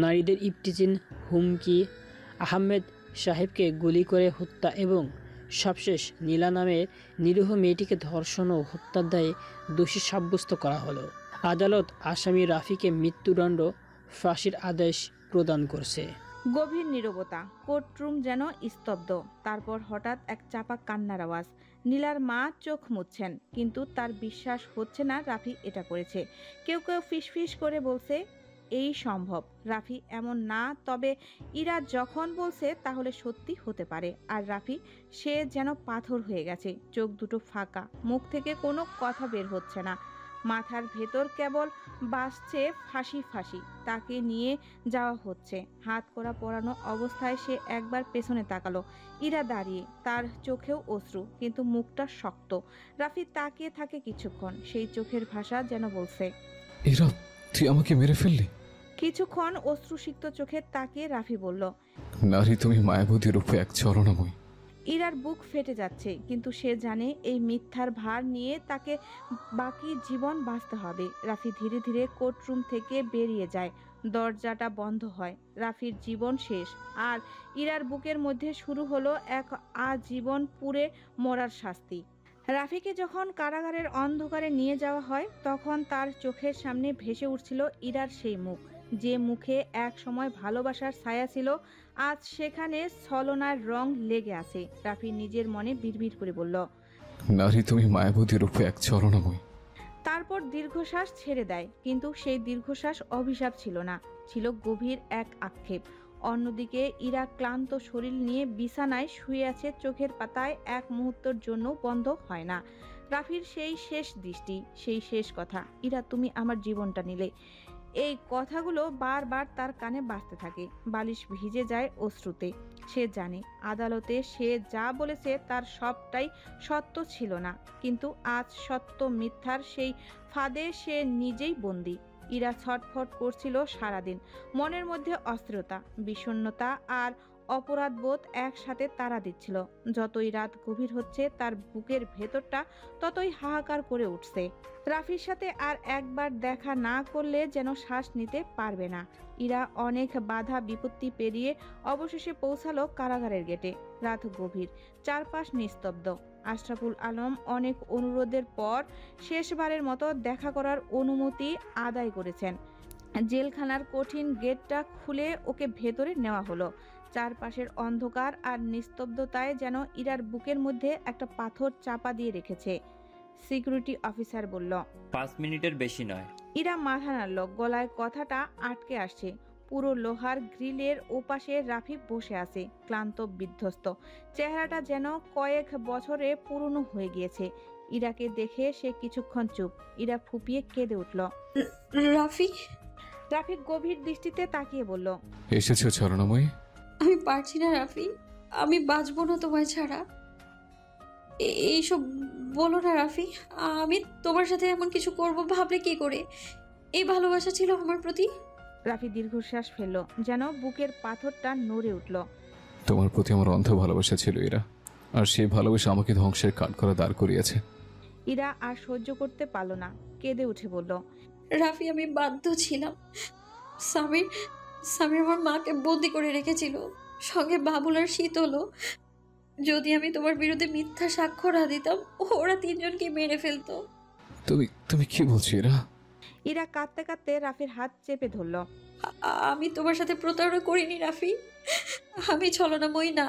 নারীদের ইফটিজিং, হুমকি, আহমেদ সাহেবকে গুলি করে হত্যা এবং সবশেষ নীলা নামে নিরীহ মেয়েটিকে ধর্ষণ ও হত্যার দায়ে দোষী সাব্যস্ত করা হলো। আদালত আসামি রাফিকে মৃত্যুদণ্ড, ফাঁসির আদেশ প্রদান করছে। গভীর নীরবতা, কোর্টরুম যেন স্তব্ধ। তারপর হঠাৎ এক চাপা কান্নার আওয়াজ। নীলার মা চোখ মুছছেন, কিন্তু তার বিশ্বাস হচ্ছে না রাফি এটা করেছে। কেউ কেউ ফিসফিস করে বলছে এই সম্ভব, রাফি এমন না। তবে ইরা যখন বলছে তাহলে সত্যি হতে পারে। আর রাফি, সে যেন পাথর হয়ে গেছে, চোখ দুটো ফাঁকা, মুখ থেকে কোনো কথা বের হচ্ছে না। মাথার ভেতর কেবল বাসছে ফাঁসি ফাঁসি, তাকে নিয়ে যাওয়া হচ্ছে। হাত করা পরানো অবস্থায় সে একবার পেছনে তাকালো। ইরা দাঁড়িয়ে, তার চোখেও অশ্রু, কিন্তু মুখটা শক্ত। রাফি তাকিয়ে থাকে কিছুক্ষণ, সেই চোখের ভাষা যেন বলছে, ইরা, তুই আমাকে মেরে ফেললি। কিছুক্ষণ অশ্রুসিক্ত চোখে তাকিয়ে রাফি বলল, নারী তুমি মায়াবতী রূপে এক চরণাময়। ইরার বুক ফেটে যাচ্ছে, কিন্তু সে জানে এই মিথ্যার ভার নিয়ে তাকে বাকি জীবন বাঁচতে হবে। রাফি ধীরে ধীরে কোর্টরুম থেকে বেরিয়ে যায়। দরজাটা বন্ধ হয়। রাফির জীবন শেষ, আর ইরার বুকের মধ্যে শুরু হলো এক আজীবন পুড়ে মরার শাস্তি। রাফিকে যখন কারাগারের অন্ধকারে নিয়ে যাওয়া হয়, তখন তার চোখের সামনে ভেসে উঠছিল ইরার সেই মুখ, যে মুখে এক সময় ভালোবাসার ছায়া ছিল, আজ সেখানে ছলনার রং লেগে আছে। রাফি নিজের মনে বিড়বিড় করে বলল, নারী তুমি মায়াবতী রূপে এক চরণাময়। তারপর দীর্ঘশ্বাস ছেড়ে দেয়, কিন্তু সেই দীর্ঘশ্বাস অভিশাপ ছিল না, ছিল গভীর এক আক্ষেপ। অন্যদিকে ইরা ক্লান্ত শরীর নিয়ে বিছানায় শুয়ে আছে, চোখের পাতায় এক মুহূর্তের জন্য বন্ধ হয় না রাফির সেই শেষ দৃষ্টি, সেই শেষ কথা, ইরা তুমি আমার জীবনটা নিলে। এই কথাগুলো বারবার তার কানে বাজতে থাকে, বালিশ ভিজে যায় অশ্রুতে। সে জানে আদালতে সে যা বলেছে তার সবটাই সত্য ছিল না, কিন্তু আজ সত্য মিথ্যার সেই ফাঁদে সে নিজেই বন্দী। ইরা ছটফট করছিল সারাদিন, মনের মধ্যে অস্থিরতা, বিষণ্ণতা আর অপরাধবোধ একসাথে তাড়া দিচ্ছিল। যতই রাত গভীর হচ্ছে, তার বুকের ভেতরটা ততই হাহাকার করে উঠছে। রাফির সাথে আর একবার দেখা না করলে যেন শ্বাস নিতে পারবে না। ইরা অনেক বাধা বিপত্তি পেরিয়ে অবশেষে পৌঁছালো কারাগারের গেটে। রাত গভীর, চারপাশ নিস্তব্ধ। আশরাফুল আলম অনেক অনুরোধের পর শেষবারের মতো দেখা করার অনুমতি আদায় করেছেন। জেলখানার কঠিন গেটটা খুলে ওকে ভেতরে নেওয়া হলো। চারপাশের অন্ধকার আর নিস্তব্ধতায় যেন ইরার বুকের মধ্যে একটা পাথর চাপা দিয়ে রেখেছে। সিকিউরিটি অফিসার বলল, 5 মিনিটের বেশি নয়। ইরা মাথা নাড়ল, গলায় কথাটা আটকে আসছে। পুরো লোহার গ্রিলের ওপাশে রাফি বসে আছে, ক্লান্ত, বিধ্বস্ত, চেহারাটা যেন কয়েক বছরে পুরনো হয়ে গিয়েছে। ইরাকে দেখে সে কিছুক্ষণ চুপ। ইরা ফুপিয়ে কেঁদে উঠল। রাফি। রাফি গভীর দৃষ্টিতে তাকিয়ে বলল, এসেছো চরণাময়ী? আমি পারছি না রাফি, আমি বাঁচবো না তোমায় ছাড়া। এইসব বলো না রাফি, আমি তোমার সাথে এমন কিছু করব ভাবলে কি করে? এই ভালোবাসা ছিল আমার প্রতি। রাফি দীর্ঘশ্বাস ফেলল, যেন বুকের পাথরটা নড়ে উঠল। তোমার প্রতি আমার অন্ধ ভালোবাসা ছিল ইরা, আর সেই ভালোবাসা আমাকে ধ্বংসের কাঠগড়া দাঁড় করিয়েছে। ইরা আর সহ্য করতে পারল না, কেঁদে উঠে বলল, রাফি আমি বাধ্য ছিলাম। সামির সামির আমার মাকে বন্দি করে রেখেছিল, সঙ্গে বাবুল আর শীতলও। যদি আমি তোমার বিরুদ্ধে মিথ্যা সাক্ষ্য না দিতাম, ওরা তিনজনকে মেরে ফেলতো। তুমি তুমি কি বলছো ইরা? ইরা কাঁদতে কাঁদতে রাফির হাত চেপে ধরল। আমি তোমার সাথে প্রতারণা করিনি রাফি, আমি ছলনাময়ী না,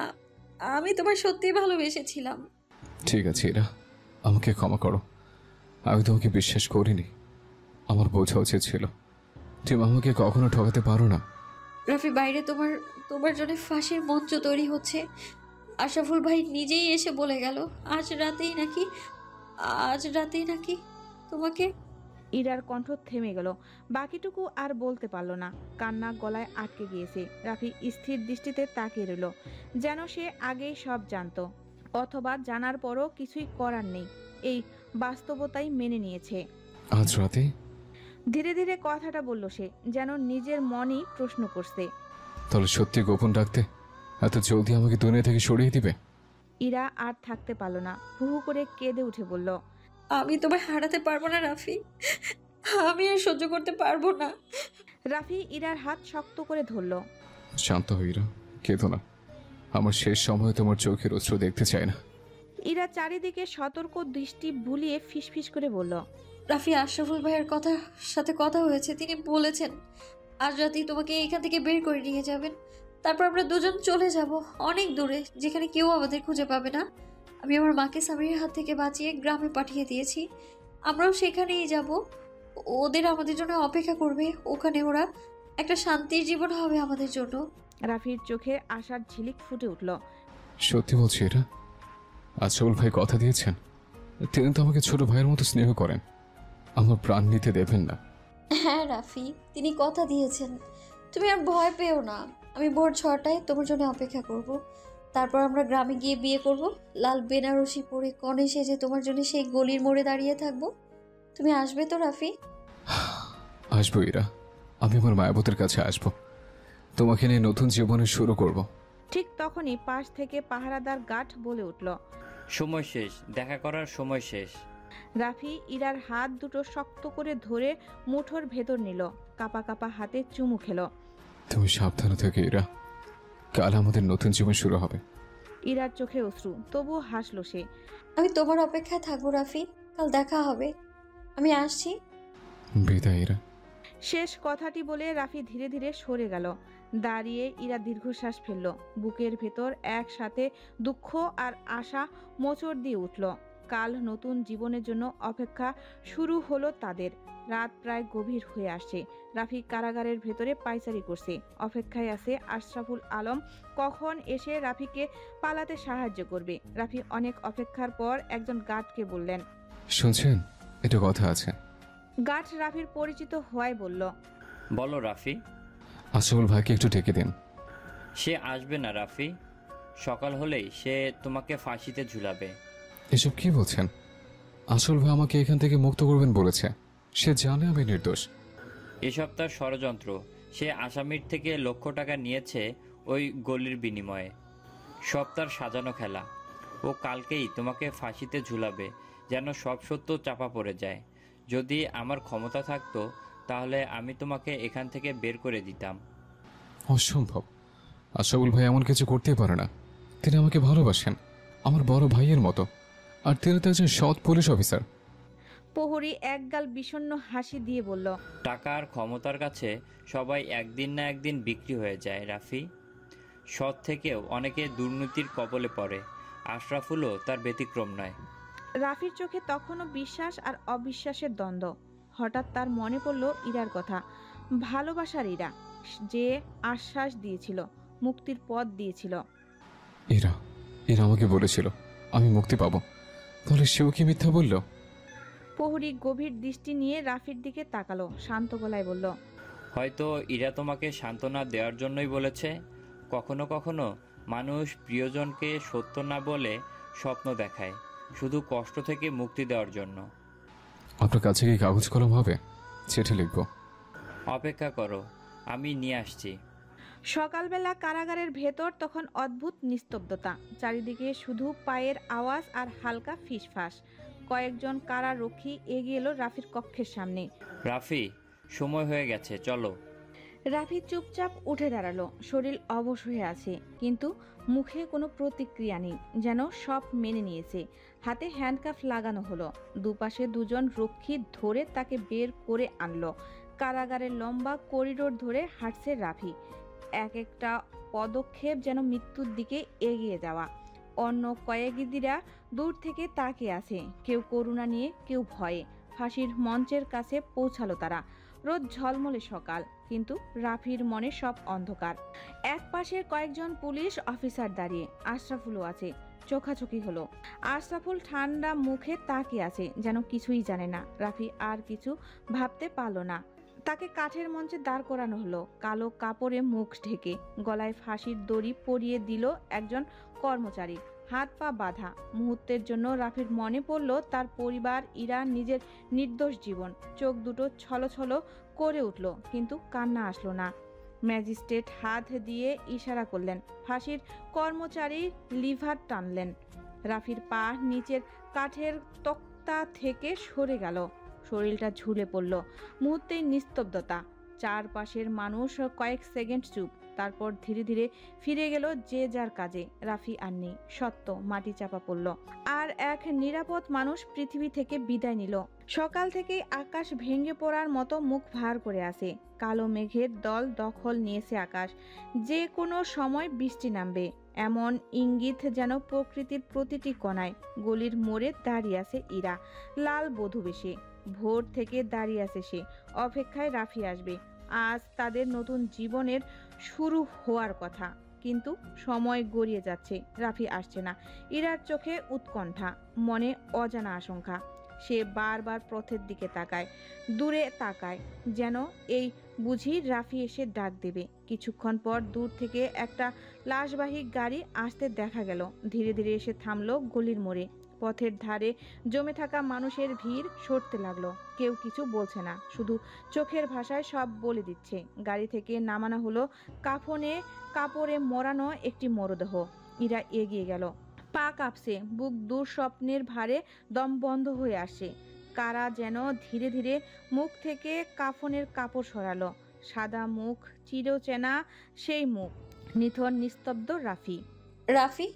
আমি তোমার সত্যিই ভালোবেসেছিলাম। ঠিক আছে ইরা, আমাকে ক্ষমা করো। আমি তোমাকে বিশ্বাস করিনি, আমার বোঝা উচিত ছিল। তুমি আমাকে কখনো ঠকাতে পারো না। রাফি বাইরে তোমার তোমার জন্য ফাঁসির মঞ্চ তৈরি হচ্ছে। আশরাফুল ভাই নিজেই এসে বলে গেল আজ রাতেই নাকি তোমাকে। ইরার কণ্ঠ থেমে গেল, বাকিটুকু আর বলতে পারল না, কান্না গলায় আটকে গিয়েছে। রাফি স্থির দৃষ্টিতে তাকিয়ে রইল, যেন সে আগেই সব জানতো, অথবা জানার পরও কিছুই করার নেই, এই বাস্তবতাই মেনে নিয়েছে। আজ রাতে? ধীরে ধীরে কথাটা বলল সে, যেন নিজের মনই প্রশ্ন করছে। তাহলে সত্যি গোপন রাখতে এত জলদি আমাকে দুনিয়া থেকে সরিয়ে দিবে? ইরা আর থাকতে পারল না, হু হু করে কেঁদে উঠে বলল, আমি তোমায় হারাতে পারবো না রাফি, আমি আর সহ্য করতে পারবো না। রাফি ইরার হাত শক্ত করে ধরল। শান্ত হই ইরা, কেঁদো না। আমার শেষ সময় তোমার চোখের অশ্রু দেখতে চাই না। ইরা চারিদিকে সতর্ক দৃষ্টি বুলিয়ে ফিসফিস করে বলল, রাফি আশরাফুল ভাইয়ের সাথে কথা হয়েছে, তিনি বলেছেন আজ রাতেই তোমাকে এখান থেকে বের করে নিয়ে যাবেন। তারপর আমরা দুজন চলে যাব অনেক দূরে, যেখানে কেউ আমাদের খুঁজে পাবে না। আমি আমার মাকে সামিরের হাত থেকে বাঁচিয়ে গ্রামে পাঠিয়ে দিয়েছি, আমরাও সেখানেই যাব। ওদের আমাদের জন্য অপেক্ষা করবে, ওখানে ওরা একটা শান্তির জীবন হবে আমাদের জন্য। রাফির চোখে আশার ঝিলিক ফুটে উঠল। সত্যি বলছি এটা? আশরাফুল ভাই কথা দিয়েছেন, তিনি তো আমাকে ছোট ভাইয়ের মতো স্নেহ করেন, আমার প্রাণ নিতে দেবেন না। হ্যাঁ রাফি, তিনি কথা দিয়েছেন। তুমি আর ভয় পেও না, আমি ভোর 6টায় তোমার জন্য অপেক্ষা করব। তারপর আমরা গ্রামে গিয়ে বিয়ে করব, লাল বেনারসি পরে কনে সেজে তোমার জন্য সেই গলির মোড়ে দাঁড়িয়ে থাকবো। তুমি আসবে তো রাফি? আসবো ইরা, আমি আমার মায়াবতের কাছে আসবো, তোমাকে নিয়ে নতুন জীবনের শুরু করব। ঠিক তখনই পাশ থেকে পাহারাদার গার্ড বলে উঠল, সময় শেষ, দেখা করার সময় শেষ। রাফি ইরার হাত দুটো শক্ত করে ধরে মুঠোর ভেতর নিল, কাপা কাপা হাতে চুমু খেল। তুমি সাবধানে থেকে ইরা, কাল আমাদের নতুন জীবন শুরু হবে। ইরার চোখে অশ্রু, তবু হাসলো সে। আমি তোমার অপেক্ষায় থাকবো রাফি, কাল দেখা হবে, আমি আসছি। বিদায় ইরা। শেষ কথাটি বলে রাফি ধীরে ধীরে সরে গেল। দাঁড়িয়ে ইরা দীর্ঘশ্বাস ফেলল, বুকের ভেতর একসাথে দুঃখ আর আশা মোচড় দিয়ে উঠল। কাল নতুন জীবনের জন্য অপেক্ষা শুরু হলো তাদের। রাত প্রায় গভীর হয়ে আসছে। রাফি কারাগারের ভেতরে পায়চারি করছে, অপেক্ষায় আছে আশরাফুল আলম কখন এসে রাফিকে পালাতে সাহায্য করবে। রাফি অনেক অপেক্ষার পর একজন গার্ডকে বললেন, শুনছেন, এটা কথা আছে। গার্ড রাফির পরিচিত হওয়ায় বলল, বলো রাফি। আশরাফুল ভাইকে একটু ডেকে দিন। সে আসবে না রাফি, সকাল হলেই সে তোমাকে ফাঁসিতে ঝুলাবে। এসব কি বলছেন? আসল ভাই আমাকে এখান থেকে মুক্ত করবেন বলেছে, সে জানে আমি নির্দোষ। এসব তার ষড়যন্ত্র, সে আসামির থেকে লক্ষ টাকা নিয়েছে ওই গলির বিনিময়ে, সব তার সাজানো খেলা। ও কালকেই তোমাকে ফাঁসিতে ঝুলাবে, যেন সব সত্য চাপা পড়ে যায়। যদি আমার ক্ষমতা থাকতো তাহলে আমি তোমাকে এখান থেকে বের করে দিতাম। অসম্ভব, আশরাফুল ভাই এমন কিছু করতেই পারে না। তিনি আমাকে ভালোবাসেন, আমার বড় ভাইয়ের মতো, আর তিনি তো একজন সৎ পুলিশ অফিসার। প্রহরী একগাল বিষণ্ণ হাসি দিয়ে বলল, টাকা আর ক্ষমতার কাছে সবাই একদিন না একদিন বিক্রি হয়ে যায় রাফি। সৎ থেকেও অনেকে দুর্নীতির কবলে পড়ে, আশরাফুলও তার ব্যতিক্রম নয়। রাফির চোখে তখনও বিশ্বাস আর অবিশ্বাসের দ্বন্দ্ব। হঠাৎ তার মনে পড়ল ইরার কথা, ভালোবাসার ইরা, যে আশ্বাস দিয়েছিল, মুক্তির পথ দিয়েছিল। ইরা ইরা আমাকে বলেছিল আমি মুক্তি পাবো, তাহলে সেও কি মিথ্যা বলল? প্রহরী গভীর দৃষ্টি নিয়ে রাফির দিকে তাকালো, শান্ত গলায় বলল, হয়তো ইরা তোমাকে সান্ত্বনা দেওয়ার জন্যই বলেছে। কখনো কখনো মানুষ প্রিয়জনকে সত্য না বলে স্বপ্ন দেখায়, শুধু কষ্ট থেকে মুক্তি দেওয়ার জন্য। আপনার কাছে কি কাগজ কলম হবে? চিঠি লিখব। অপেক্ষা করো, আমি নিয়ে আসছি। সকালবেলা কারাগারের ভেতর তখন অদ্ভুত নিস্তব্ধতা। চারিদিকে শুধু পায়ের আওয়াজ আর হালকা ফিসফাস। কয়েকজন কারারক্ষী এগিয়ে এলো রাফির কক্ষের সামনে। রাফি, সময় হয়ে গেছে, চলো। রাফি চুপচাপ উঠে দাঁড়ালো। শরীর অবশ হয়ে আছে, কিন্তু মুখে কোনো প্রতিক্রিয়া নেই, যেন সব মেনে নিয়েছে। হাতে হ্যান্ডকাফ লাগানো হলো। দুপাশে দুজন রক্ষী ধরে তাকে বের করে আনলো। কারাগারের লম্বা করিডোর ধরে হাঁটছে রাফি। এক একটা পদক্ষেপ যেন মৃত্যুর দিকে এগিয়ে যাওয়া। অন্য কয়েদিরা দূর থেকে তাকিয়ে আছে, কেউ করুণা নিয়ে, কেউ ভয়ে। ফাঁসির মঞ্চের কাছে পৌঁছালো তারা। রোদ ঝলমলে সকাল, কিন্তু রাফির মনে সব অন্ধকার। এক পাশে কয়েকজন পুলিশ অফিসার দাঁড়িয়ে, আশরাফুলও আছে। চোখাচোখি হলো। আশরাফুল ঠান্ডা মুখে তাকিয়ে আছে, যেন কিছুই জানে না। রাফি আর কিছু ভাবতে পারল না। তাকে কাঠের মঞ্চে দাঁড় করানো হলো, কালো কাপড়ে মুখ ঢেকে। গলায় ফাঁসির দড়ি পরিয়ে দিল একজন কর্মচারী। হাত পা বাঁধা। মুহূর্তের জন্য রাফির মনে পড়ল তার পরিবার, ইরা, নিজের নির্দোষ জীবন। চোখ দুটো ছলছল করে উঠল, কিন্তু কান্না আসলো না। ম্যাজিস্ট্রেট হাত দিয়ে ইশারা করলেন। ফাঁসির কর্মচারী লিভার টানলেন। রাফির পা নিচের কাঠের তক্তা থেকে সরে গেল। শরীরটা ঝুলে পড়ল। মুহূর্তেই নিস্তব্ধতা। চারপাশের মানুষ কয়েক সেকেন্ড চুপ, তারপর ধীরে ধীরে ফিরে গেল যে যার কাজে। রাফি আর নেই। সত্য মাটি চাপা পড়ল। আর এক নিরাপদ মানুষ পৃথিবী থেকে বিদায় নিল। সকাল থেকেই আকাশ ভেঙে পড়ার মতো মুখ ভার করে আছে। কালো মেঘের দল দখল নিয়েছে আকাশ। যে কোনো সময় বৃষ্টি নামবে, এমন ইঙ্গিত যেন প্রকৃতির প্রতিটি কণায়। গলির মোড়ে দাঁড়িয়ে আছে ইরা, লাল বধূ বেশে। ভোর থেকে দাঁড়িয়ে আছে সে, অপেক্ষায় রাফি আসবে। আজ তাদের নতুন জীবনের শুরু হওয়ার কথা, কিন্তু সময় গড়িয়ে যাচ্ছে। রাফি আসছে না। ইরার চোখে উৎকণ্ঠা, মনে অজানা আশঙ্কা। সে বারবার পথের দিকে তাকায়, দূরে তাকায়, যেন এই বুঝি রাফি এসে ডাক দেবে। কিছুক্ষণ পর দূর থেকে একটা লাশবাহী গাড়ি আসতে দেখা গেল। ধীরে ধীরে এসে থামলো গলির মোড়ে। পথের ধারে জমে থাকা মানুষের ভিড় সরতে লাগলো। কেউ কিছু বলছে না, শুধু চোখের ভাষায় সব বলে দিচ্ছে। গাড়ি থেকে নামানো হলো কাপড়ে মোড়ানো একটি মরদেহ। ইরা এগিয়ে গেল। পা কাঁপছে, বুক দুঃস্বপ্নের ভারে দম বন্ধ হয়ে আসে। কারা যেন ধীরে ধীরে মুখ থেকে কাফনের কাপড় সরালো। সাদা মুখ, চিরচেনা সেই মুখ। নিথর নিস্তব্ধ রাফি। রাফি!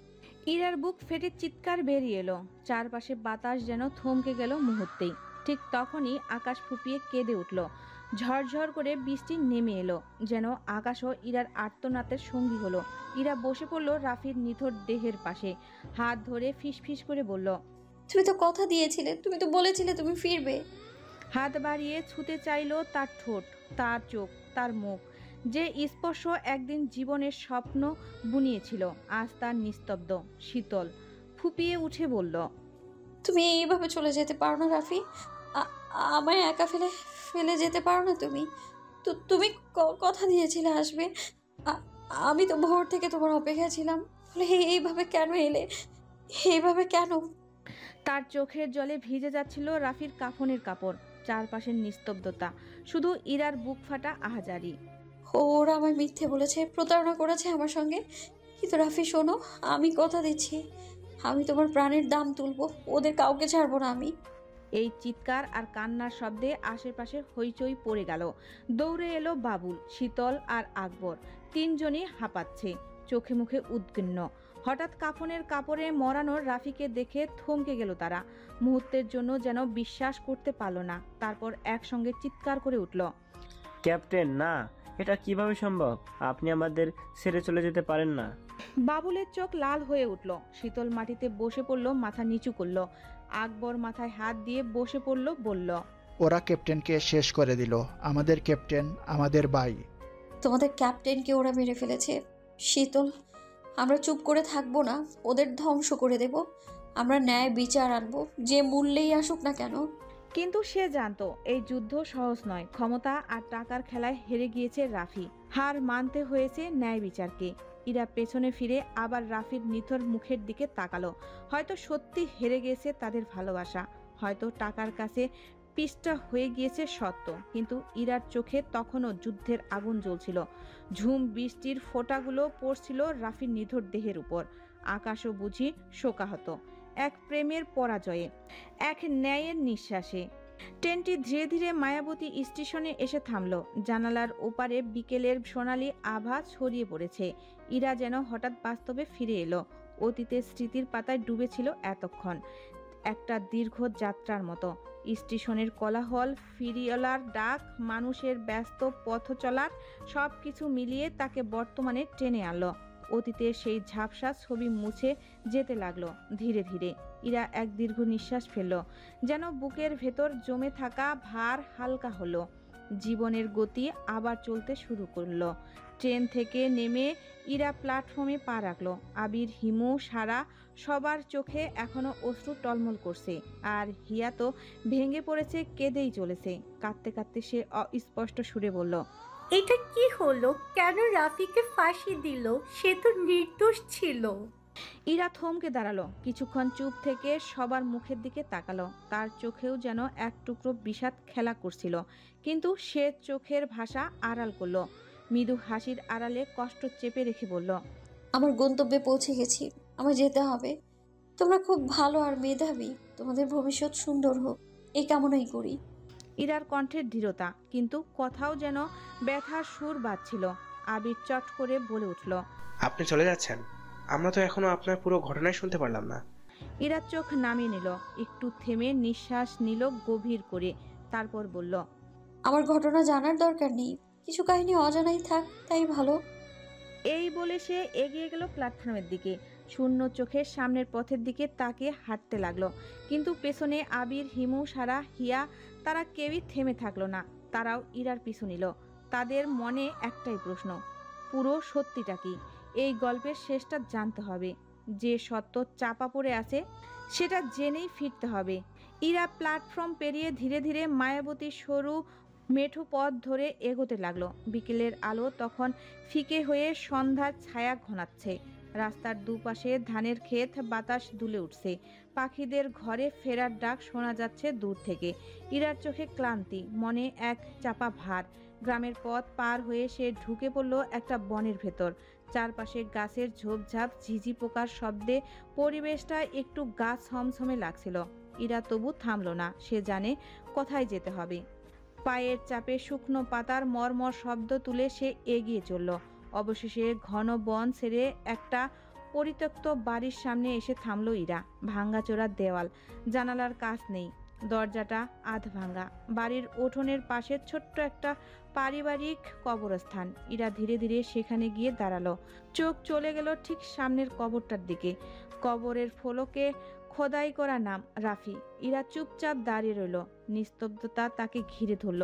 ইরার বুক ফেটে চিৎকার বেরিয়ে এলো। চারপাশে বাতাস যেন থমকে গেল মুহূর্তেই। ঠিক তখনই আকাশ ফুপিয়ে কেঁদে উঠল। ঝরঝর করে বৃষ্টি নেমে এলো, যেন আকাশও ইরার আর্তনাদের সঙ্গী হলো। ইরা বসে পড়ল রাফির নিথর দেহের পাশে, হাত ধরে ফিসফিস করে বলল, তুমি তো কথা দিয়েছিলে, তুমি তো বলেছিলে তুমি ফিরবে। হাত বাড়িয়ে ছুতে চাইল তার ঠোঁট, তার চোখ, তার মুখ। যে স্পর্শ একদিন জীবনের স্বপ্ন বুনিয়েছিল, আজ তার নিস্তব্ধ, শীতল। ফুপিয়ে উঠে বলল, তুমি এইভাবে চলে যেতে পারো না রাফি। আমায় একা ফেলে যেতে পারো না তুমি। তো তুমি কথা দিয়েছিলে আসবে। আমি তো ভোর থেকে তোমার অপেক্ষা ছিলাম। এইভাবে কেন এলে? এইভাবে কেন? তার চোখের জলে ভিজে যাচ্ছিল রাফির কাফনের কাপড়। চারপাশের নিস্তব্ধতা, শুধু ইরার বুক ফাটা আহাজারি। ওরা আমায় মিথ্যে বলেছে, প্রতারণা করেছে আমার সঙ্গে। কিন্তু রাফি শোনো, আমি কথা দিচ্ছি, আমি তোমার প্রাণের দাম তুলবো। ওদের কাউকে ছাড়বো না আমি। এই চিৎকার আর কান্নার শব্দে আশেপাশে হইচই পড়ে গেল। দৌড়ে এলো বাবুল, শীতল আর আকবর। তিনজনই হাঁপাচ্ছে, চোখে মুখে উদ্বিগ্ন। হঠাৎ কাফনের কাপড়ে মরানো রাফিকে দেখে থমকে গেল তারা। মুহূর্তের জন্য যেন বিশ্বাস করতে পারল না। তারপর একসঙ্গে চিৎকার করে উঠল, ক্যাপ্টেন, না, এটা কিভাবে সম্ভব? আপনি আমাদের ছেড়ে চলে যেতে পারেন না। বাবুলের চোখ লাল হয়ে উঠল। শীতল মাটিতে বসে পড়ল, মাথা নিচু করল। আকবর মাথায় হাত দিয়ে বসে পড়ল, বলল, ওরা ক্যাপ্টেনকে শেষ করে দিল। আমাদের ক্যাপ্টেন, আমাদের ভাই। তোমাদের ক্যাপ্টেনকে ওরা মেরে ফেলেছে। শীতল, আমরা চুপ করে থাকবো না, ওদের ধ্বংস করে দেব। আমরা ন্যায় বিচার আনবো, যে মূল্যেই আসুক না কেন। কিন্তু সে জানতো এই যুদ্ধ সহজ নয়। ক্ষমতা আর টাকার খেলায় হেরে গিয়েছে রাফি। হার মানতে হয়েছে ন্যায় বিচারকে। ইরা পেছনে ফিরে আবার রাফির নিথর মুখের দিকে তাকালো। হয়তো সত্যি হেরে গেছে তাদের ভালোবাসা, হয়তো টাকার কাছে পিসটা হয়ে গিয়েছে সত্য, কিন্তু ইরার চোখে তখনও যুদ্ধের আগুন জ্বলছিল। ঝুম বৃষ্টির ফোঁটাগুলো পড়ছিল রাফির নিথর দেহের উপর। আকাশও বুঝি শোকাহত, এক প্রেমের পরাজয়ে, এক ন্যায়ের নিঃশ্বাসে। ট্রেনটি ধীরে ধীরে মায়াবতী স্টেশনে এসে থামল। জানালার ওপারে বিকেলের সোনালি আভা ছড়িয়ে পড়েছে। ইরা যেন হঠাৎ বাস্তবে ফিরে এলো। অতীতের স্মৃতির পাতায় ডুবেছিল এতক্ষণ, একটা দীর্ঘ যাত্রার মতো। স্টেশনের কোলাহল, ফিরিওয়ালার ডাক, মানুষের ব্যস্ত পথ চলার সব কিছু মিলিয়ে তাকে বর্তমানে টেনে আনলো। অতীতের সেই ঝাপসা ছবি মুছে যেতে লাগলো ধীরে ধীরে। ইরা এক দীর্ঘ নিঃশ্বাস ফেলল, যেন বুকের ভেতর জমে থাকা ভার হালকা হলো। জীবনের গতি আবার চলতে শুরু করলো। ট্রেন থেকে নেমে ইরা প্ল্যাটফর্মে পা রাখলো। আবির, হিমু, সারা সবার চোখে এখনো অশ্রু টলমল করছে। আর হিয়া তো ভেঙে পড়েছে, কেঁদেই চলেছে। কাঁদতে কাঁদতে সে অস্পষ্ট সুরে বলল, এটা কি হলো? কেন রাফিকে ফাঁসি দিল? সে তো নির্দোষ ছিল। ইরা থমকে দাঁড়ালো, কিছুক্ষণ চুপ থেকে সবার মুখের দিকে তাকালো। তার চোখেও যেন এক টুকরো বিষাদ খেলা করছিল, কিন্তু সে চোখের ভাষা আড়াল করলো। মৃদু হাসির আড়ালে কষ্ট চেপে রেখে বলল, আমার গন্তব্যে পৌঁছে গেছি, আমার যেতে হবে। তোমরা খুব ভালো আর মেধাবী, তোমাদের ভবিষ্যৎ সুন্দর হোক এই কামনাই করি। ইরার কণ্ঠের দৃঢ়তা, কিন্তু কথাও যেন ব্যথার সুর বাজছিল। আবির চট করে বলে উঠল, আপনি চলে যাচ্ছেন? আমরা তো এখনো আপনার পুরো ঘটনাই শুনতে পারলাম না। ইরার চোখ নামিয়ে নিল, একটু থেমে নিঃশ্বাস নিল গভীর করে, তারপর বলল, আমার ঘটনা জানার দরকার নেই, কিছু কাহিনী অজানাই থাক, তাই ভালো। এই বলে সে এগিয়ে গেল প্ল্যাটফর্মের দিকে। শূন্য চোখের সামনের পথের দিকে তাকিয়ে হাঁটতে লাগলো। কিন্তু পেছনে আবির, হিমু, সারা, হিয়া তারা কেউই থেমে থাকলো না। তারাও ইরার পিছু নিল। তাদের মনে একটাই প্রশ্ন, পুরো সত্যিটা কি? এই গল্পের শেষটা জানতে হবে। যে সত্য চাপা পড়ে আছে সেটা জেনেই ফিরতে হবে। ইরা প্ল্যাটফর্ম পেরিয়ে ধীরে ধীরে মায়াবতী সরু মেঠো পথ ধরে এগোতে লাগলো। বিকেলের আলো তখন ফিকে হয়ে সন্ধ্যার ছায়া ঘনাচ্ছে। রাস্তার দুপাশে ধানের ক্ষেত, বাতাস দুলে উঠছে। পাখিদের ঘরে ফেরার ডাক শোনা যাচ্ছে দূর থেকে। ইরার চোখে ক্লান্তি, মনে এক চাপা ভার। গ্রামের পথ পার হয়ে সে ঢুকে পড়ল একটা বনের ভেতর। চারপাশে গাছের ঝোপঝাপ, ঝিঝি পোকার শব্দে পরিবেশটা একটু গা ছমছমে লাগছিল। ইরা তবু থামল না। সে জানে কোথায় যেতে হবে। পায়ের চাপে শুকনো পাতার মর্মর শব্দ তুলে সে এগিয়ে চলল। অবশেষে ঘন বন ছেড়ে একটা পরিত্যক্ত বাড়ির সামনে এসে থামল ইরা। ভাঙ্গাচোরা দেওয়াল, জানালার কাচ নেই, দরজাটা আধ ভাঙ্গা। বাড়ির উঠোনের পাশে ছোট্ট একটা পারিবারিক কবরস্থান। ইরা ধীরে ধীরে সেখানে গিয়ে দাঁড়ালো। চোখ চলে গেল ঠিক সামনের কবরটার দিকে। কবরের ফলকে খোদাই করা নাম রাফি। ইরা চুপচাপ দাঁড়িয়ে রইল। নিস্তব্ধতা তাকে ঘিরে ধরল।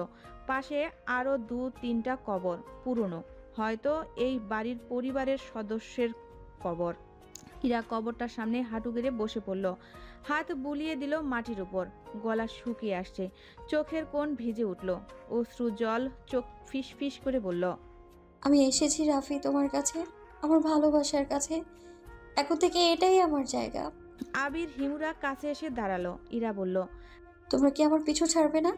পাশে আরো 2-3টা কবর, পুরনো, হয়তো এই বাড়ির পরিবারের সদস্যের কবর। ইরা কবরটার সামনে হাঁটু গেড়ে বসে পড়ল। হাত বুলিয়ে দিল মাটির উপর। গলা শুকিয়ে আসছে, চোখের কোণ ভিজে উঠল। অশ্রু জল চোখ ফিস ফিস করে বলল, আমি এসেছি রাফি তোমার কাছে, আমার ভালোবাসার কাছে। এখন থেকে এটাই আমার জায়গা। আবির, হিমুরা কাছে এসে দাঁড়ালো। ইরা বলল, তোমরা কি আমার পিছু ছাড়বে না?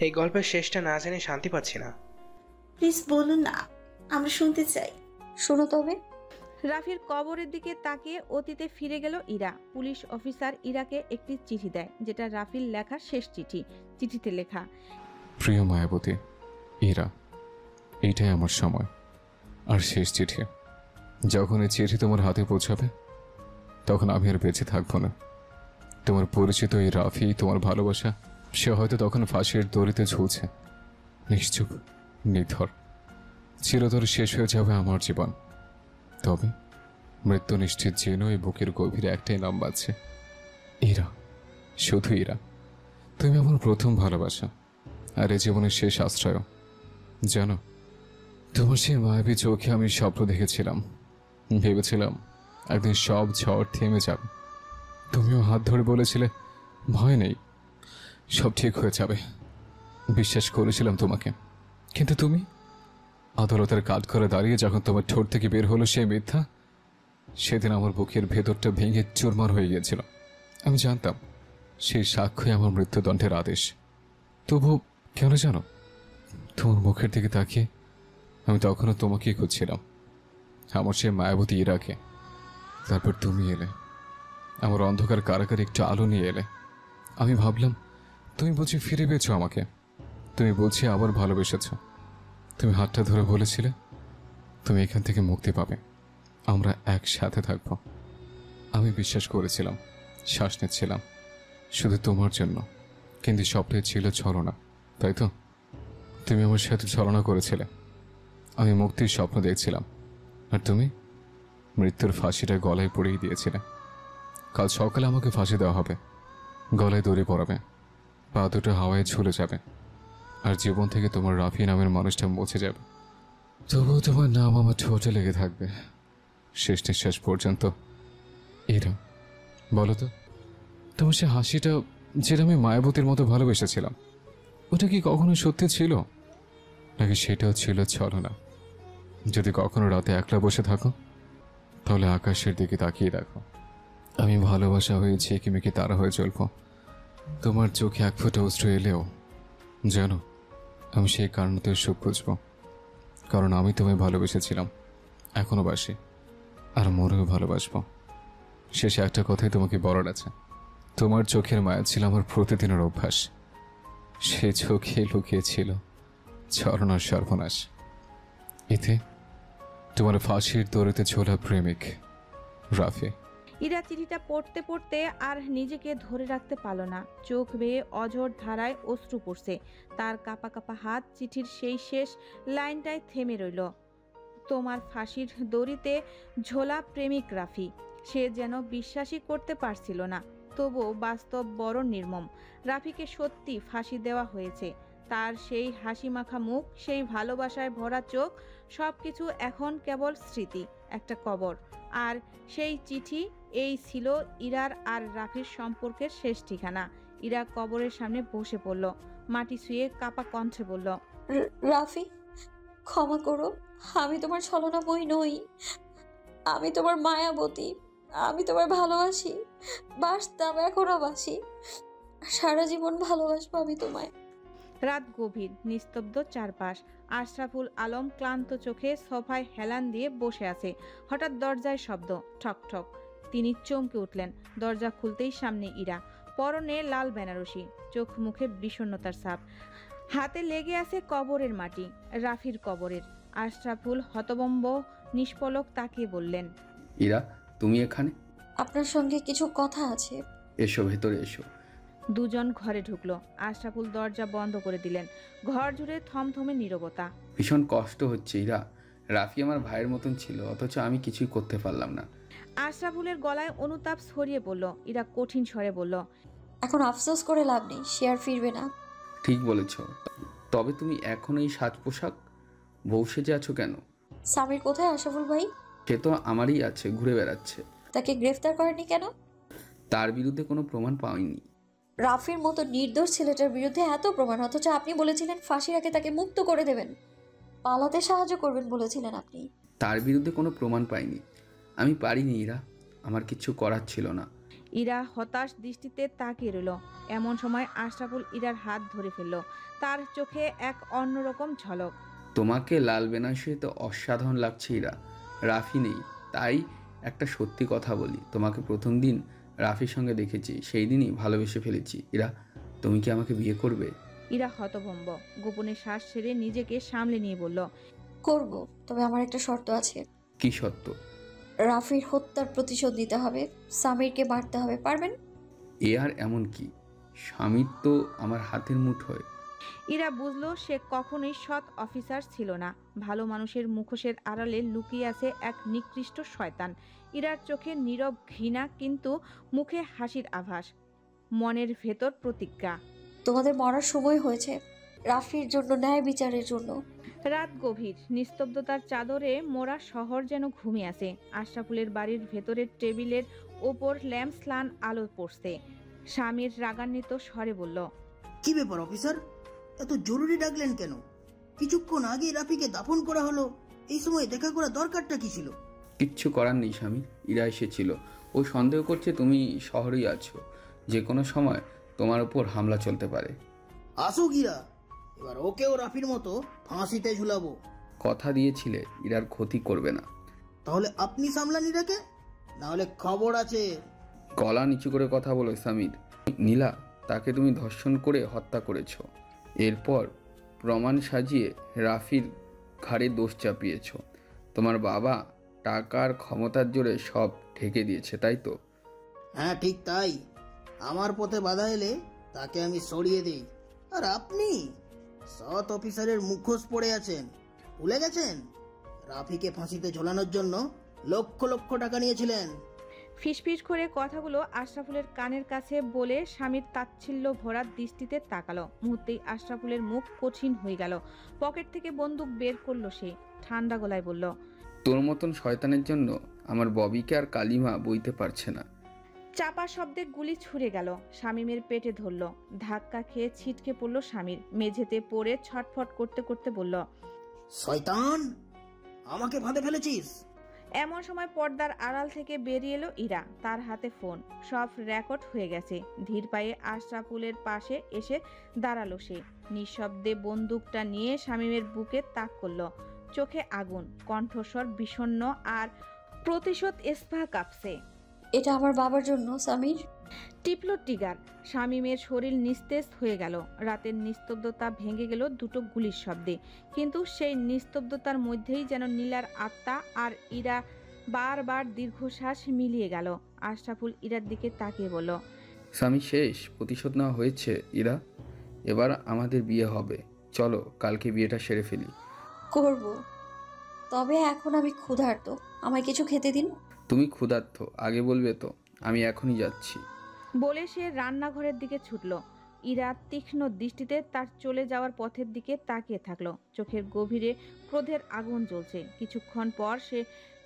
এই গল্পের শেষটা না জেনে শান্তি পাচ্ছি না। প্লিজ বলুন না, আমরা শুনতে চাই। শোনো তবে। রাফির কবরের দিকে তাকিয়ে অতীতে ফিরে গেল ইরা। পুলিশ অফিসার ইরাকে একটি চিঠি দেয়, যেটা রাফির লেখা শেষ চিঠি। চিঠিতে লেখা, প্রিয় মায়াবতী ইরা, এইটাই আমার সময় আর শেষ চিঠি। যখন এই চিঠি তোমার হাতে পৌঁছাবে তখন আমি আর বেঁচে থাকবো না। তোমার পরিচিত এই রাফি, তোমার ভালোবাসা, সে হয়তো তখন ফাঁসির দড়িতে ঝুলছে, নিশ্চুপ, নিথর। চিরতর শেষ হয়ে যাবে আমার জীবন। তবে মৃত্যু নিশ্চিত জেনে এই বুকের গভীরে একটাই নাম বাজছে, ইরা, শুধু ইরা। তুমি আমার প্রথম ভালোবাসা আর এই জীবনের শেষ আশ্রয়। জানো, তোমার সেই মায়াবী চোখে আমি স্বপ্ন দেখেছিলাম। ভেবেছিলাম একদিন সব ঝড় থেমে যাবে। তুমিও হাত ধরে বলেছিলে, ভয় নেই, সব ঠিক হয়ে যাবে। বিশ্বাস করেছিলাম তোমাকে, কিন্তু তুমি আদালতের কাঠ করে দাঁড়িয়ে যখন তোমার ঠোঁট থেকে বের হলো সেই মিথ্যা, সেদিন আমার বুকের ভেতরটা ভেঙে চুরমার হয়ে গিয়েছিল। আমি জানতাম সেই সাক্ষ্যই আমার মৃত্যুদণ্ডের আদেশ। তবু কেন জানো, তোমার মুখের দিকে তাকিয়ে আমি তখনও তোমাকেই খুঁজছিলাম, আমার সে মায়াবতী ইরাকে। তারপর তুমি এলে, আমার অন্ধকার কারাগারে একটু আলো নিয়ে এলে। আমি ভাবলাম তুমি বলছি ফিরে পেয়েছো আমাকে, তুমি বলছি আবার ভালোবেসেছ। তুমি হাতটা ধরে বলেছিলে তুমি এখান থেকে মুক্তি পাবে, আমরা একসাথে থাকবো। আমি বিশ্বাস করেছিলাম, শ্বাস নিচ্ছিলাম শুধু তোমার জন্য, কিন্তু সবটাই ছিল ছলনা, তাই তো? তুমি আমার সাথে ছলনা করেছিলে। আমি মুক্তির স্বপ্ন দেখছিলাম, আর তুমি মৃত্যুর ফাঁসিটা গলায় পরিয়ে দিয়েছিলে। কাল সকালে আমাকে ফাঁসি দেওয়া হবে, গলায় দড়ি পড়াবে, পা দুটো হাওয়ায় ঝুলে যাবে, আর জীবন থেকে তোমার রাফি নামের মানুষটা মুছে যাবে। তবুও তোমার নাম আমার ঠোঁটে লেগে থাকবে শেষ নিঃশ্বাস পর্যন্ত। এরা বলো তো, তোমার সে হাসিটা যেটা আমি মায়াবতীর মতো ভালোবেসেছিলাম, ওটা কি কখনো সত্যি ছিল, নাকি সেটাও ছিল ছলনা? যদি কখনো রাতে একলা বসে থাকো, তাহলে আকাশের দিকে তাকিয়ে দেখো। আমি ভালোবাসা হয়ে ঝিকিমিকি তারা হয়ে চলবো। তোমার চোখে এক ফোঁটা অশ্রু এলেও জানো, আমি সেই কারণতে সুখ খুঁজবো, কারণ আমি তোমায় ভালোবেসেছিলাম, এখনো বাসি, আর মরেও ভালোবাসবো। শেষে একটা কথাই তোমাকে বলার আছে, তোমার চোখের মায়া ছিল আমার প্রতিদিনের অভ্যাস। সে চোখে লুকিয়েছিল ছলনার সর্বনাশ। এতে তোমার ফাঁসির দড়িতে ঝোলা প্রেমিক রাফি। ইরা চিঠিটা পড়তে পড়তে আর নিজেকে ধরে রাখতে পারল না, চোখ বেয়ে অঝোর ধারায় অশ্রু পড়ছে। তার কাঁপা কাঁপা হাত চিঠির সেই শেষ লাইনটায় থেমে রইল, তোমার ফাঁসির দড়িতে ঝোলা প্রেমিক রাফি। সে যেন বিশ্বাসই করতে পারছিল না, তবুও বাস্তব বড় নির্মম। রাফিকে সত্যি ফাঁসি দেওয়া হয়েছে। তার সেই হাসি মাখা মুখ, সেই ভালোবাসায় ভরা চোখ, সবকিছু এখন কেবল স্মৃতি, একটা কবর। আর সেই চিঠি, এই ছিল ইরার আর রাফির সম্পর্কের শেষ ঠিকানা। ইরা কবরের সামনে বসে পড়ল, মাটি ছুঁয়ে কাপা কণ্ঠে বলল, রাফি, ক্ষমা করো, আমি তোমার ছলনাময়ী নই, আমি তোমার মায়াবতী, আমি তোমার ভালোবাসি, বাসতাম, এখনো বাসি, সারা জীবন ভালোবাসবো আমি তোমায়। রাত গভীর, নিস্তব্ধ চারপাশ। আশরাফুল আলম ক্লান্ত চোখে সোফায় হেলান দিয়ে বসে আছে। হঠাৎ দরজায় শব্দ, ঠক ঠক। তিনি চমকে উঠলেন। দরজা খুলতেই সামনে ইরা, পরনে লাল বেনারসি, চোখ মুখে বিষণ্ণতার ছাপ, হাতে লেগে আছে কবরের মাটি, রাফির কবরের। আশরাফুল হতবম্ব নিষ্পলক তাকিয়ে বললেন, ইরা, তুমি এখানে? আপনার সঙ্গে কিছু কথা আছে। এসো, ভেতরে এসো। দুজন ঘরে ঢুকলো। আশরাফুল দরজা বন্ধ করে দিলেন। ঘর জুড়ে থমথমে নীরবতা। ভীষণ কষ্ট হচ্ছে ইরা, রাফি আমার ভাইয়ের মতন ছিল, অথচ আমি কিছুই করতে পারলাম না। আশরাফুলের গলায় অনুতাপ ছড়িয়ে পড়ল। ইরা কঠিন স্বরে বলল, এখন আফসোস করে লাভ নেই, সে আর ফিরবে না। ঠিক বলেছ, তবে তুমি এখন এই সাজ পোশাক বউ সেজে আছো কেন? সামির কোথায় আশরাফুল ভাই? সে তো আমারই আছে, ঘুরে বেড়াচ্ছে। তাকে গ্রেফতার করেনি কেন? তার বিরুদ্ধে কোনো প্রমাণ পাইনি। রাফির মতো নির্দোষ ছেলেটার বিরুদ্ধে এত প্রমাণ, অথচ আপনি বলেছিলেন ফাঁসির আগে তাকে মুক্ত করে দেবেন, পালাতে সাহায্য করবেন বলেছিলেন আপনি। তার বিরুদ্ধে কোনো প্রমাণ পাইনি, আমি পারিনি ইরা, আমার কিছু করার ছিল না। ইরা হতাশ দৃষ্টিতে তাকিয়ে রইল। এমন সময় আশরাফুল ইরার হাত ধরে ফেলল। তার চোখে এক অন্যরকম ঝলক। তোমাকে লাল বেনারসিতে অসাধারণ লাগছে ইরা, রাফি নেই, তাই একটা সত্যি কথা বলি, তোমাকে প্রথম দিন রাফির সঙ্গে দেখেছি, সেই দিনই ভালোবেসে ফেলেছি। ইরা, তুমি কি আমাকে বিয়ে করবে? ইরা হতভম্ব, গোপনে শ্বাস ছেড়ে নিজেকে সামলে নিয়ে বলল, করব, তবে আমার একটা শর্ত আছে। কি শর্ত? রাফির হত্যার প্রতিশোধ নিতে হবে, সামিরকে মারতে হবে, পারবেন? এ আর এমন কি, স্বামীর তো আমার হাতের মুঠোয়। ইরা বুঝল সে কখনোই সৎ অফিসার ছিল না। ভালো মানুষের মুখোশের আড়ালে লুকিয়ে আছে এক নিকৃষ্ট শয়তান। ইরার চোখে নীরব ঘৃণা, কিন্তু মুখে হাসির আভাস, মনের ভেতর প্রতিজ্ঞা। তোমাদের মরার সময় হয়েছে, রাফির জন্য, ন্যায় বিচারের জন্য। রাত গভীর, নিস্তব্ধতার চাদরে মোড়া শহর যেন ঘুমিয়ে আছে। আশরাফুলের বাড়ির ভেতরের টেবিলের ওপর ল্যাম্পস্লান আলো পড়ছে। স্বামীর রাগান্বিত স্বরে বলল, কি ব্যাপার অফিসার, এত জরুরি ডাকলেন কেন? কিছুক্ষণ আগে রাফিকে দাফন করা হলো, এই সময় দেখা করা দরকারটা কি ছিল? কিচ্ছু করার নেই স্বামী, ইরা এসেছিল, ও সন্দেহ করছে তুমি শহরেই আছো, যে কোনো সময় তোমার উপর হামলা চলতে পারে। আসুক ইরা, এবার ওকেও রাফির মতো ফাঁসিতে ঝুলাবো। কথা দিয়েছিলে ইরার ক্ষতি করবে না। তাহলে আপনি সামলান ইরাকে, না হলে খবর আছে। গলা নিচু করে কথা বলো সামির। নীলা, তাকে তুমি ধর্ষণ করে হত্যা করেছ, এরপর প্রমাণ সাজিয়ে রাফির ঘাড়ে দোষ চাপিয়েছ। তোমার বাবা টাকার ক্ষমতার জোরে সব ঢেকে দিয়েছে, তাই তো? হ্যাঁ ঠিক তাই। আমার পথে বাধা এলে তাকে আমি সরিয়ে দিই, আর আপনি সৎ অফিসারের মুখোশ পড়ে আছেন। ভুলে গেছেন রাফিকে ফাঁসিতে ঝোলানোর জন্য লক্ষ লক্ষ টাকা নিয়েছিলেন। ফিসফিস করে কথাগুলো আশরাফুলের কানের কাছে বলে স্বামীর তাচ্ছিল্য ভরা দৃষ্টিতে তাকালো। মুহূর্তেই আশরাফুলের মুখ কঠিন হয়ে গেল। পকেট থেকে বন্দুক বের করলো সে, ঠান্ডা গলায় বলল, তোর মতন শয়তানের জন্য আমার ববিকে আর কালিমা বইতে পারছে না। চাপা শব্দে গুলি ছুড়ে গেল, শামীমের পেটে ধরল। ধাক্কা খেয়ে ছিটকে পড়ল স্বামীর, মেঝেতে পড়ে ছটফট করতে করতে বলল, শয়তান, আমাকে ফাঁদে ফেলেছিস। এমন সময় পর্দার আড়াল থেকে বেরিয়ে এলো ইরা। তার হাতে ফোন, সব রেকর্ড হয়ে গেছে। ধীর পায়ে আশরাফুলের পাশে এসে দাঁড়ালো সে। নিঃশব্দে বন্দুকটা নিয়ে শামীমের বুকে তাক করলো। চোখে আগুন, কণ্ঠস্বর বিষণ্ণ, আর প্রতিশোধ স্পৃহা কাঁপছে। এটা আমার বাবার জন্য সামির। টিপলো টিগার। শামীমের শরীর নিস্তেজ হয়ে গেল। রাতের নিস্তব্ধতা ভেঙে গেল দুটো গুলির শব্দে। কিন্তু সেই নিস্তব্ধতার মধ্যেই যেন নীলার আত্মা আর ইরা বারবার দীর্ঘশ্বাস মিলিয়ে গেল। আশরাফুল ইরার দিকে তাকিয়ে বলল, স্বামী শেষ, প্রতিশোধ নেওয়া হয়েছে ইরা, এবার আমাদের বিয়ে হবে। চলো কালকে বিয়েটা সেরে ফেলি। করব, তবে এখন আমি ক্ষুধার্ত, আমায় কিছু খেতে দিন। তুমি ক্ষুধার্ত আগে বলবে তো, আমি এখনই যাচ্ছি। বলে সে রান্নাঘরের দিকে ছুটল। ইরা তীক্ষ্ণ দৃষ্টিতে তার চলে যাওয়ার পথের দিকে তাকিয়ে থাকলো। চোখের গভীরে ক্রোধের আগুন জ্বলছে। কিছুক্ষণ পর সে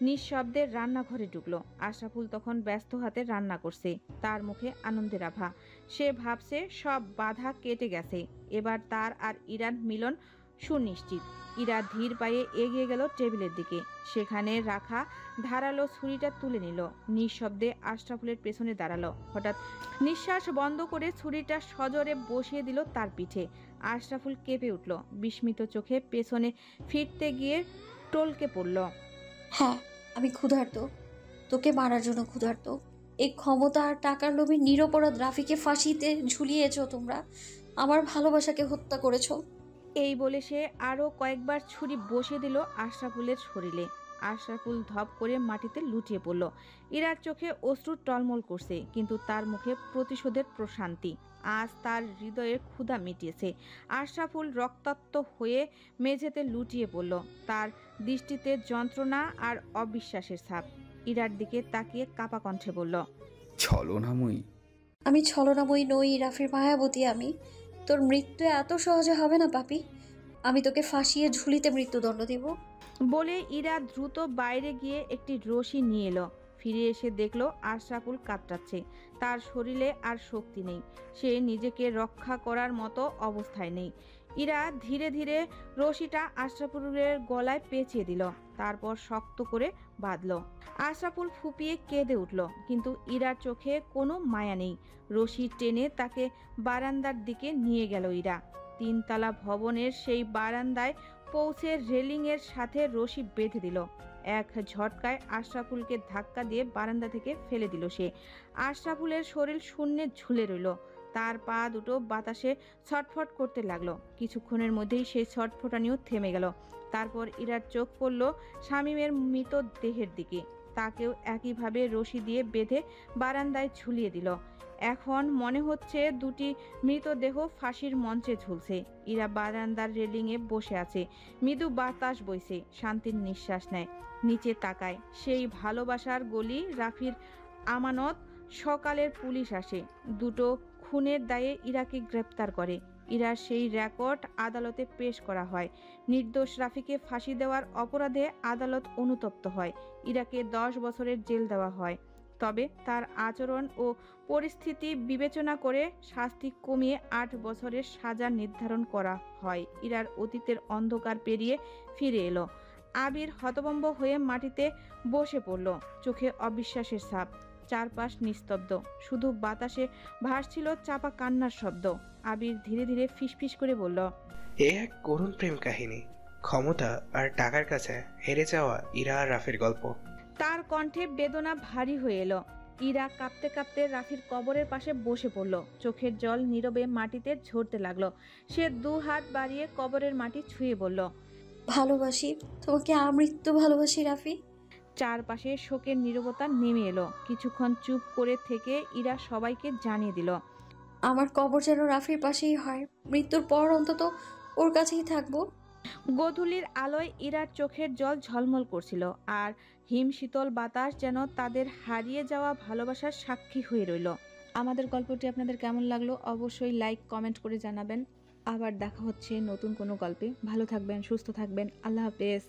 নিঃশব্দে রান্নাঘরে ঢুকলো। আশরাফুল তখন ব্যস্ত হাতে রান্না করছে, তার মুখে আনন্দের আভা। সে ভাবছে সব বাধা কেটে গেছে, এবার তার আর ইরার মিলন সুনিশ্চিত। ইরা ধীর পায়ে এগিয়ে গেল টেবিলের দিকে, সেখানে রাখা ধারালো ছুরিটা তুলে নিল। নিঃশব্দে আশরাফুলের পেছনে দাঁড়ালো। হঠাৎ নিঃশ্বাস বন্ধ করে ছুরিটা সজোরে বসিয়ে দিল তার পিঠে। আশরাফুল কেঁপে উঠল। বিস্মিত চোখে পেছনে ফিরতে গিয়ে টলকে পড়ল। হ্যাঁ, আমি ক্ষুধার্ত, তোকে মারার জন্য ক্ষুধার্ত। এই ক্ষমতা আর টাকার লোভে নিরপরাধ রাফিকে ফাঁসিতে ঝুলিয়েছ তোমরা, আমার ভালোবাসাকে হত্যা করেছো। এই বলে সে আরো কয়েকবার ছুরি বসিয়ে দিল আশরাফুলের শরীরে। আশরাফুল ধপ করে মাটিতে লুটিয়ে পড়ল। ইরার চোখে অশ্রু টলমল করছে, কিন্তু তার মুখে প্রতিশোধের প্রশান্তি। আজ তার হৃদয়ের ক্ষুধা মিটিয়েছে। আশরাফুল রক্তাক্ত হয়ে মেঝেতে লুটিয়ে পড়ল, তার দৃষ্টিতে যন্ত্রণা আর অবিশ্বাসের ছাপ। ইরার দিকে তাকিয়ে কাপা কণ্ঠে বলল, ছলনাময়ী। আমি ছলনাময়ী নই, রাফির মায়াবতী আমি। তোর মৃত্যু এত সহজে হবে না পাপি, আমি তোকে ফাঁসিয়ে ঝুলিতে মৃত্যুদণ্ড দিব। বলে ইরা দ্রুত বাইরে গিয়ে একটি রশি নিয়ে এলো। ফিরে এসে দেখলো আশরাফুল কাতরাচ্ছে, তার শরীরে আর শক্তি নেই, সে নিজেকে রক্ষা করার মতো অবস্থায় নেই। ইরা ধীরে ধীরে রশিটা আশরাফুলের গলায় পেঁচিয়ে দিল, তারপর শক্ত করে বাঁধল। আশরাফুল ফুপিয়ে কেঁদে উঠল, কিন্তু ইরার চোখে কোনো মায়া নেই। রশি টেনে তাকে বারান্দার দিকে নিয়ে গেল ইরা। 3 তলা ভবনের সেই বারান্দায় পৌঁছে রেলিংয়ের সাথে রশি বেঁধে দিল। এক ঝটকায় আশরাফুলকে ধাক্কা দিয়ে বারান্দা থেকে ফেলে দিল সে। আশরাফুলের শরীর শূন্যে ঝুলে রইল, তার পা দুটো বাতাসে ছটফট করতে লাগলো। কিছুক্ষণের মধ্যেই সেই ছটফটানিও থেমে গেল। তারপর ইরার চোখ পড়ল শামীমের মৃত দেহের দিকে, তাকেও একইভাবে রশি দিয়ে বেঁধে বারান্দায় ঝুলিয়ে দিল। এখন মনে হচ্ছে দুটি মৃতদেহ ফাঁসির মঞ্চে ঝুলছে। ইরা বারান্দার রেলিংয়ে বসে আছে, মৃদু বাতাস বইছে, শান্তির নিঃশ্বাস নেয়। নিচে তাকায়, সেই ভালোবাসার গলি রাফির আমানত। সকালের পুলিশ আসে, দুটো খুনের দায়ে ইরাকে গ্রেপ্তার করে। ইরার সেই রেকর্ড আদালতে পেশ করা হয়। নির্দোষ রাফিকে ফাঁসি দেওয়ার অপরাধে আদালত অনুতপ্ত হয়। ইরাকে 10 বছরের জেল দেওয়া হয়। তবে তার আচরণ ও পরিস্থিতি বিবেচনা করে শাস্তি কমিয়ে 8 বছরের সাজা নির্ধারণ করা হয়। ইরার অতীতের অন্ধকার পেরিয়ে ফিরে এলো। আবির হতভম্ব হয়ে মাটিতে বসে পড়ল, চোখে অবিশ্বাসের ছাপ। চারপাশ নিস্তব্ধ, শুধু বাতাসে ভাসছিল চাপা কান্নার শব্দ। আবির ধীরে ধীরে ফিসফিস করে বলল, এ এক করুণ প্রেম কাহিনী, ক্ষমতা আর টাকার কাছে হেরে যাওয়া ইরা আর রাফির গল্প। তার কণ্ঠে বেদনা ভারী হয়ে এলো। ইরা কাঁপতে কাঁপতে রাফির কবরের পাশে বসে পড়ল। চোখের জল নীরবে মাটিতে ঝরতে লাগলো। সে 2 হাত বাড়িয়ে কবরের মাটি ছুঁয়ে বলল, ভালোবাসি তোমাকে, আমৃত্যু ভালোবাসি রাফি। চারপাশে শোকের নীরবতা নেমে এলো। কিছুক্ষণ চুপ করে থেকে ইরা সবাইকে জানিয়ে দিল, আমার কবর যেন রাফির পাশেই হয়, মৃত্যুর পর অন্তত ওর কাছেই থাকবো। গোধূলির আলোয় ইরার চোখের জল ঝলমল করছিল, আর হিম শীতল বাতাস যেন তাদের হারিয়ে যাওয়া ভালোবাসার সাক্ষী হয়ে রইল। আমাদের গল্পটি আপনাদের কেমন লাগলো অবশ্যই লাইক কমেন্ট করে জানাবেন। আবার দেখা হচ্ছে নতুন কোনো গল্পে। ভালো থাকবেন, সুস্থ থাকবেন। আল্লাহ হাফেজ।